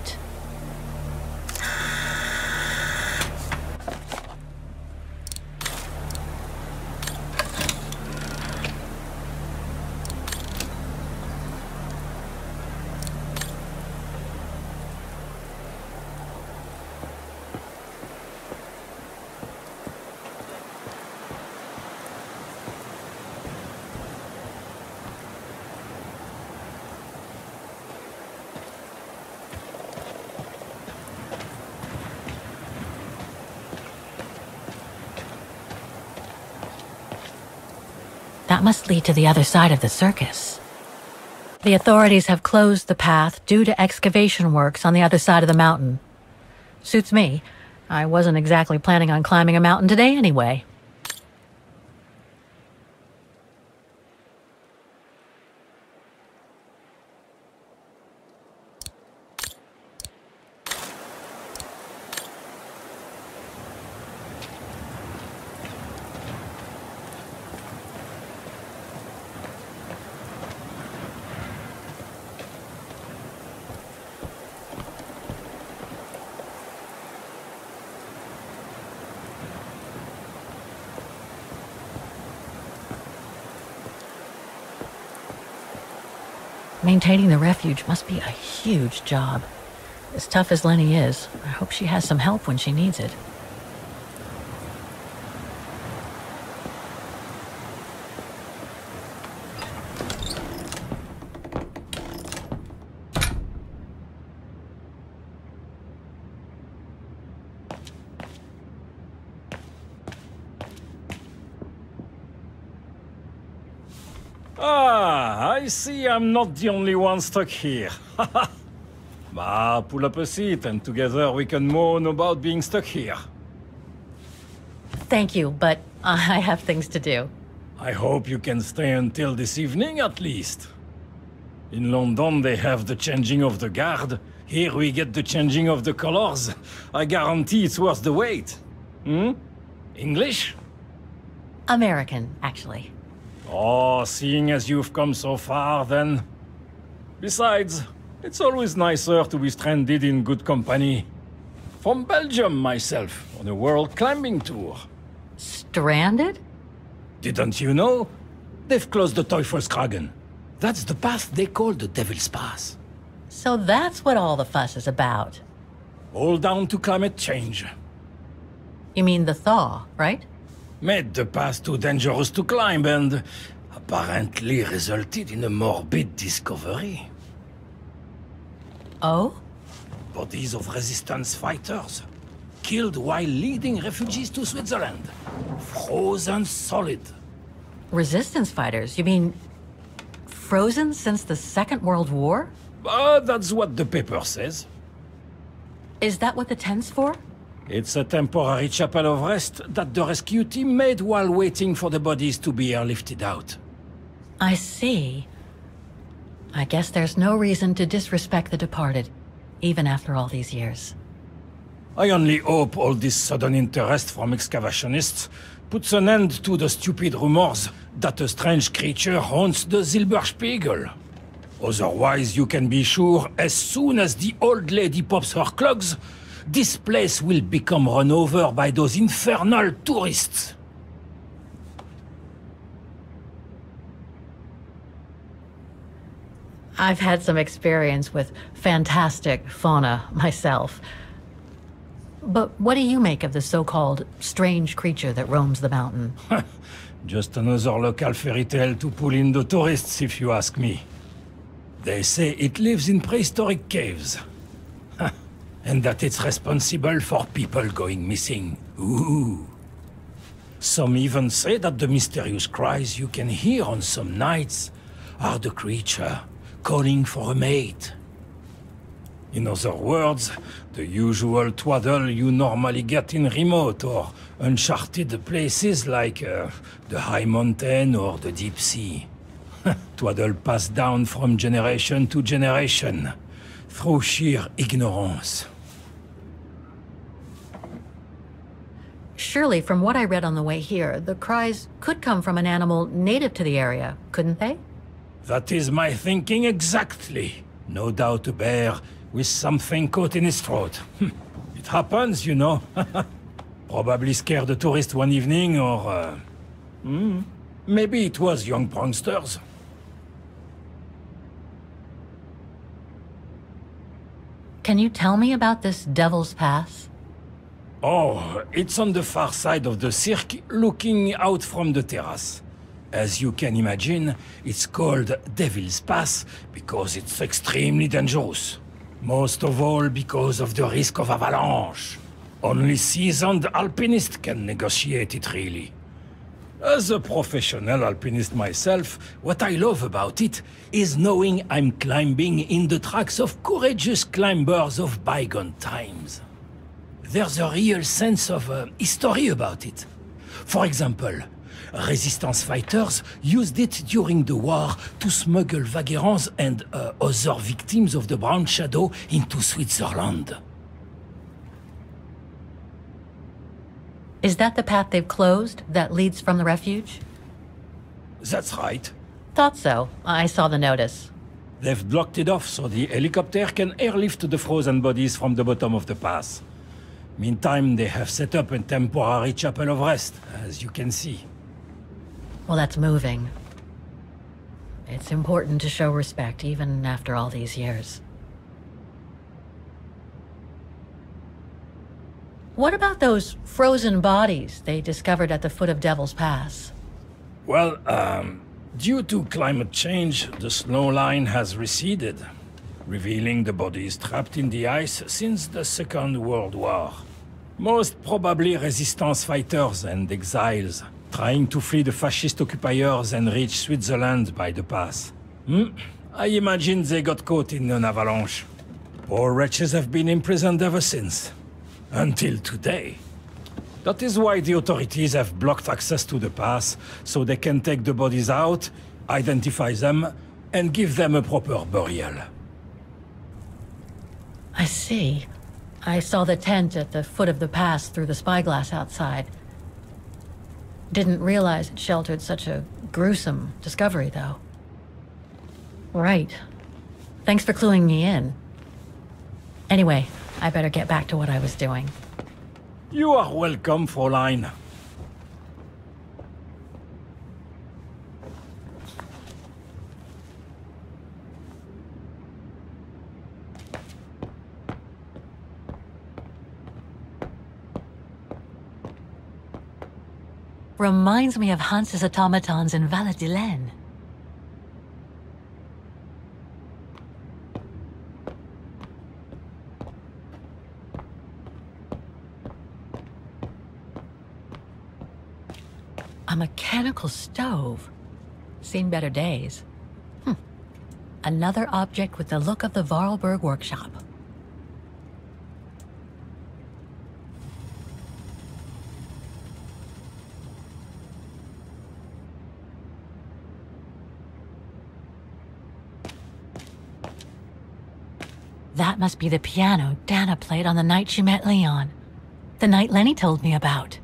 That must lead to the other side of the circus. The authorities have closed the path due to excavation works on the other side of the mountain. Suits me. I wasn't exactly planning on climbing a mountain today anyway. Maintaining the refuge must be a huge job. As tough as Lenny is, I hope she has some help when she needs it. Ah, I see I'm not the only one stuck here. Bah, pull up a seat and together we can moan about being stuck here. Thank you, but I have things to do. I hope you can stay until this evening at least. In London they have the changing of the guard. Here we get the changing of the colors. I guarantee it's worth the wait. Hmm? English? American, actually. Oh, seeing as you've come so far, then. Besides, it's always nicer to be stranded in good company. From Belgium, myself, on a world climbing tour. Stranded? Didn't you know? They've closed the Teufelskragen. That's the path they call the Devil's Pass. So that's what all the fuss is about. All down to climate change. You mean the thaw, right? Made the path too dangerous to climb and apparently resulted in a morbid discovery. Oh? Bodies of resistance fighters, killed while leading refugees to Switzerland. Frozen solid. Resistance fighters? You mean frozen since the Second World War? That's what the paper says. Is that what the tent's for? It's a temporary chapel of rest that the rescue team made while waiting for the bodies to be airlifted out. I see. I guess there's no reason to disrespect the departed, even after all these years. I only hope all this sudden interest from excavationists puts an end to the stupid rumors that a strange creature haunts the Silberspiegel. Otherwise, you can be sure, as soon as the old lady pops her clogs, this place will become run over by those infernal tourists. I've had some experience with fantastic fauna myself. But what do you make of the so-called strange creature that roams the mountain? Just another local fairy tale to pull in the tourists, if you ask me. They say it lives in prehistoric caves. And that it's responsible for people going missing. Ooh. Some even say that the mysterious cries you can hear on some nights are the creature calling for a mate. In other words, the usual twaddle you normally get in remote or uncharted places like the high mountain or the deep sea. Twaddle passed down from generation to generation, through sheer ignorance. Surely, from what I read on the way here, the cries could come from an animal native to the area, couldn't they? That is my thinking exactly. No doubt a bear with something caught in his throat. It happens, you know. Probably scared a tourist one evening, or... maybe it was young pranksters. Can you tell me about this Devil's Pass? Oh, it's on the far side of the cirque, looking out from the terrace. As you can imagine, it's called Devil's Pass because it's extremely dangerous. Most of all because of the risk of avalanche. Only seasoned alpinists can negotiate it, really. As a professional alpinist myself, what I love about it is knowing I'm climbing in the tracks of courageous climbers of bygone times. There's a real sense of history about it. For example, resistance fighters used it during the war to smuggle vagrants and other victims of the Brown Shadow into Switzerland. Is that the path they've closed that leads from the refuge? That's right. Thought so. I saw the notice. They've blocked it off so the helicopter can airlift the frozen bodies from the bottom of the pass. Meantime, they have set up a temporary chapel of rest, as you can see. Well, that's moving. It's important to show respect, even after all these years. What about those frozen bodies they discovered at the foot of Devil's Pass? Well, due to climate change, the snow line has receded, revealing the bodies trapped in the ice since the Second World War. Most probably resistance fighters and exiles, trying to flee the fascist occupiers and reach Switzerland by the pass. I imagine they got caught in an avalanche. Poor wretches have been imprisoned ever since. Until today. That is why the authorities have blocked access to the pass, so they can take the bodies out, identify them, and give them a proper burial. I see. I saw the tent at the foot of the pass through the spyglass outside. Didn't realize it sheltered such a gruesome discovery, though. Right. Thanks for cluing me in. Anyway, I better get back to what I was doing. You are welcome, Fräulein. Reminds me of Hans's automatons in Valladolid. A mechanical stove. Seen better days. Another object with the look of the Vorarlberg workshop. That must be the piano Dana played on the night she met Leon. The night Lenny told me about.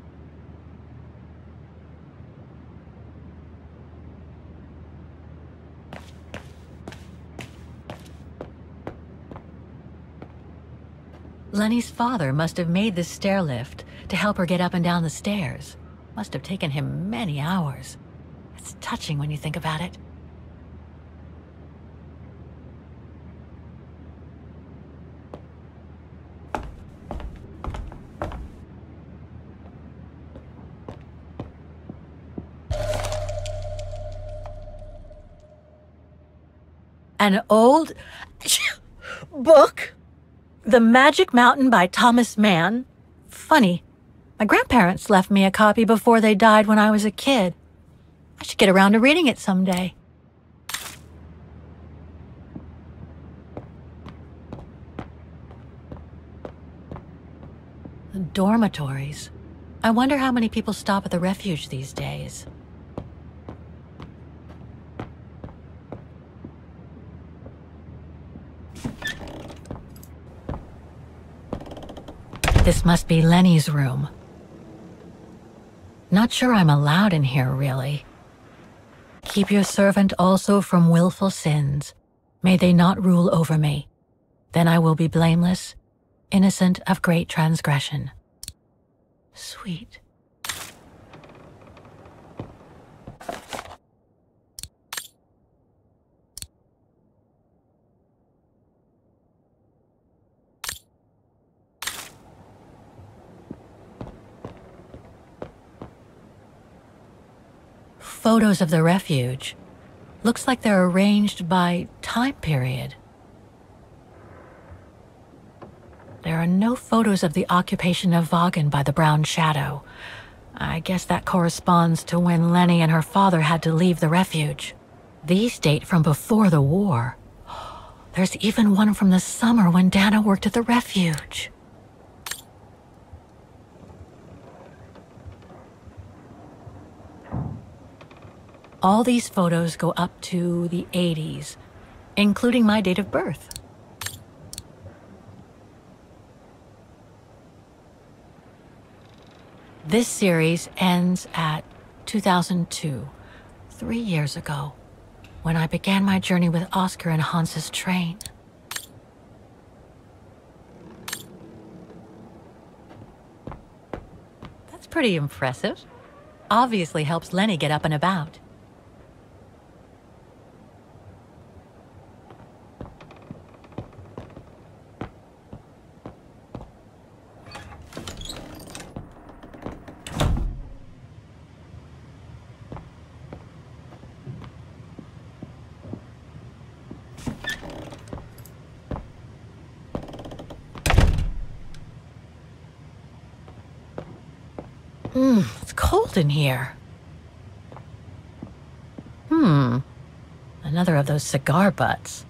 Lenny's father must have made this stair lift to help her get up and down the stairs. Must have taken him many hours. It's touching when you think about it. An old book? The Magic Mountain by Thomas Mann? Funny. My grandparents left me a copy before they died when I was a kid. I should get around to reading it someday. The dormitories. I wonder how many people stop at the refuge these days. This must be Lenny's room. Not sure I'm allowed in here, really. Keep your servant also from willful sins. May they not rule over me. Then I will be blameless, innocent of great transgression. Sweet. Photos of the refuge. Looks like they're arranged by time period. There are no photos of the occupation of Vaughan by the Brown Shadow. I guess that corresponds to when Lenny and her father had to leave the refuge. These date from before the war. There's even one from the summer when Dana worked at the refuge. All these photos go up to the 80s, including my date of birth. This series ends at 2002, 3 years ago, when I began my journey with Oscar and Hans's train. That's pretty impressive. Obviously helps Lenny get up and about. It's cold in here. Another of those cigar butts.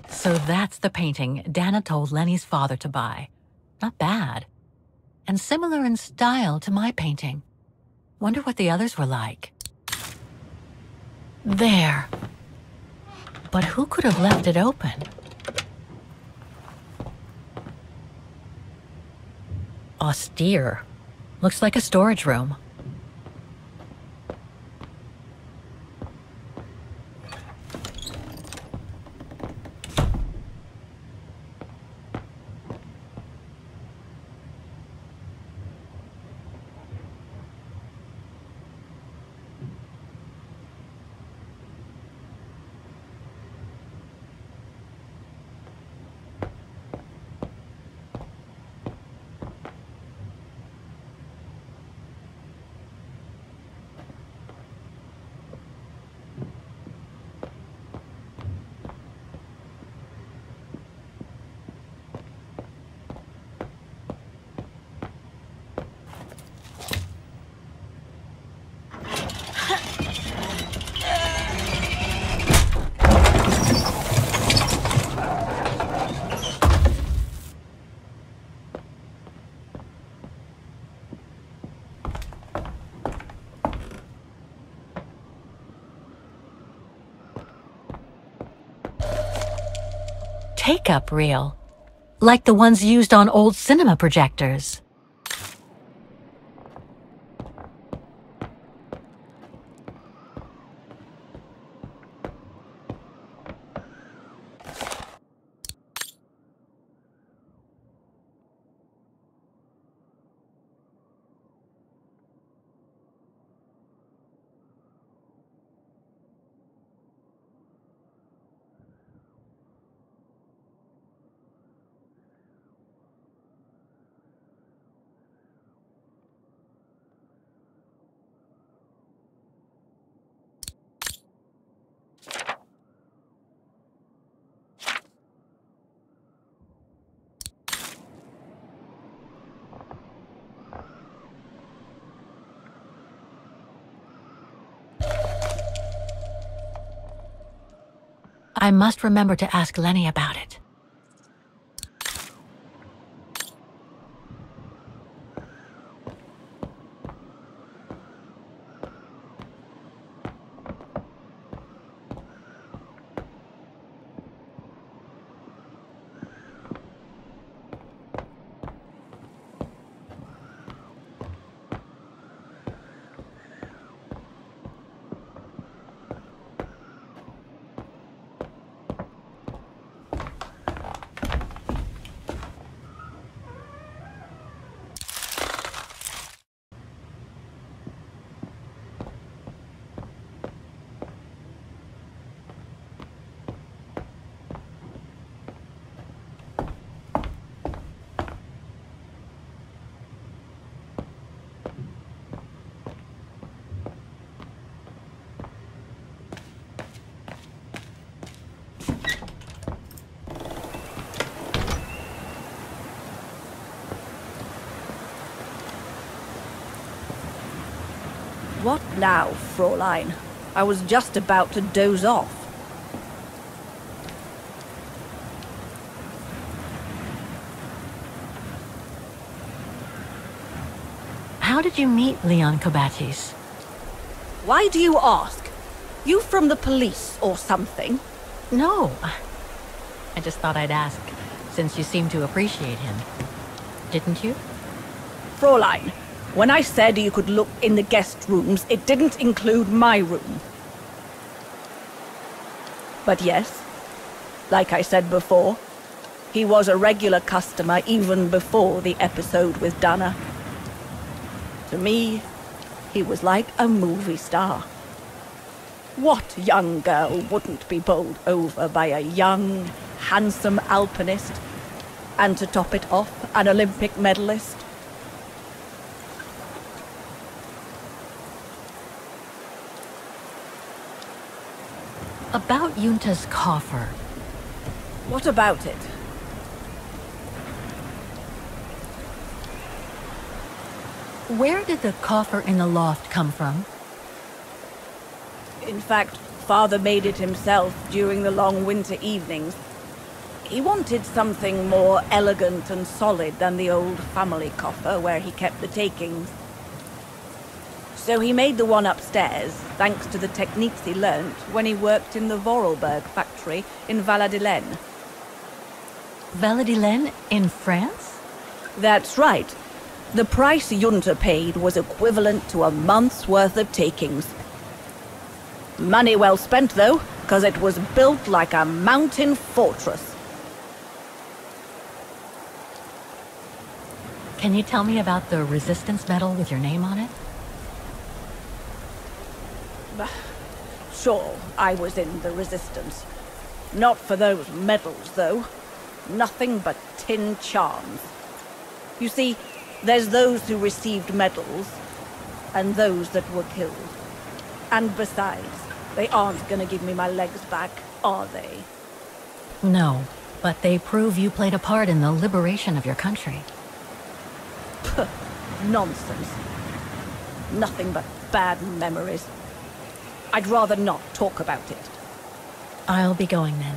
So that's the painting Dana told Lenny's father to buy. Not bad. And similar in style to my painting. Wonder what the others were like. There. But who could have left it open? Austere. Looks like a storage room. take-up reel, like the ones used on old cinema projectors. I must remember to ask Lenny about it. What now, Fräulein? I was just about to doze off. How did you meet Leon Kobatis? Why do you ask? You from the police or something? No. I just thought I'd ask, since you seem to appreciate him. Didn't you? Fräulein, when I said you could look in the guest rooms, it didn't include my room. But yes, like I said before, he was a regular customer even before the episode with Dana. To me, he was like a movie star. What young girl wouldn't be bowled over by a young, handsome alpinist? And to top it off, an Olympic medalist? About Junta's coffer. What about it? Where did the coffer in the loft come from? In fact, Father made it himself during the long winter evenings. He wanted something more elegant and solid than the old family coffer where he kept the takings. So he made the one upstairs, thanks to the techniques he learnt when he worked in the Vorarlberg factory in Valladolid. Valladolid in France? That's right. The price Junta paid was equivalent to a month's worth of takings. Money well spent, though, because it was built like a mountain fortress. Can you tell me about the resistance medal with your name on it? Sure, I was in the Resistance. Not for those medals, though. Nothing but tin charms. You see, there's those who received medals, and those that were killed. And besides, they aren't gonna give me my legs back, are they? No, but they prove you played a part in the liberation of your country. Puh, nonsense. Nothing but bad memories. I'd rather not talk about it. I'll be going then.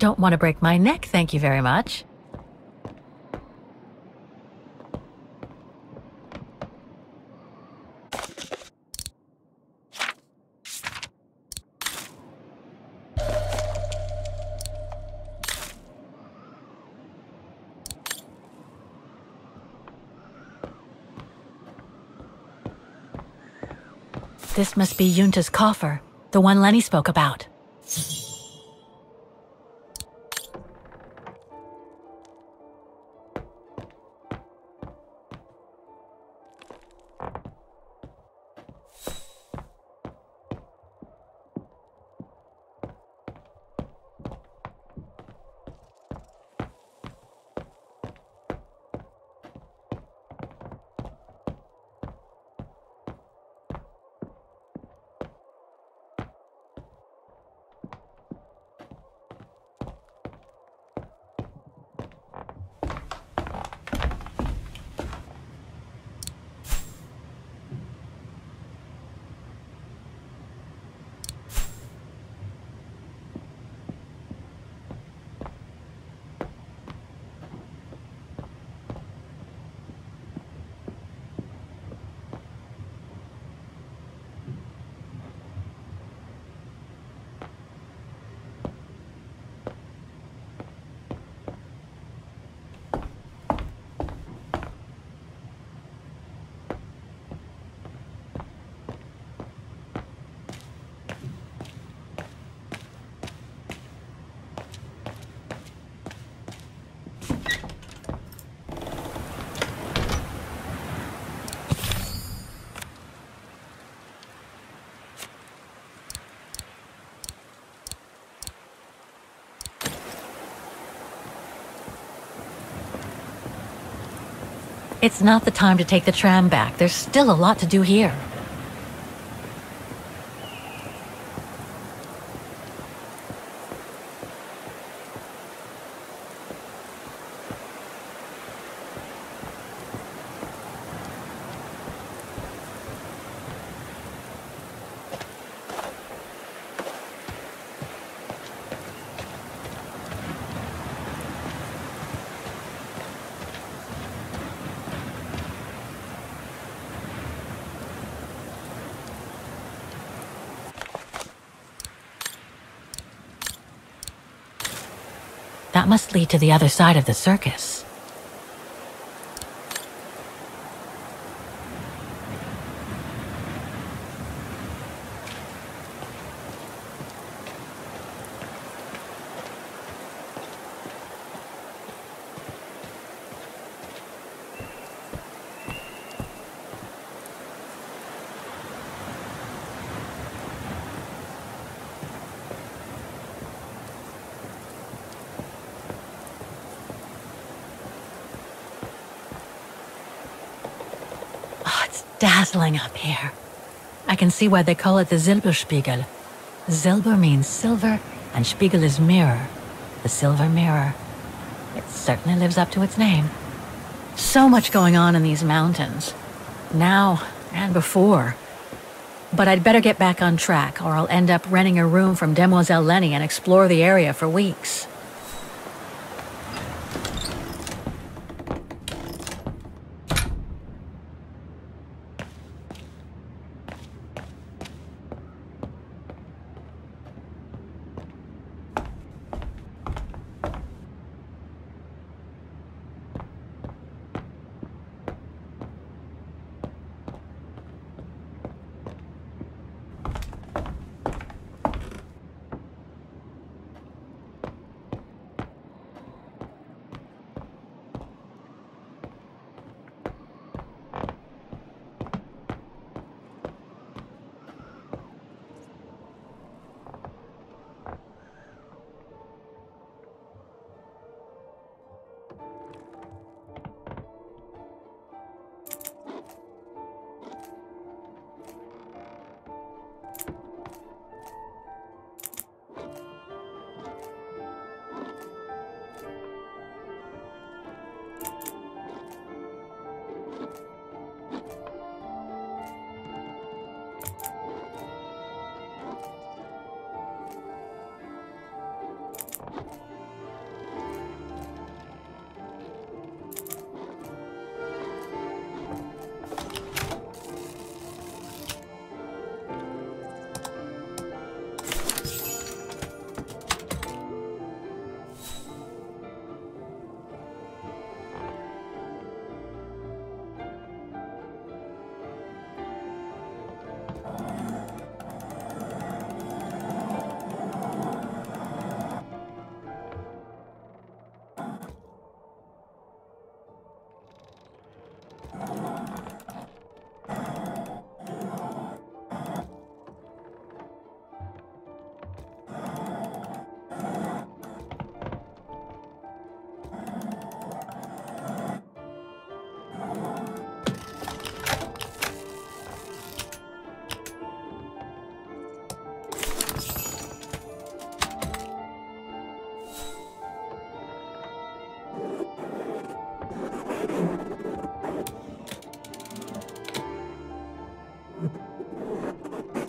Don't want to break my neck, thank you very much. This must be Yunta's coffer, the one Lenny spoke about. It's not the time to take the tram back. There's still a lot to do here. That must lead to the other side of the circus. Dazzling up here. I can see why they call it the Silberspiegel. Silber means silver, and Spiegel is mirror. The silver mirror. It certainly lives up to its name. So much going on in these mountains. Now and before. But I'd better get back on track, or I'll end up renting a room from Demoiselle Lenny and explore the area for weeks.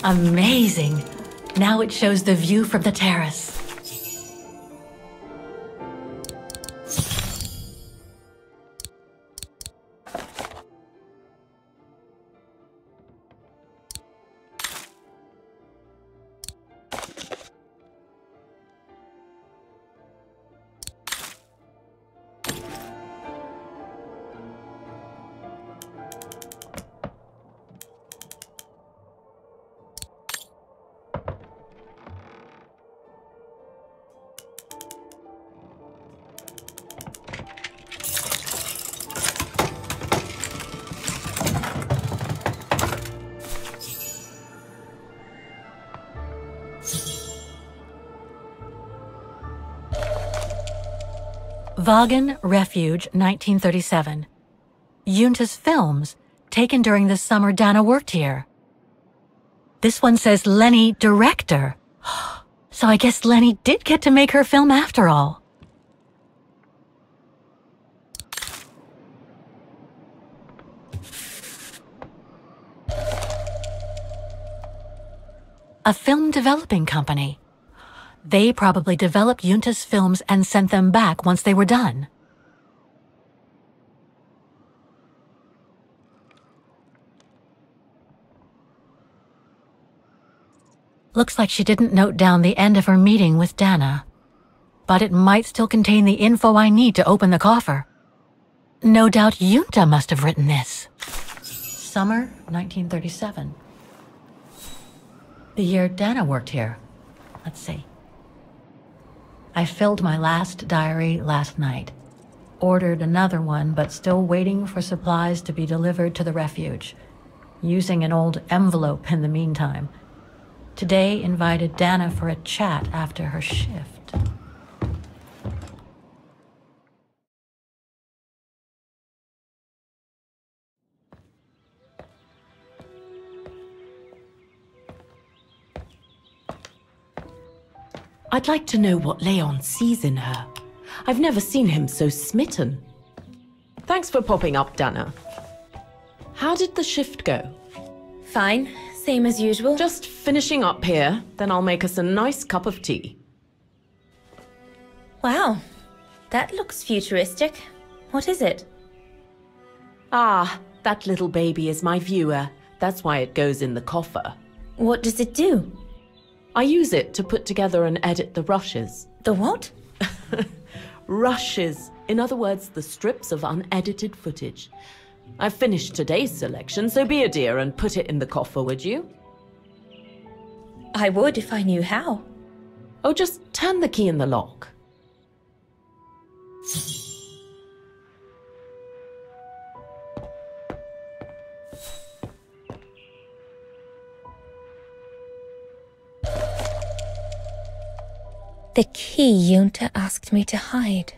Amazing. Now it shows the view from the terrace. Vaughan Refuge, 1937. Junta's films, taken during the summer Dana worked here. This one says Lenny, director. So I guess Lenny did get to make her film after all. A film developing company. They probably developed Junta's films and sent them back once they were done. Looks like she didn't note down the end of her meeting with Dana. But it might still contain the info I need to open the coffer. No doubt Junta must have written this. Summer 1937. The year Dana worked here. Let's see. I filled my last diary last night. Ordered another one, but still waiting for supplies to be delivered to the refuge. Using an old envelope in the meantime. Today invited Dana for a chat after her shift. I'd like to know what Leon sees in her. I've never seen him so smitten. Thanks for popping up, Dana. How did the shift go? Fine, same as usual. Just finishing up here, then I'll make us a nice cup of tea. Wow, that looks futuristic. What is it? Ah, that little baby is my viewer. That's why it goes in the coffer. What does it do? I use it to put together and edit the rushes. The what? Rushes. In other words, the strips of unedited footage. I've finished today's selection, so be a dear and put it in the coffer, would you? I would if I knew how. Oh, just turn the key in the lock. The key Junta asked me to hide.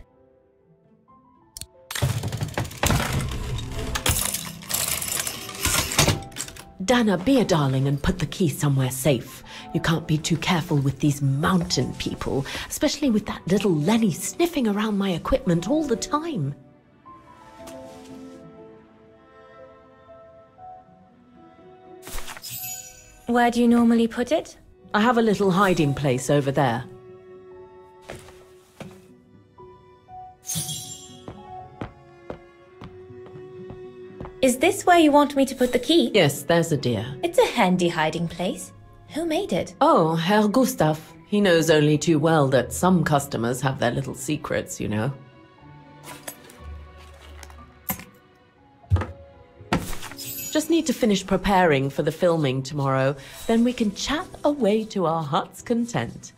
Dana, be a darling and put the key somewhere safe. You can't be too careful with these mountain people, especially with that little Lenny sniffing around my equipment all the time. Where do you normally put it? I have a little hiding place over there. Is this where you want me to put the key? Yes, there's a dear. It's a handy hiding place. Who made it? Oh, Herr Gustav. He knows only too well that some customers have their little secrets, you know. Just need to finish preparing for the filming tomorrow. Then we can chat away to our heart's content.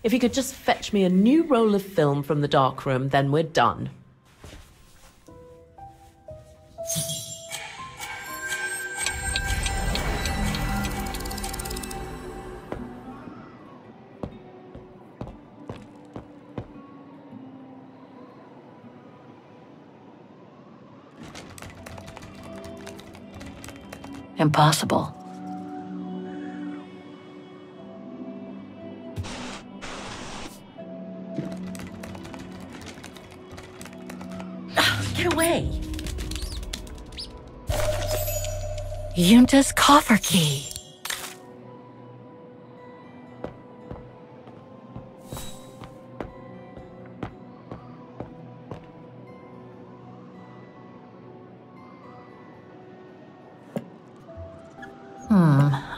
If you could just fetch me a new roll of film from the darkroom, then we're done. Impossible. Get away! Junta's coffer key.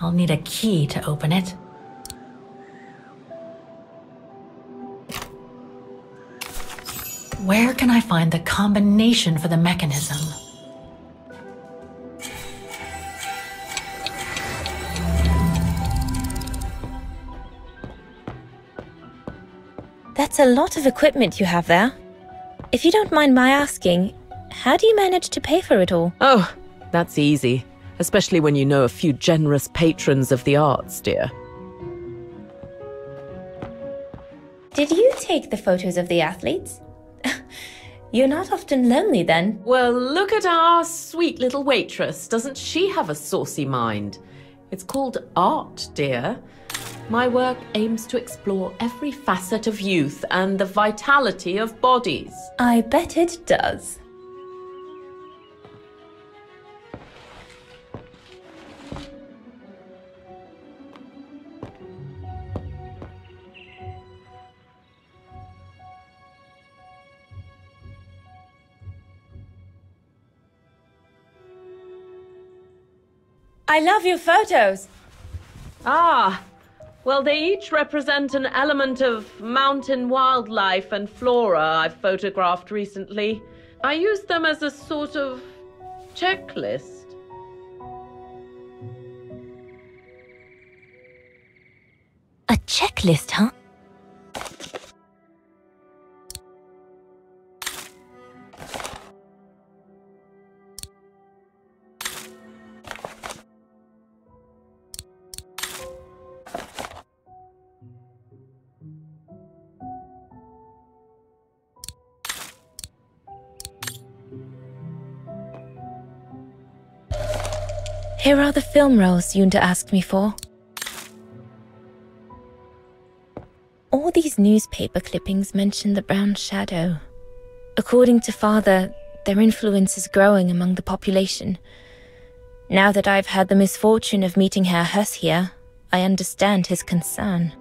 I'll need a key to open it. Where can I find the combination for the mechanism? That's a lot of equipment you have there. If you don't mind my asking, how do you manage to pay for it all? Oh, that's easy. Especially when you know a few generous patrons of the arts, dear. Did you take the photos of the athletes? You're not often lonely then. Well, look at our sweet little waitress. Doesn't she have a saucy mind? It's called art, dear. My work aims to explore every facet of youth and the vitality of bodies. I bet it does. I love your photos. Ah, well, they each represent an element of mountain wildlife and flora I've photographed recently. I use them as a sort of checklist. A checklist, huh? Here are the film rolls Yunta asked me for. All these newspaper clippings mention the Brown Shadow. According to Father, their influence is growing among the population. Now that I've had the misfortune of meeting Herr Huss here, I understand his concern.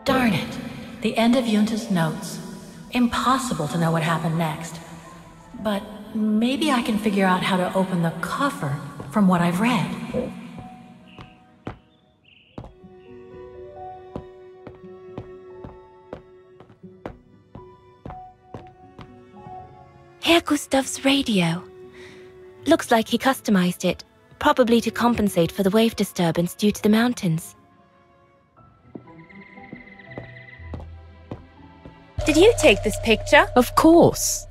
Darn it. The end of Yunta's notes. Impossible to know what happened next. But maybe I can figure out how to open the coffer from what I've read. Herr Gustav's radio. Looks like he customized it, probably to compensate for the wave disturbance due to the mountains. Did you take this picture? Of course.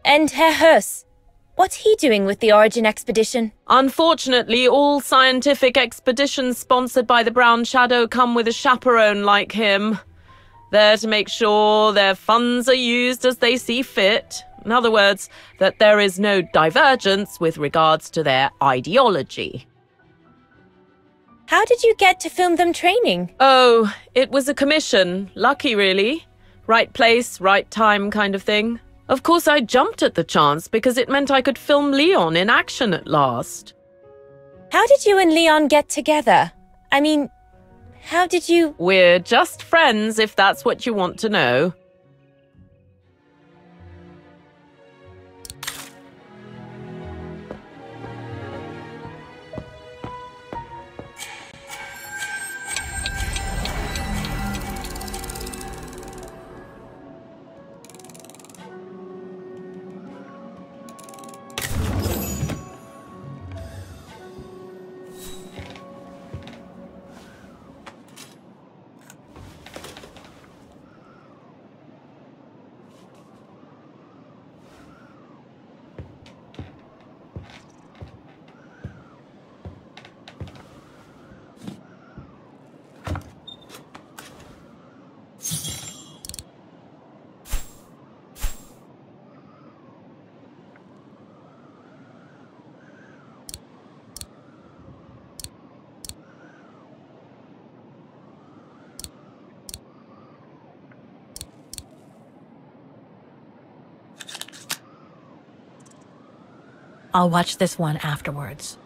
And Herr Huss, what's he doing with the Origin expedition? Unfortunately, all scientific expeditions sponsored by the Brown Shadow come with a chaperone like him. There to make sure their funds are used as they see fit. In other words, that there is no divergence with regards to their ideology. How did you get to film them training? Oh, it was a commission. Lucky, really. Right place, right time kind of thing. Of course, I jumped at the chance because it meant I could film Leon in action at last. How did you and Leon get together? I mean, how did you... We're just friends, if that's what you want to know. I'll watch this one afterwards.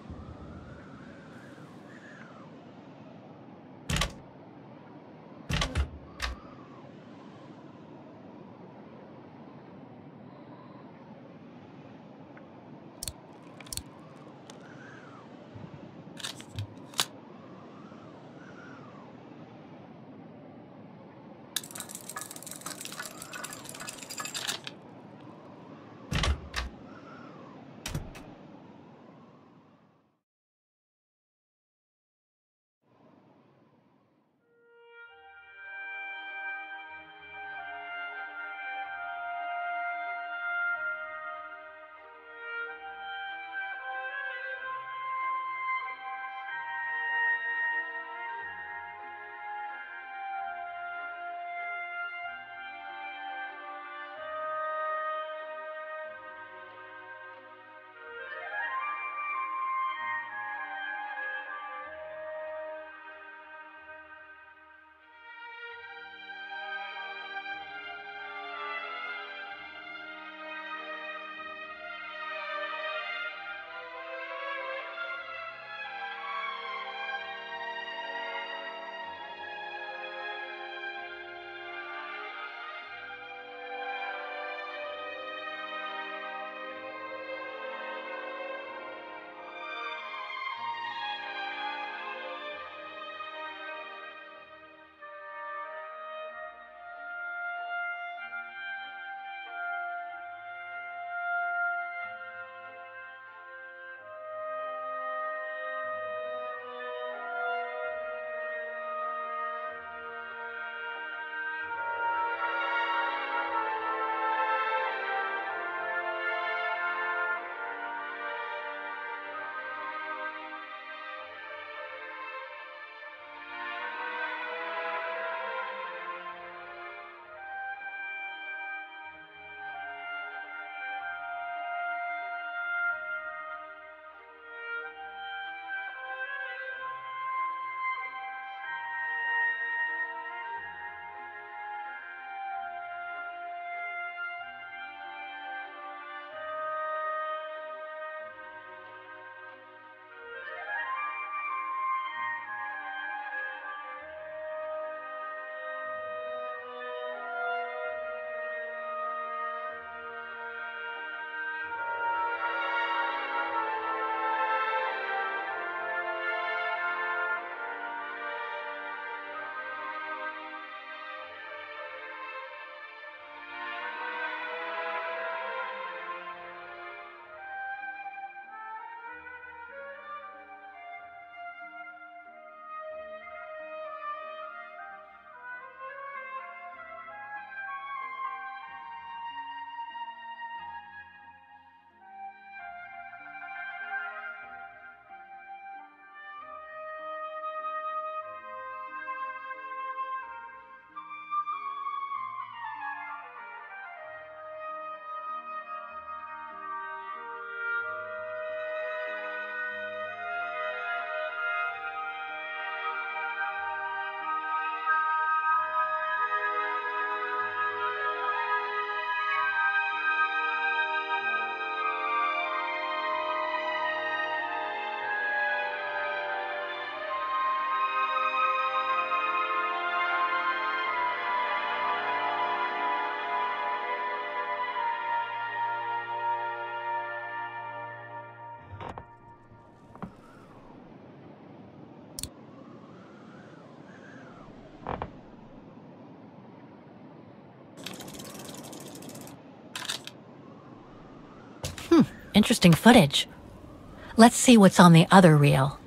Interesting footage. Let's see what's on the other reel.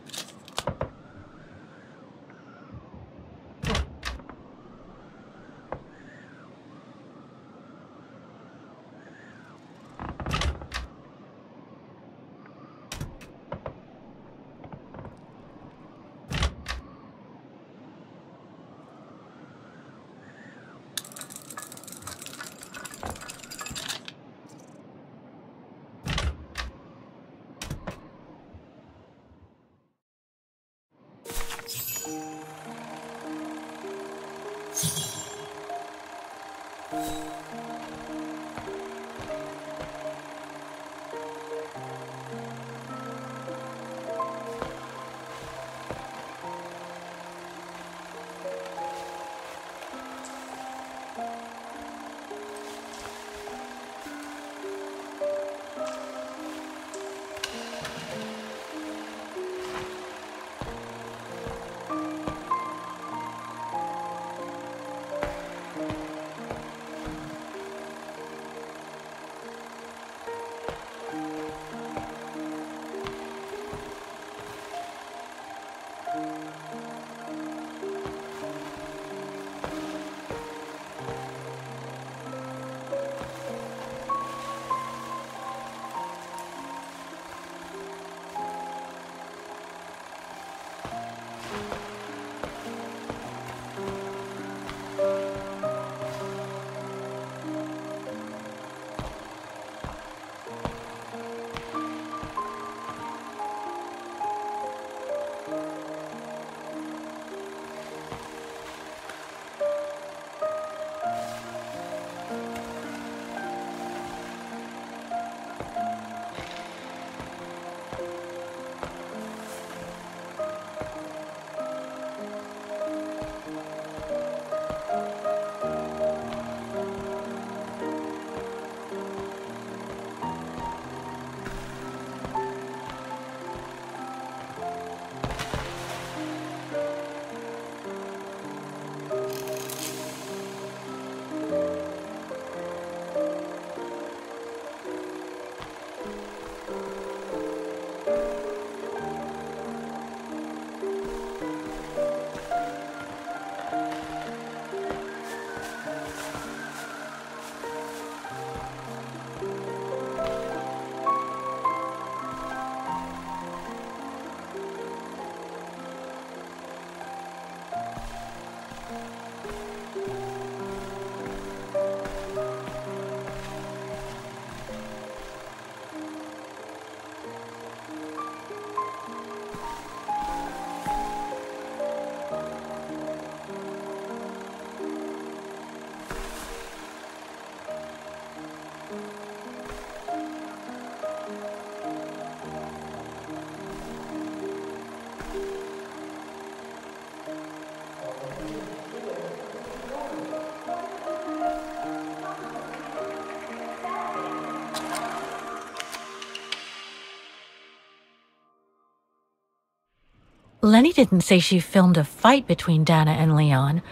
Lenny didn't say she filmed a fight between Dana and Leon.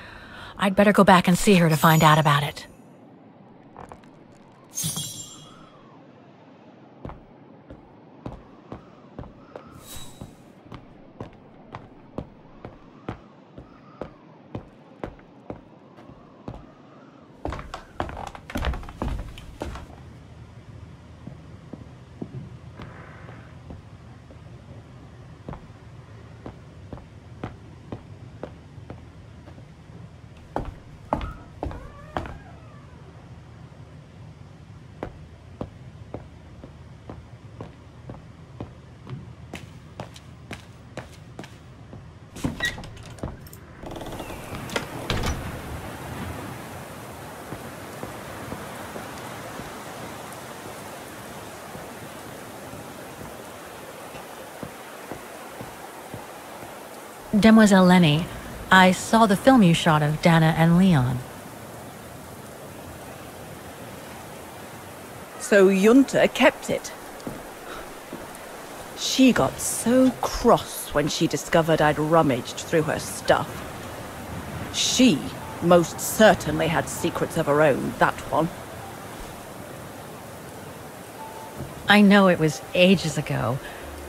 I'd better go back and see her to find out about it. Demoiselle Lenny, I saw the film you shot of Dana and Leon. So Junta kept it. She got so cross when she discovered I'd rummaged through her stuff. She most certainly had secrets of her own, that one. I know it was ages ago,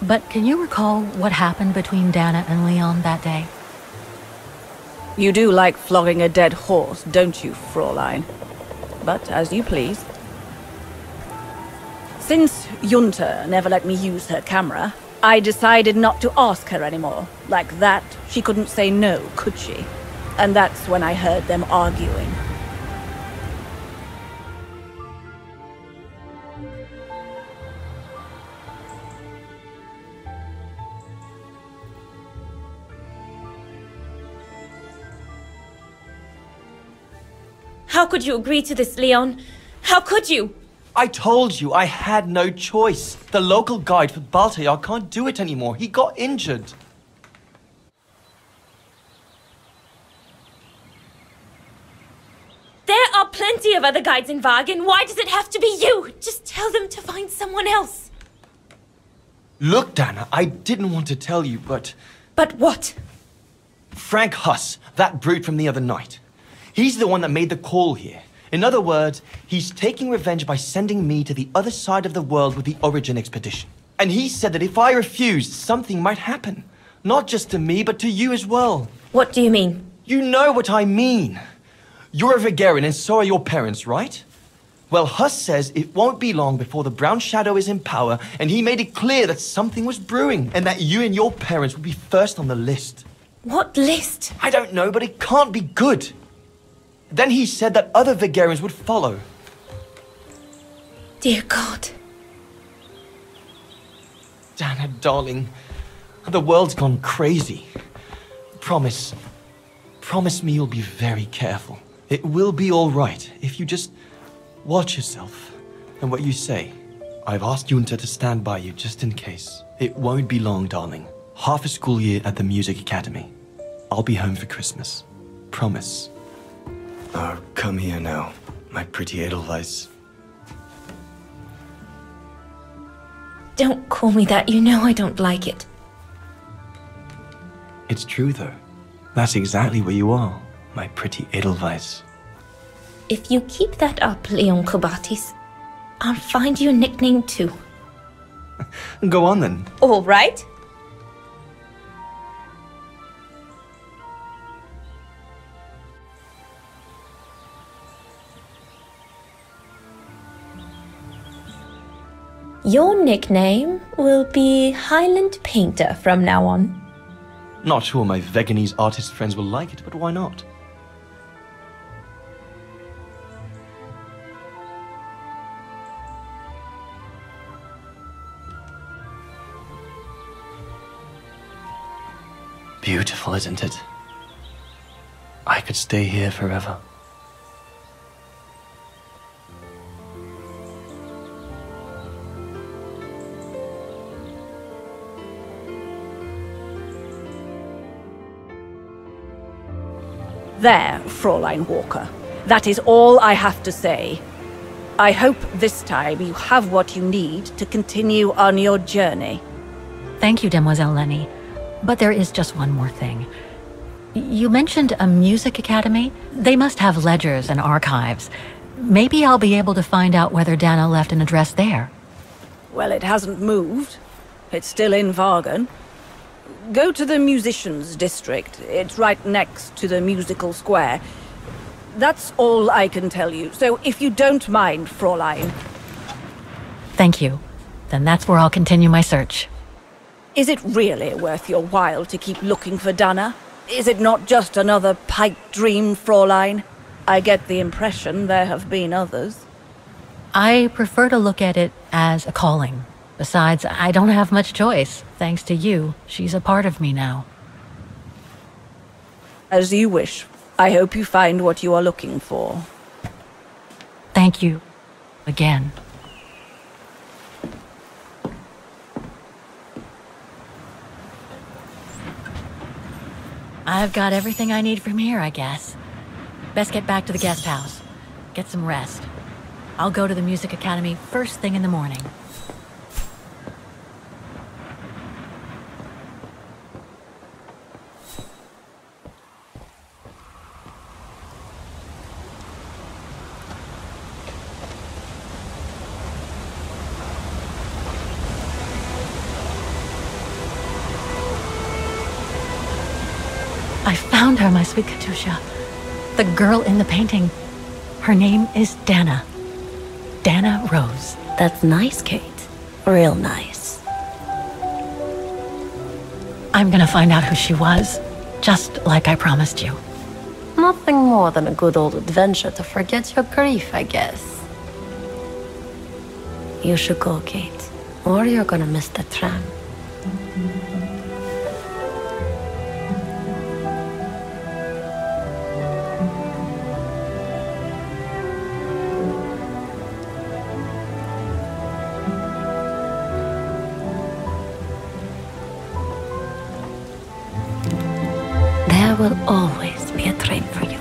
but can you recall what happened between Dana and Leon that day? You do like flogging a dead horse, don't you, Fraulein? But as you please. Since Junta never let me use her camera, I decided not to ask her anymore. Like that, she couldn't say no, could she? And that's when I heard them arguing. How could you agree to this, Leon? How could you? I told you I had no choice. The local guide for Baltayar can't do it anymore. He got injured. There are plenty of other guides in Wagen. Why does it have to be you? Just tell them to find someone else. Look, Dana, I didn't want to tell you, but... But what? Frank Huss, that brute from the other night. He's the one that made the call here. In other words, he's taking revenge by sending me to the other side of the world with the Origin expedition. And he said that if I refused, something might happen. Not just to me, but to you as well. What do you mean? You know what I mean. You're a Vegarian and so are your parents, right? Well, Huss says it won't be long before the Brown Shadow is in power, and he made it clear that something was brewing, and that you and your parents would be first on the list. What list? I don't know, but it can't be good. Then he said that other Vegarians would follow. Dear God. Dana, darling, the world's gone crazy. Promise me you'll be very careful. It will be all right if you just watch yourself and what you say. I've asked Junta to stand by you just in case. It won't be long, darling. Half a school year at the Music Academy. I'll be home for Christmas. Promise. Oh, come here now, my pretty Edelweiss. Don't call me that. You know I don't like it. It's true, though. That's exactly where you are, my pretty Edelweiss. If you keep that up, Leon Kobatis, I'll find you a nickname too. Go on then. All right. Your nickname will be Highland Painter from now on. Not sure my Veganese artist friends will like it, but why not? Beautiful, isn't it? I could stay here forever. There, Fraulein Walker. That is all I have to say. I hope this time you have what you need to continue on your journey. Thank you, Demoiselle Lenny. But there is just one more thing. You mentioned a music academy? They must have ledgers and archives. Maybe I'll be able to find out whether Dana left an address there. Well, it hasn't moved. It's still in Wagen. Go to the musicians' district. It's right next to the musical square. That's all I can tell you. So if you don't mind, Fraulein. Thank you. Then that's where I'll continue my search. Is it really worth your while to keep looking for Dana? Is it not just another pipe dream, Fraulein? I get the impression there have been others. I prefer to look at it as a calling. Besides, I don't have much choice. Thanks to you, she's a part of me now. As you wish. I hope you find what you are looking for. Thank you. Again. I've got everything I need from here, I guess. Best get back to the guest house. Get some rest. I'll go to the Music Academy first thing in the morning. I found her, my sweet Katusha. The girl in the painting. Her name is Dana. Dana Rose. That's nice, Kate. Real nice. I'm gonna find out who she was, just like I promised you. Nothing more than a good old adventure to forget your grief, I guess. You should go, Kate, or you're gonna miss the tram. There will always be a train for you.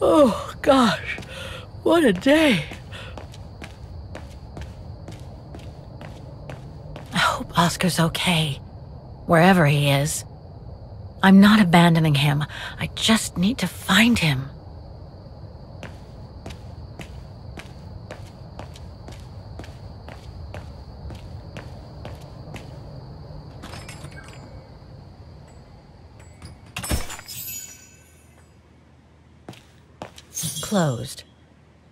Oh, gosh. What a day. I hope Oscar's okay, wherever he is. I'm not abandoning him. I just need to find him. Closed.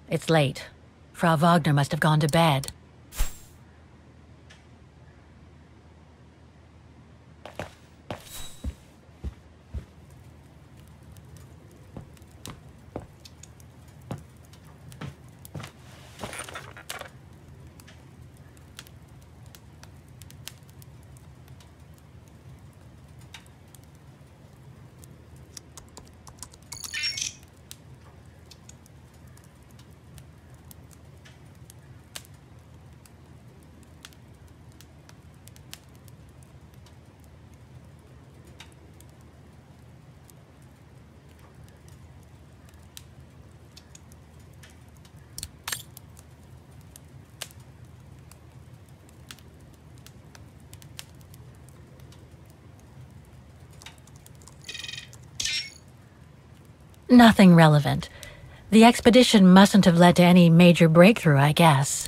It's late. Frau Wagner must have gone to bed. Nothing relevant. The expedition mustn't have led to any major breakthrough, I guess.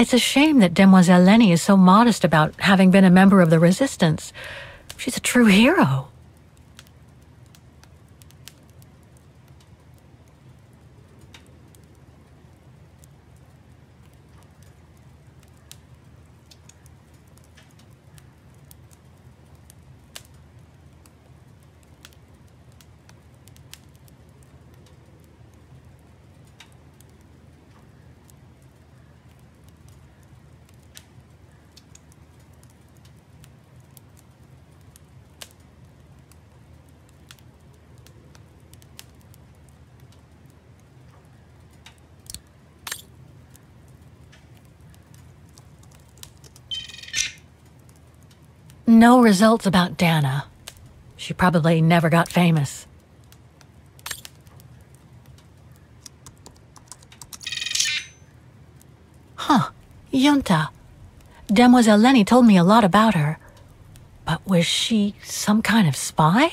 It's a shame that Demoiselle Lenny is so modest about having been a member of the Resistance. She's a true hero. No results about Dana. She probably never got famous. Huh, Yunta. Demoiselle Lenny told me a lot about her. But was she some kind of spy?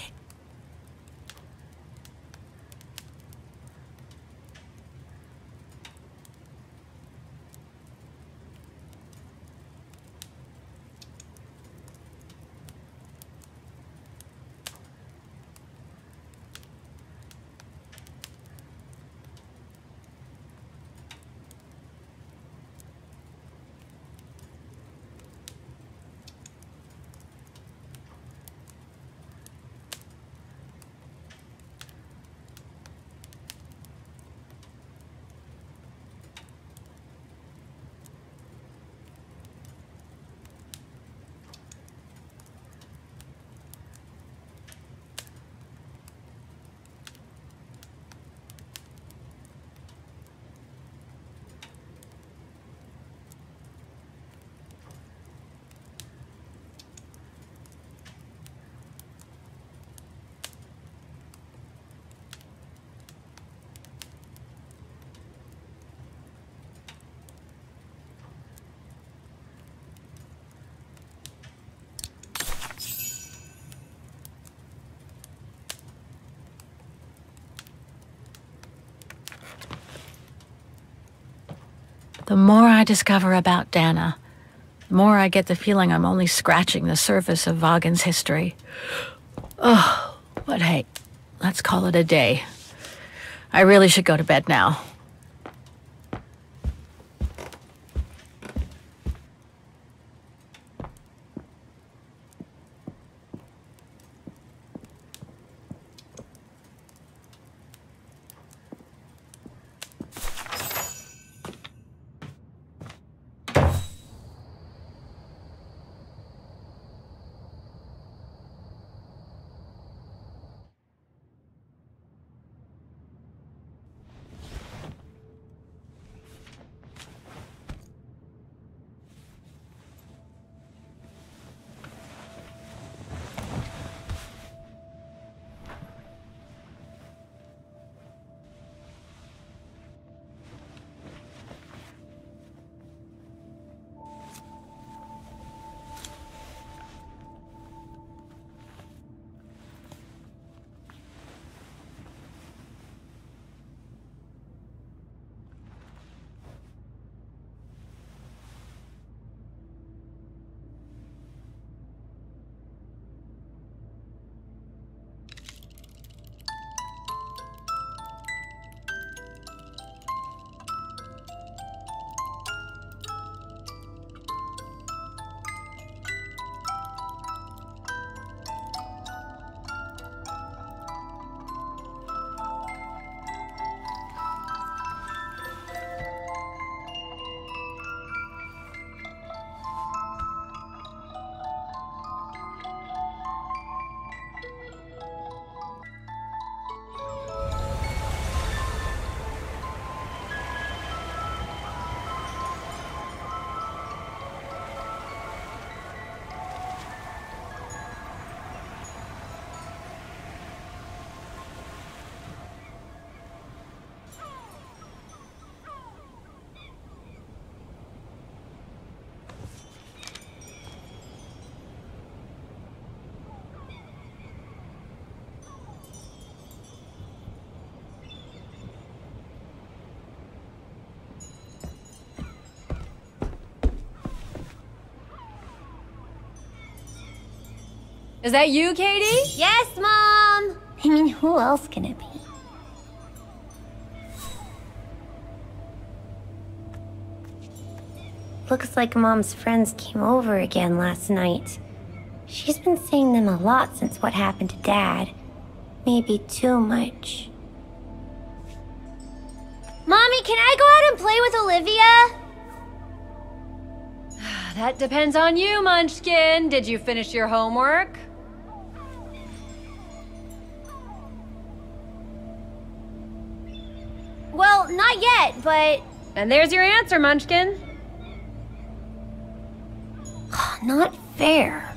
The more I discover about Dana, the more I get the feeling I'm only scratching the surface of Vaughan's history. Oh, but hey, let's call it a day. I really should go to bed now. Is that you, Katie? Yes, Mom! I mean, who else can it be? Looks like Mom's friends came over again last night. She's been seeing them a lot since what happened to Dad. Maybe too much. Mommy, can I go out and play with Olivia? That depends on you, Munchkin. Did you finish your homework? Well, not yet, but... And there's your answer, Munchkin. Not fair.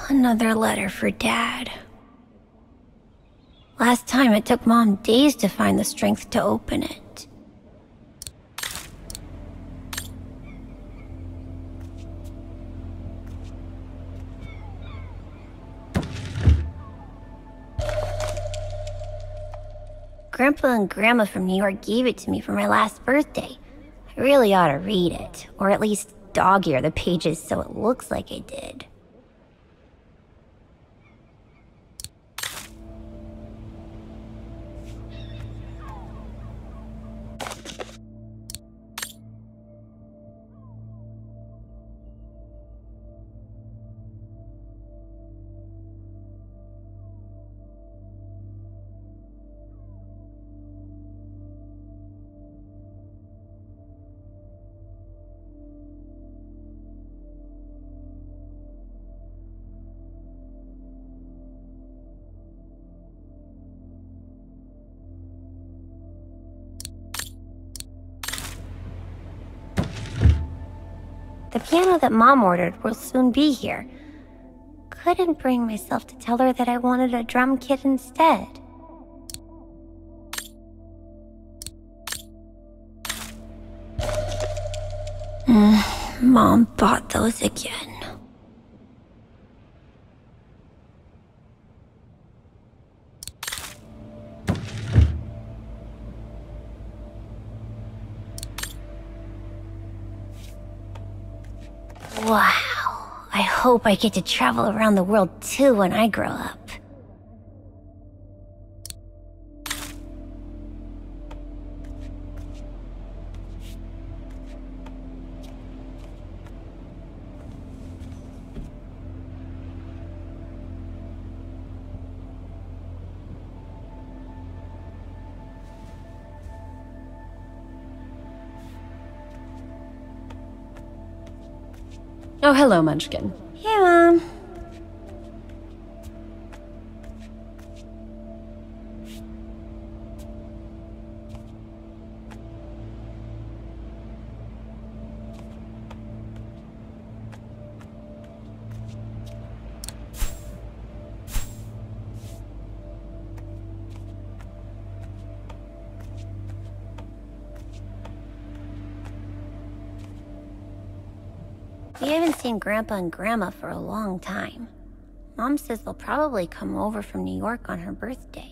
Another letter for Dad. Last time it took Mom days to find the strength to open it. Grandpa and Grandma from New York gave it to me for my last birthday. I really ought to read it, or at least dog-ear the pages so it looks like I did. The piano that Mom ordered will soon be here. Couldn't bring myself to tell her that I wanted a drum kit instead. Mom bought those again. Wow, I hope I get to travel around the world too when I grow up. Oh, hello, Munchkin. Hey, Mom. We haven't seen Grandpa and Grandma for a long time. Mom says they'll probably come over from New York on her birthday.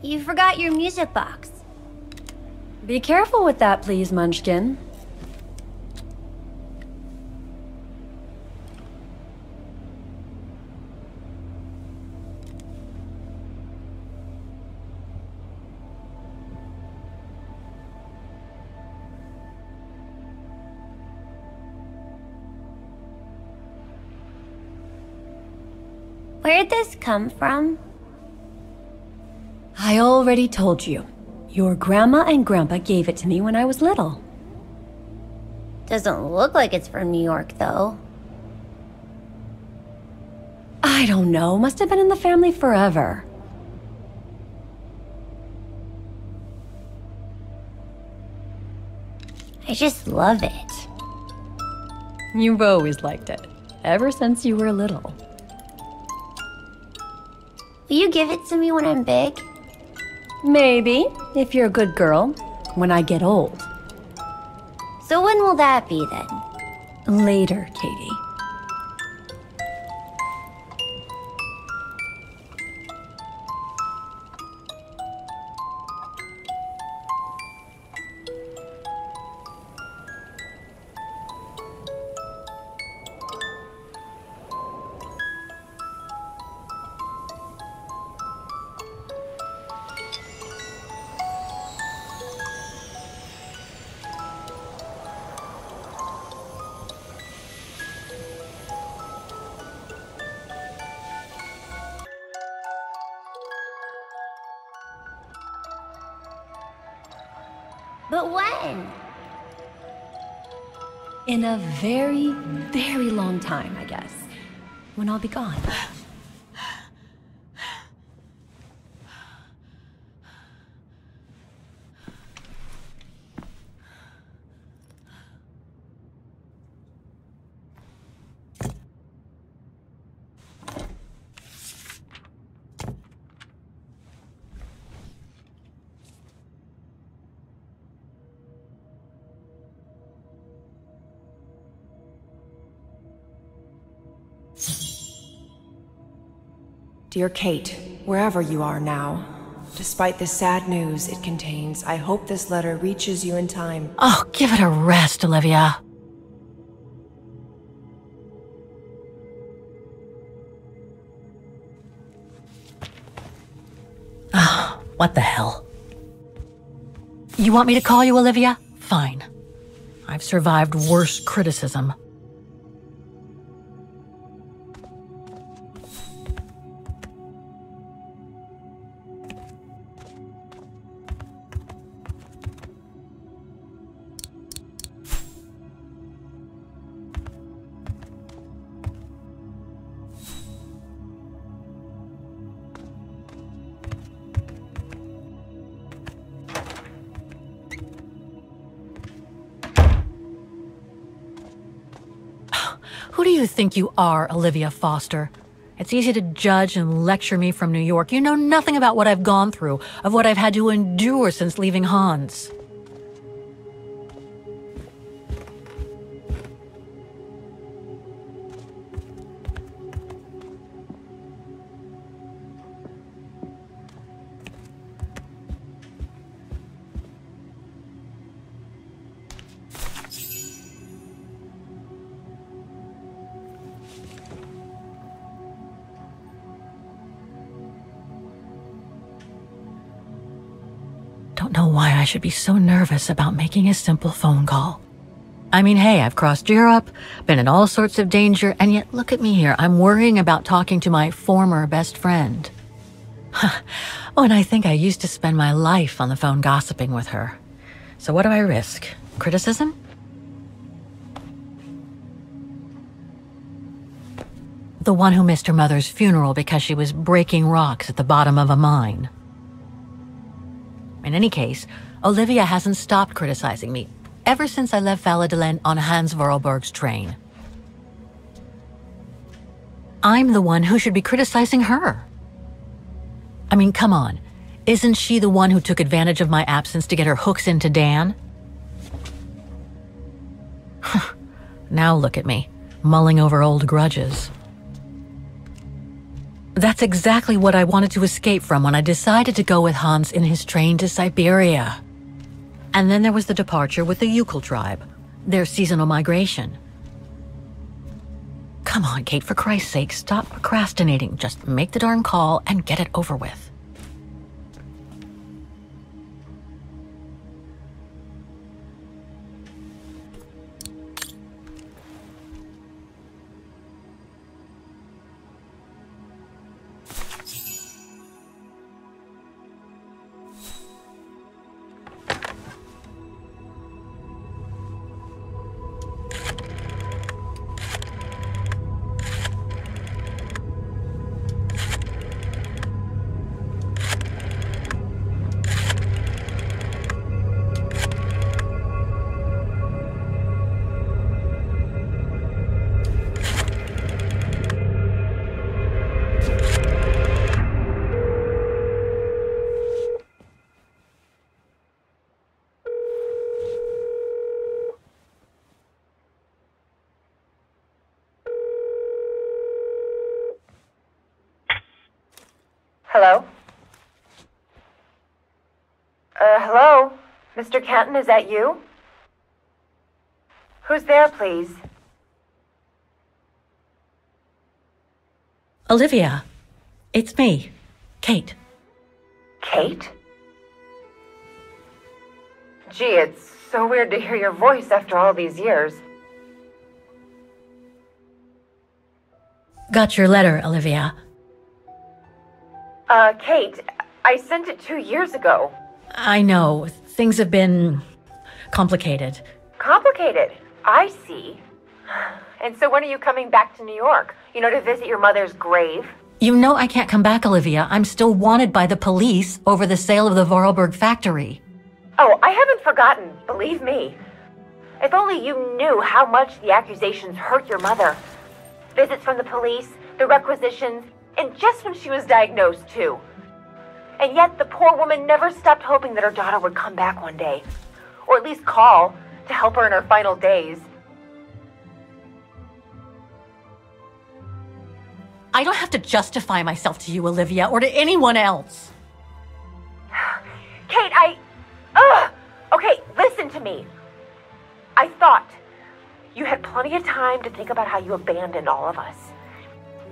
You forgot your music box. Be careful with that, please, Munchkin. Where'd this come from? I already told you. Your grandma and grandpa gave it to me when I was little. Doesn't look like it's from New York, though. I don't know. Must have been in the family forever. I just love it. You've always liked it. Ever since you were little. Will you give it to me when I'm big? Maybe, if you're a good girl. When I get old. So when will that be then? Later, Katie. But when? In a very, very long time, I guess. When I'll be gone. Dear Kate, wherever you are now, despite the sad news it contains, I hope this letter reaches you in time. Oh, give it a rest, Olivia. Ah, what the hell? You want me to call you Olivia? Fine. I've survived worse criticism. Who do you think you are, Olivia Foster? It's easy to judge and lecture me from New York. You know nothing about what I've gone through, of what I've had to endure since leaving Hans. Don't know why I should be so nervous about making a simple phone call. I mean, hey, I've crossed Europe, been in all sorts of danger, and yet look at me here. I'm worrying about talking to my former best friend. Oh, and I think I used to spend my life on the phone gossiping with her. So what do I risk? Criticism? The one who missed her mother's funeral because she was breaking rocks at the bottom of a mine. In any case, Olivia hasn't stopped criticizing me ever since I left Valladolid on Hans Vorarlberg's train. I'm the one who should be criticizing her. I mean, come on. Isn't she the one who took advantage of my absence to get her hooks into Dan? Now look at me, mulling over old grudges. That's exactly what I wanted to escape from when I decided to go with Hans in his train to Syberia. And then there was the departure with the Yukon tribe, their seasonal migration. Come on, Kate, for Christ's sake, stop procrastinating. Just make the darn call and get it over with. Mr. Canton, is that you? Who's there, please? Olivia, it's me, Kate. Kate? Gee, it's so weird to hear your voice after all these years. Got your letter, Olivia. Kate, I sent it 2 years ago. I know, things have been complicated. Complicated? I see. And so when are you coming back to New York? You know, to visit your mother's grave? You know I can't come back, Olivia. I'm still wanted by the police over the sale of the Vorarlberg factory. Oh, I haven't forgotten, believe me. If only you knew how much the accusations hurt your mother. Visits from the police, the requisitions, and just when she was diagnosed, too. And yet the poor woman never stopped hoping that her daughter would come back one day. Or at least call to help her in her final days. I don't have to justify myself to you, Olivia, or to anyone else. Kate, Okay, listen to me. I thought you had plenty of time to think about how you abandoned all of us.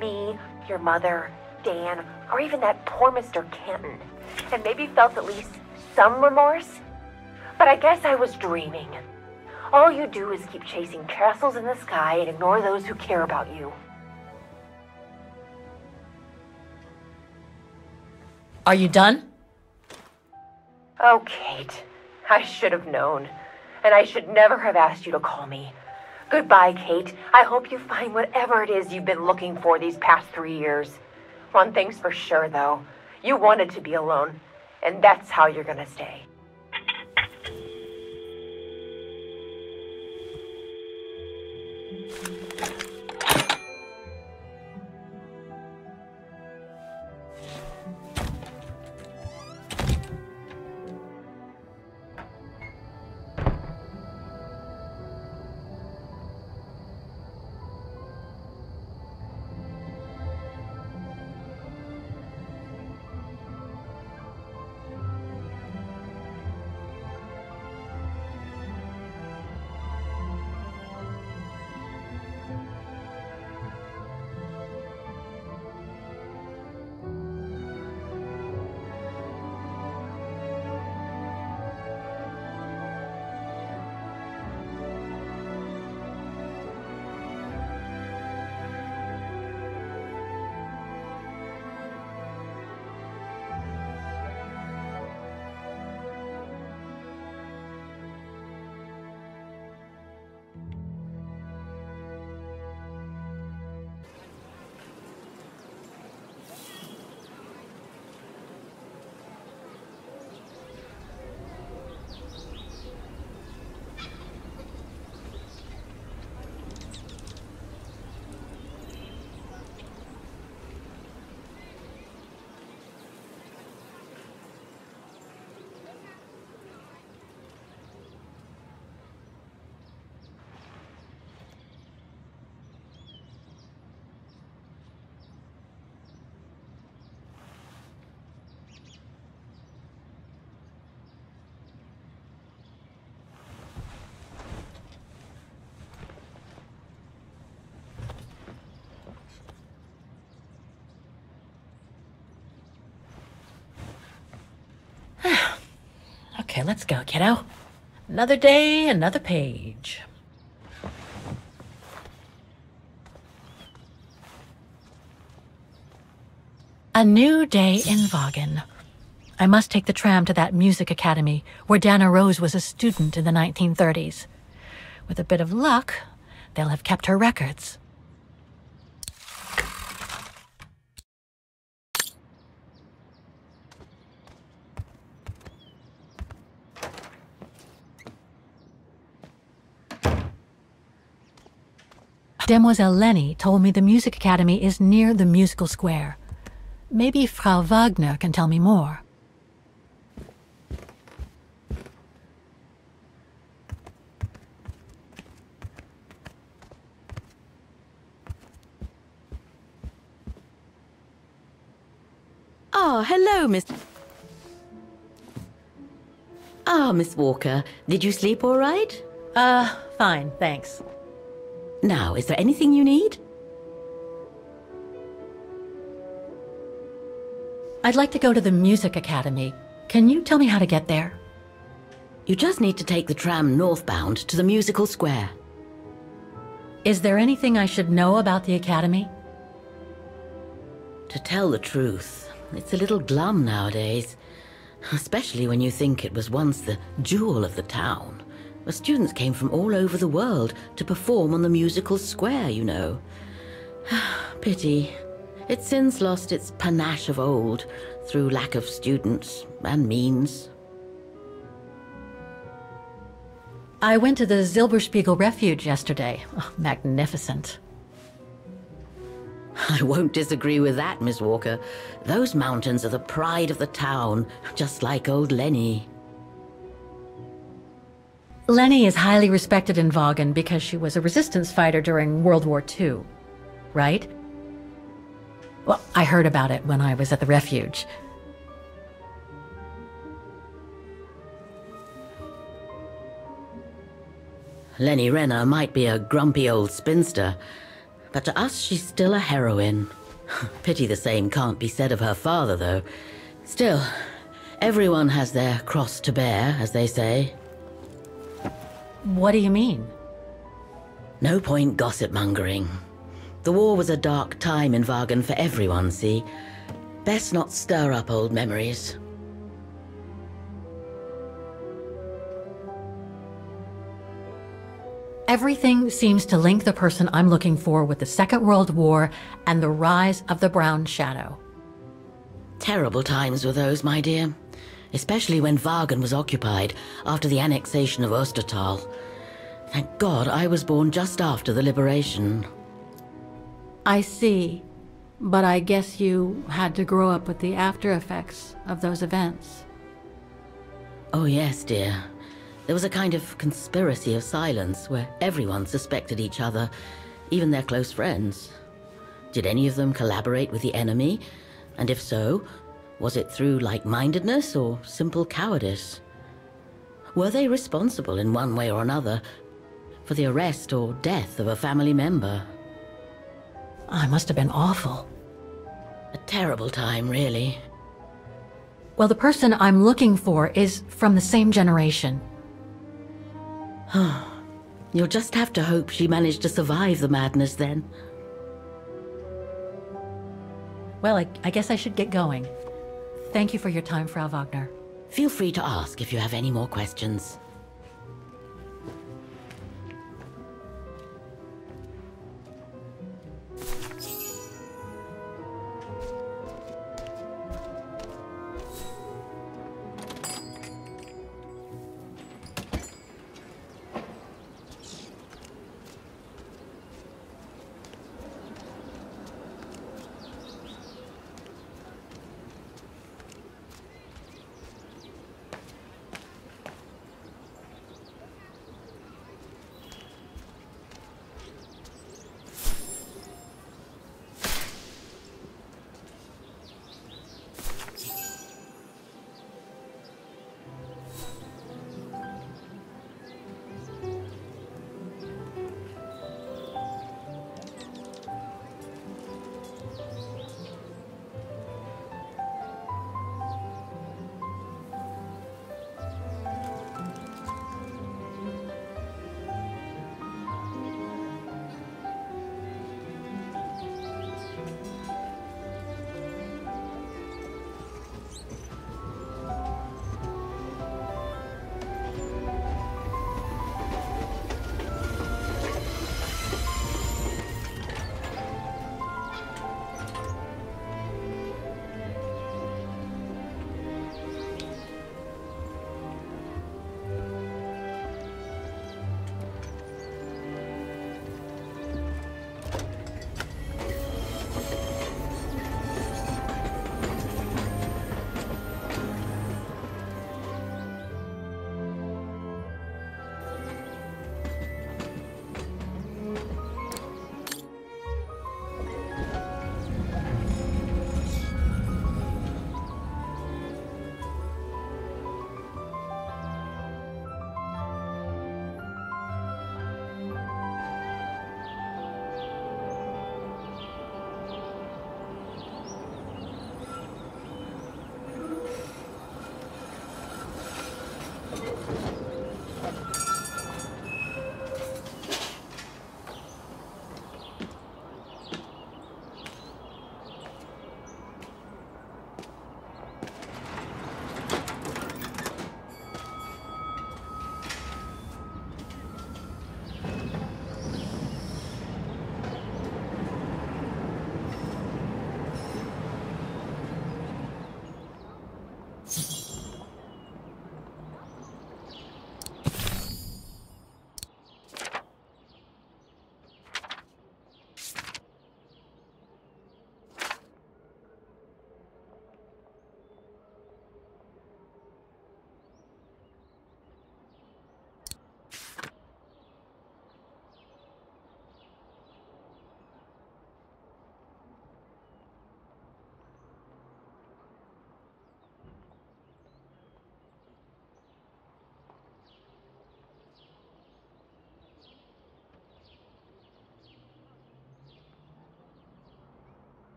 Me, your mother, Dan, or even that poor Mr. Canton. And maybe felt at least some remorse. But I guess I was dreaming. All you do is keep chasing castles in the sky and ignore those who care about you. Are you done? Oh, Kate. I should have known. And I should never have asked you to call me. Goodbye, Kate. I hope you find whatever it is you've been looking for these past 3 years. One thing's for sure, though. You wanted to be alone. And that's how you're gonna stay. Okay, let's go, kiddo. Another day, another page. A new day in Vaughan. I must take the tram to that music academy where Dana Rose was a student in the 1930s. With a bit of luck, they'll have kept her records. Demoiselle Lenny told me the music academy is near the musical square. Maybe Frau Wagner can tell me more. Oh, hello, Miss... Ah, Miss Walker, did you sleep all right? Fine, thanks. Now, is there anything you need? I'd like to go to the Music Academy. Can you tell me how to get there? You just need to take the tram northbound to the musical square. Is there anything I should know about the Academy? To tell the truth, it's a little glum nowadays. Especially when you think it was once the jewel of the town, where students came from all over the world to perform on the musical square, you know. Pity. It's since lost its panache of old through lack of students and means. I went to the Silberspiegel Refuge yesterday. Oh, magnificent. I won't disagree with that, Miss Walker. Those mountains are the pride of the town, just like old Lenny. Lenny is highly respected in Vaughan because she was a resistance fighter during World War II, right? Well, I heard about it when I was at the refuge. Lenny Renner might be a grumpy old spinster, but to us she's still a heroine. Pity the same can't be said of her father, though. Still, everyone has their cross to bear, as they say. What do you mean? No point gossip-mongering. The war was a dark time in Vaughan for everyone, see? Best not stir up old memories. Everything seems to link the person I'm looking for with the Second World War and the rise of the Brown Shadow. Terrible times were those, my dear. Especially when Vaughan was occupied after the annexation of Ostertal. Thank God I was born just after the liberation. I see. But I guess you had to grow up with the after effects of those events. Oh yes, dear. There was a kind of conspiracy of silence where everyone suspected each other, even their close friends. Did any of them collaborate with the enemy? And if so, was it through like-mindedness or simple cowardice? Were they responsible in one way or another for the arrest or death of a family member? I must have been awful. A terrible time, really. Well, the person I'm looking for is from the same generation. You'll just have to hope she managed to survive the madness then. Well, I guess I should get going. Thank you for your time, Frau Wagner. Feel free to ask if you have any more questions.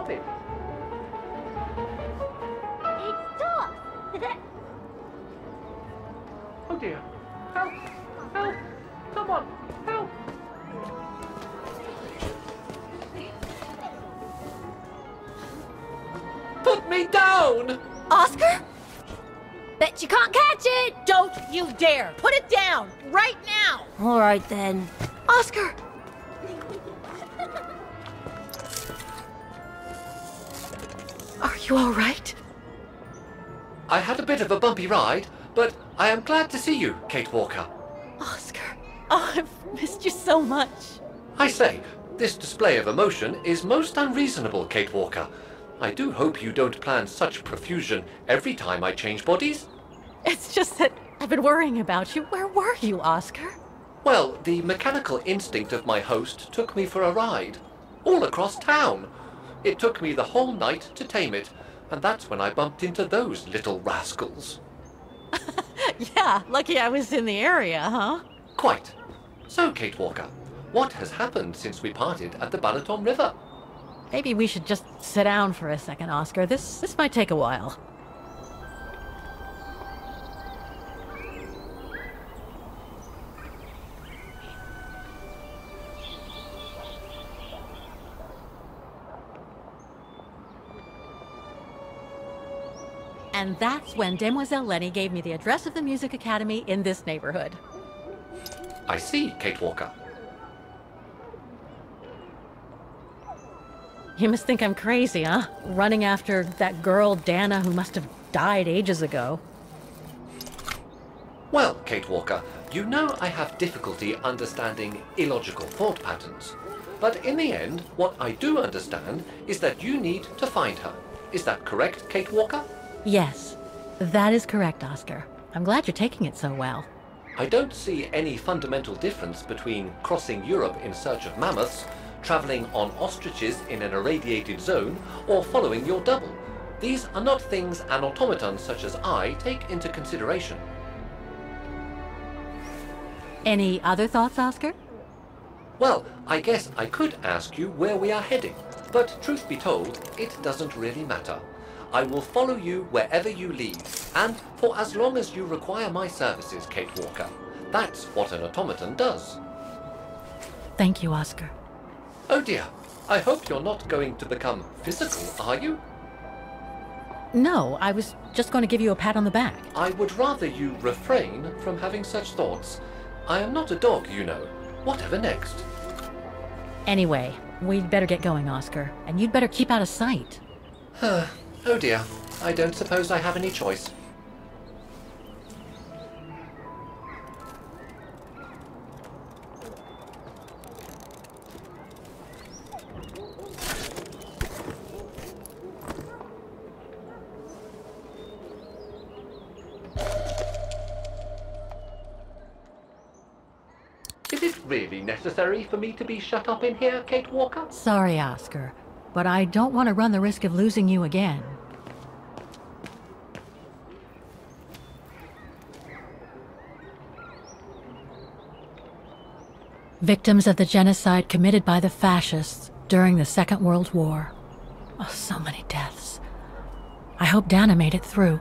stop it. Oh dear. Help! Help! Someone! Help! Put me down! Oscar? Bet you can't catch it! Don't you dare! Put it down! Right now! Alright then. Oscar! Are you alright? I had a bit of a bumpy ride, but I am glad to see you, Kate Walker. Oscar! Oh, I've missed you so much. I say, this display of emotion is most unreasonable, Kate Walker. I do hope you don't plan such profusion every time I change bodies. It's just that I've been worrying about you. Where were you, Oscar? Well, the mechanical instinct of my host took me for a ride, all across town. It took me the whole night to tame it, and that's when I bumped into those little rascals. Yeah, lucky I was in the area, huh? Quite. So, Kate Walker, what has happened since we parted at the Balaton River? Maybe we should just sit down for a second, Oscar. This might take a while. And that's when Demoiselle Lenny gave me the address of the music academy in this neighborhood. I see, Kate Walker. You must think I'm crazy, huh? Running after that girl, Dana, who must have died ages ago. Well, Kate Walker, you know I have difficulty understanding illogical thought patterns. But in the end, what I do understand is that you need to find her. Is that correct, Kate Walker? Yes, that is correct, Oscar. I'm glad you're taking it so well. I don't see any fundamental difference between crossing Europe in search of mammoths, traveling on ostriches in an irradiated zone, or following your double. These are not things an automaton such as I take into consideration. Any other thoughts, Oscar? Well, I guess I could ask you where we are heading, but truth be told, it doesn't really matter. I will follow you wherever you lead, and for as long as you require my services, Kate Walker. That's what an automaton does. Thank you, Oscar. Oh dear, I hope you're not going to become physical, are you? No, I was just going to give you a pat on the back. I would rather you refrain from having such thoughts. I am not a dog, you know. Whatever next? Anyway, we'd better get going, Oscar, and you'd better keep out of sight. Oh dear, I don't suppose I have any choice. Is it really necessary for me to be shut up in here, Kate Walker? Sorry, Oscar, but I don't want to run the risk of losing you again. Victims of the genocide committed by the fascists during the Second World War. Oh, so many deaths. I hope Dana made it through.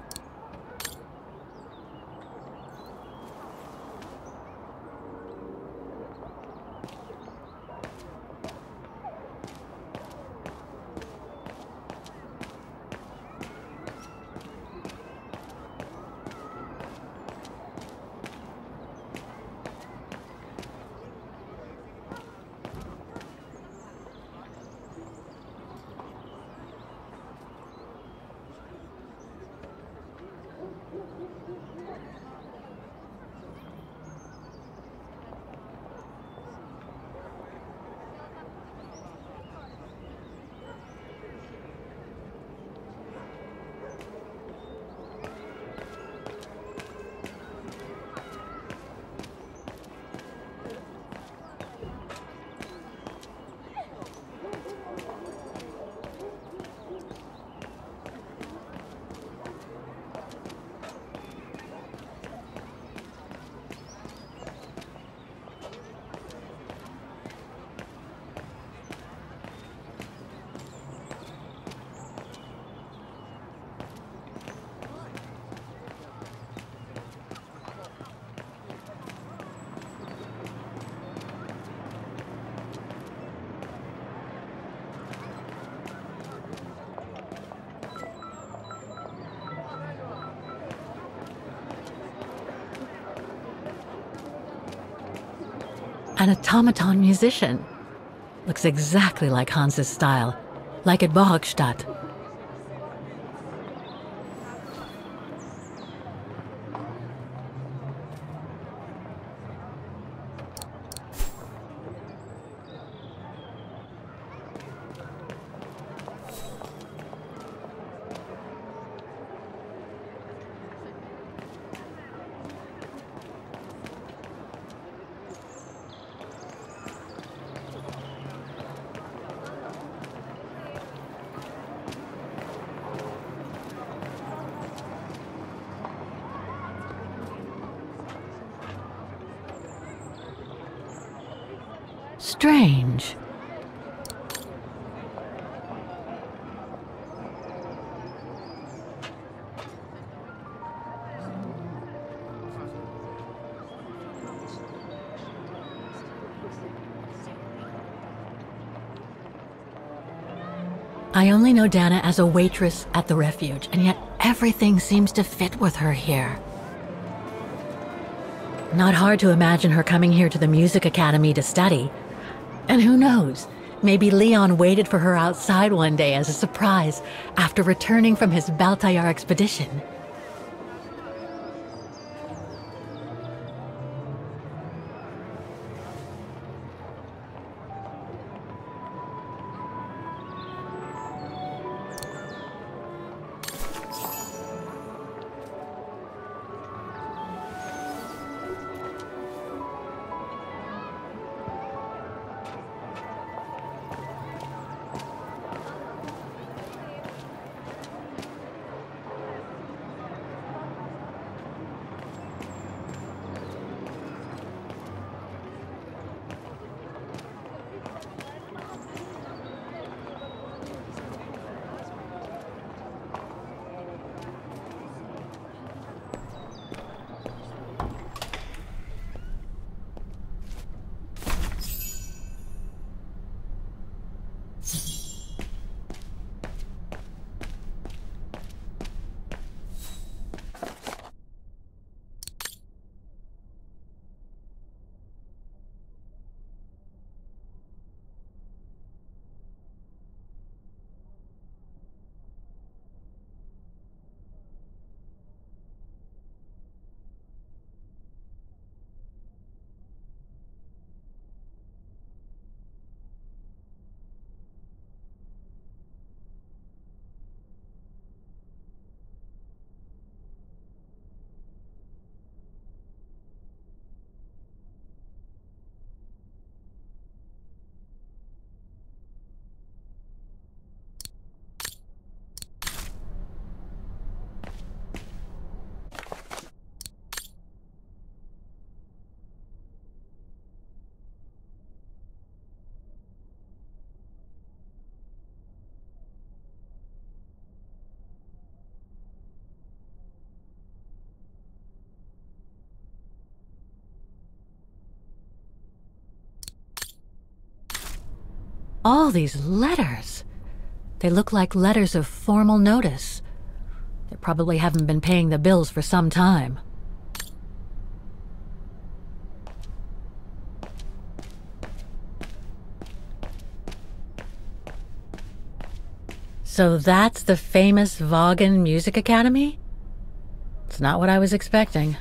An automaton musician. Looks exactly like Hans's style, like at Borgstadt. Strange. I only know Dana as a waitress at the refuge, and yet everything seems to fit with her here. Not hard to imagine her coming here to the music academy to study. And who knows, maybe Leon waited for her outside one day as a surprise after returning from his Baltayar expedition. All these letters. They look like letters of formal notice. They probably haven't been paying the bills for some time. So that's the famous Vaughan Music Academy? It's not what I was expecting.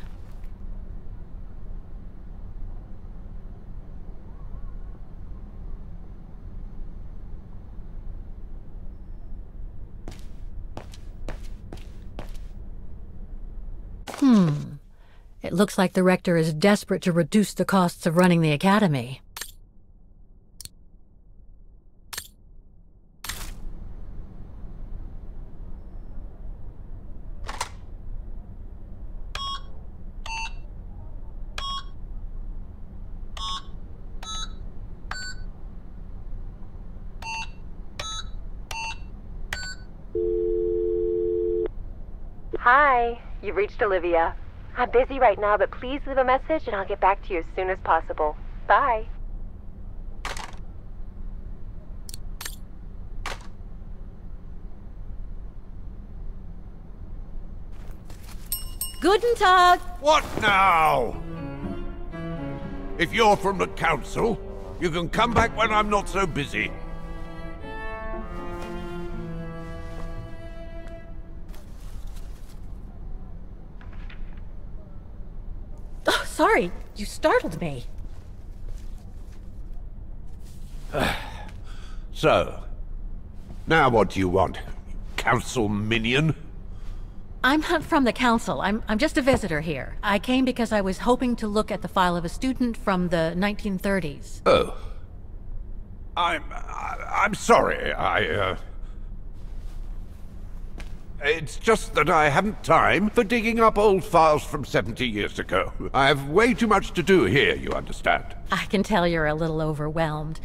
It looks like the rector is desperate to reduce the costs of running the academy. Hi, you've reached Olivia. I'm busy right now, but please leave a message and I'll get back to you as soon as possible. Bye. Guten Tag! What now? If you're from the council, you can come back when I'm not so busy. Oh, sorry. You startled me. So, now what do you want, council minion? I'm not from the council. I'm just a visitor here. I came because I was hoping to look at the file of a student from the 1930s. Oh. I'm sorry, It's just that I haven't time for digging up old files from 70 years ago. I have way too much to do here, you understand. I can tell you're a little overwhelmed.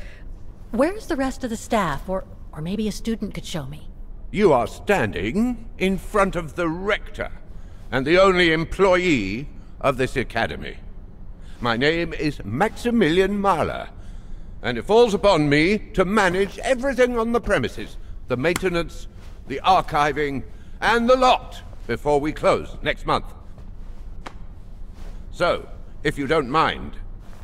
Where's the rest of the staff? Or maybe a student could show me. You are standing in front of the rector, and the only employee of this academy. My name is Maximilian Mahler, and it falls upon me to manage everything on the premises. The maintenance, the archiving, and the lot before we close next month. So, if you don't mind...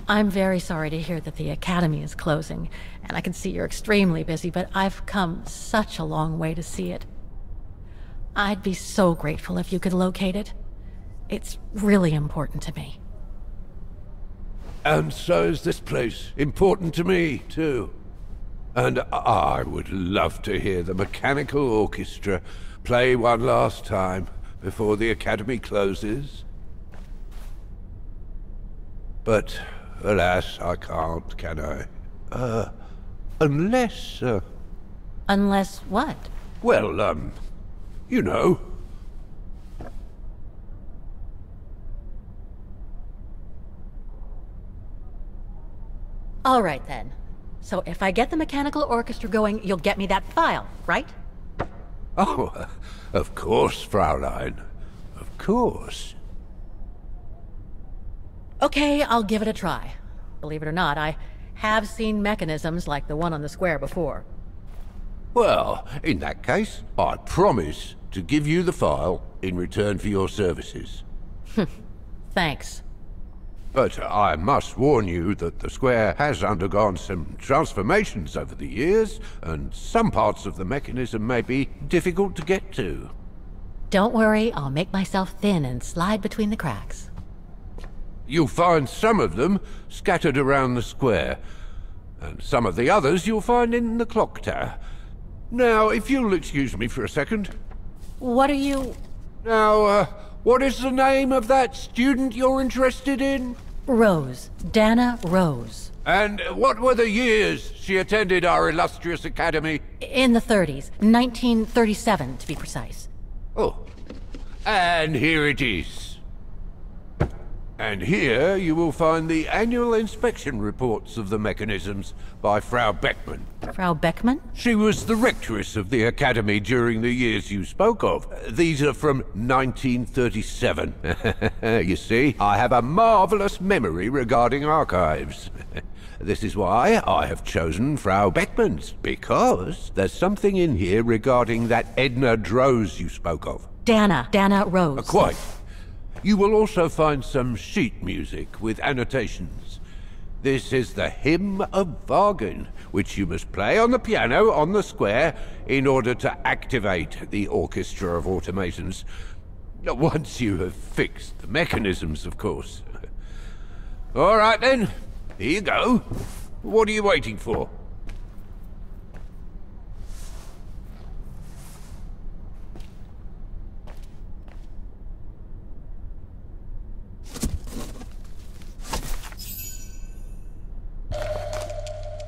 I'm very sorry to hear that the academy is closing, and I can see you're extremely busy, but I've come such a long way to see it. I'd be so grateful if you could locate it. It's really important to me. And so is this place important to me, too. And I would love to hear the mechanical orchestra play one last time before the academy closes. But, alas, I can't, can I? Unless, Unless what? Well, you know. All right, then. So if I get the mechanical orchestra going, you'll get me that file, right? Oh, of course, Fraulein. Of course. Okay, I'll give it a try. Believe it or not, I have seen mechanisms like the one on the square before. Well, in that case, I promise to give you the file in return for your services. Thanks. But I must warn you that the square has undergone some transformations over the years, and some parts of the mechanism may be difficult to get to. Don't worry, I'll make myself thin and slide between the cracks. You'll find some of them scattered around the square, and some of the others you'll find in the clock tower. Now, if you'll excuse me for a second. What are you... Now, what is the name of that student you're interested in? Rose. Dana Rose. And what were the years she attended our illustrious academy? In the 30s. 1937, to be precise. Oh. And here it is. And here you will find the annual inspection reports of the mechanisms by Frau Beckmann. Frau Beckmann? She was the rectoress of the academy during the years you spoke of. These are from 1937. You see, I have a marvelous memory regarding archives. This is why I have chosen Frau Beckmann's, because there's something in here regarding that Edna Droz you spoke of. Dana Rose. Quite. You will also find some sheet music with annotations. This is the Hymn of Wagen, which you must play on the piano on the square in order to activate the Orchestra of Automations. Once you have fixed the mechanisms, of course. All right then, here you go. What are you waiting for?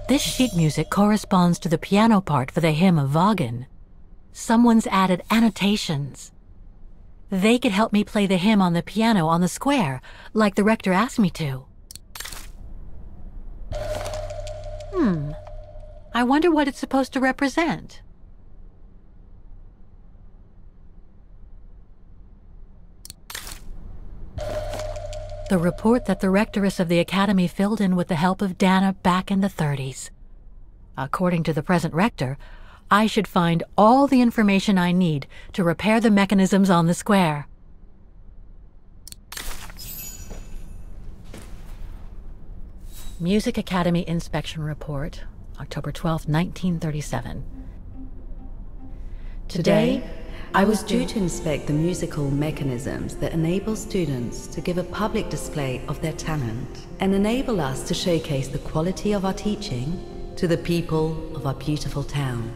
This sheet music corresponds to the piano part for the Hymn of Wagen. Someone's added annotations. They could help me play the hymn on the piano on the square, like the rector asked me to. I wonder what it's supposed to represent. The report that the rectoress of the academy filled in with the help of Dana back in the 30s. According to the present rector, I should find all the information I need to repair the mechanisms on the square. Music Academy Inspection Report, October 12, 1937. Today, I was due to inspect the musical mechanisms that enable students to give a public display of their talent and enable us to showcase the quality of our teaching to the people of our beautiful town.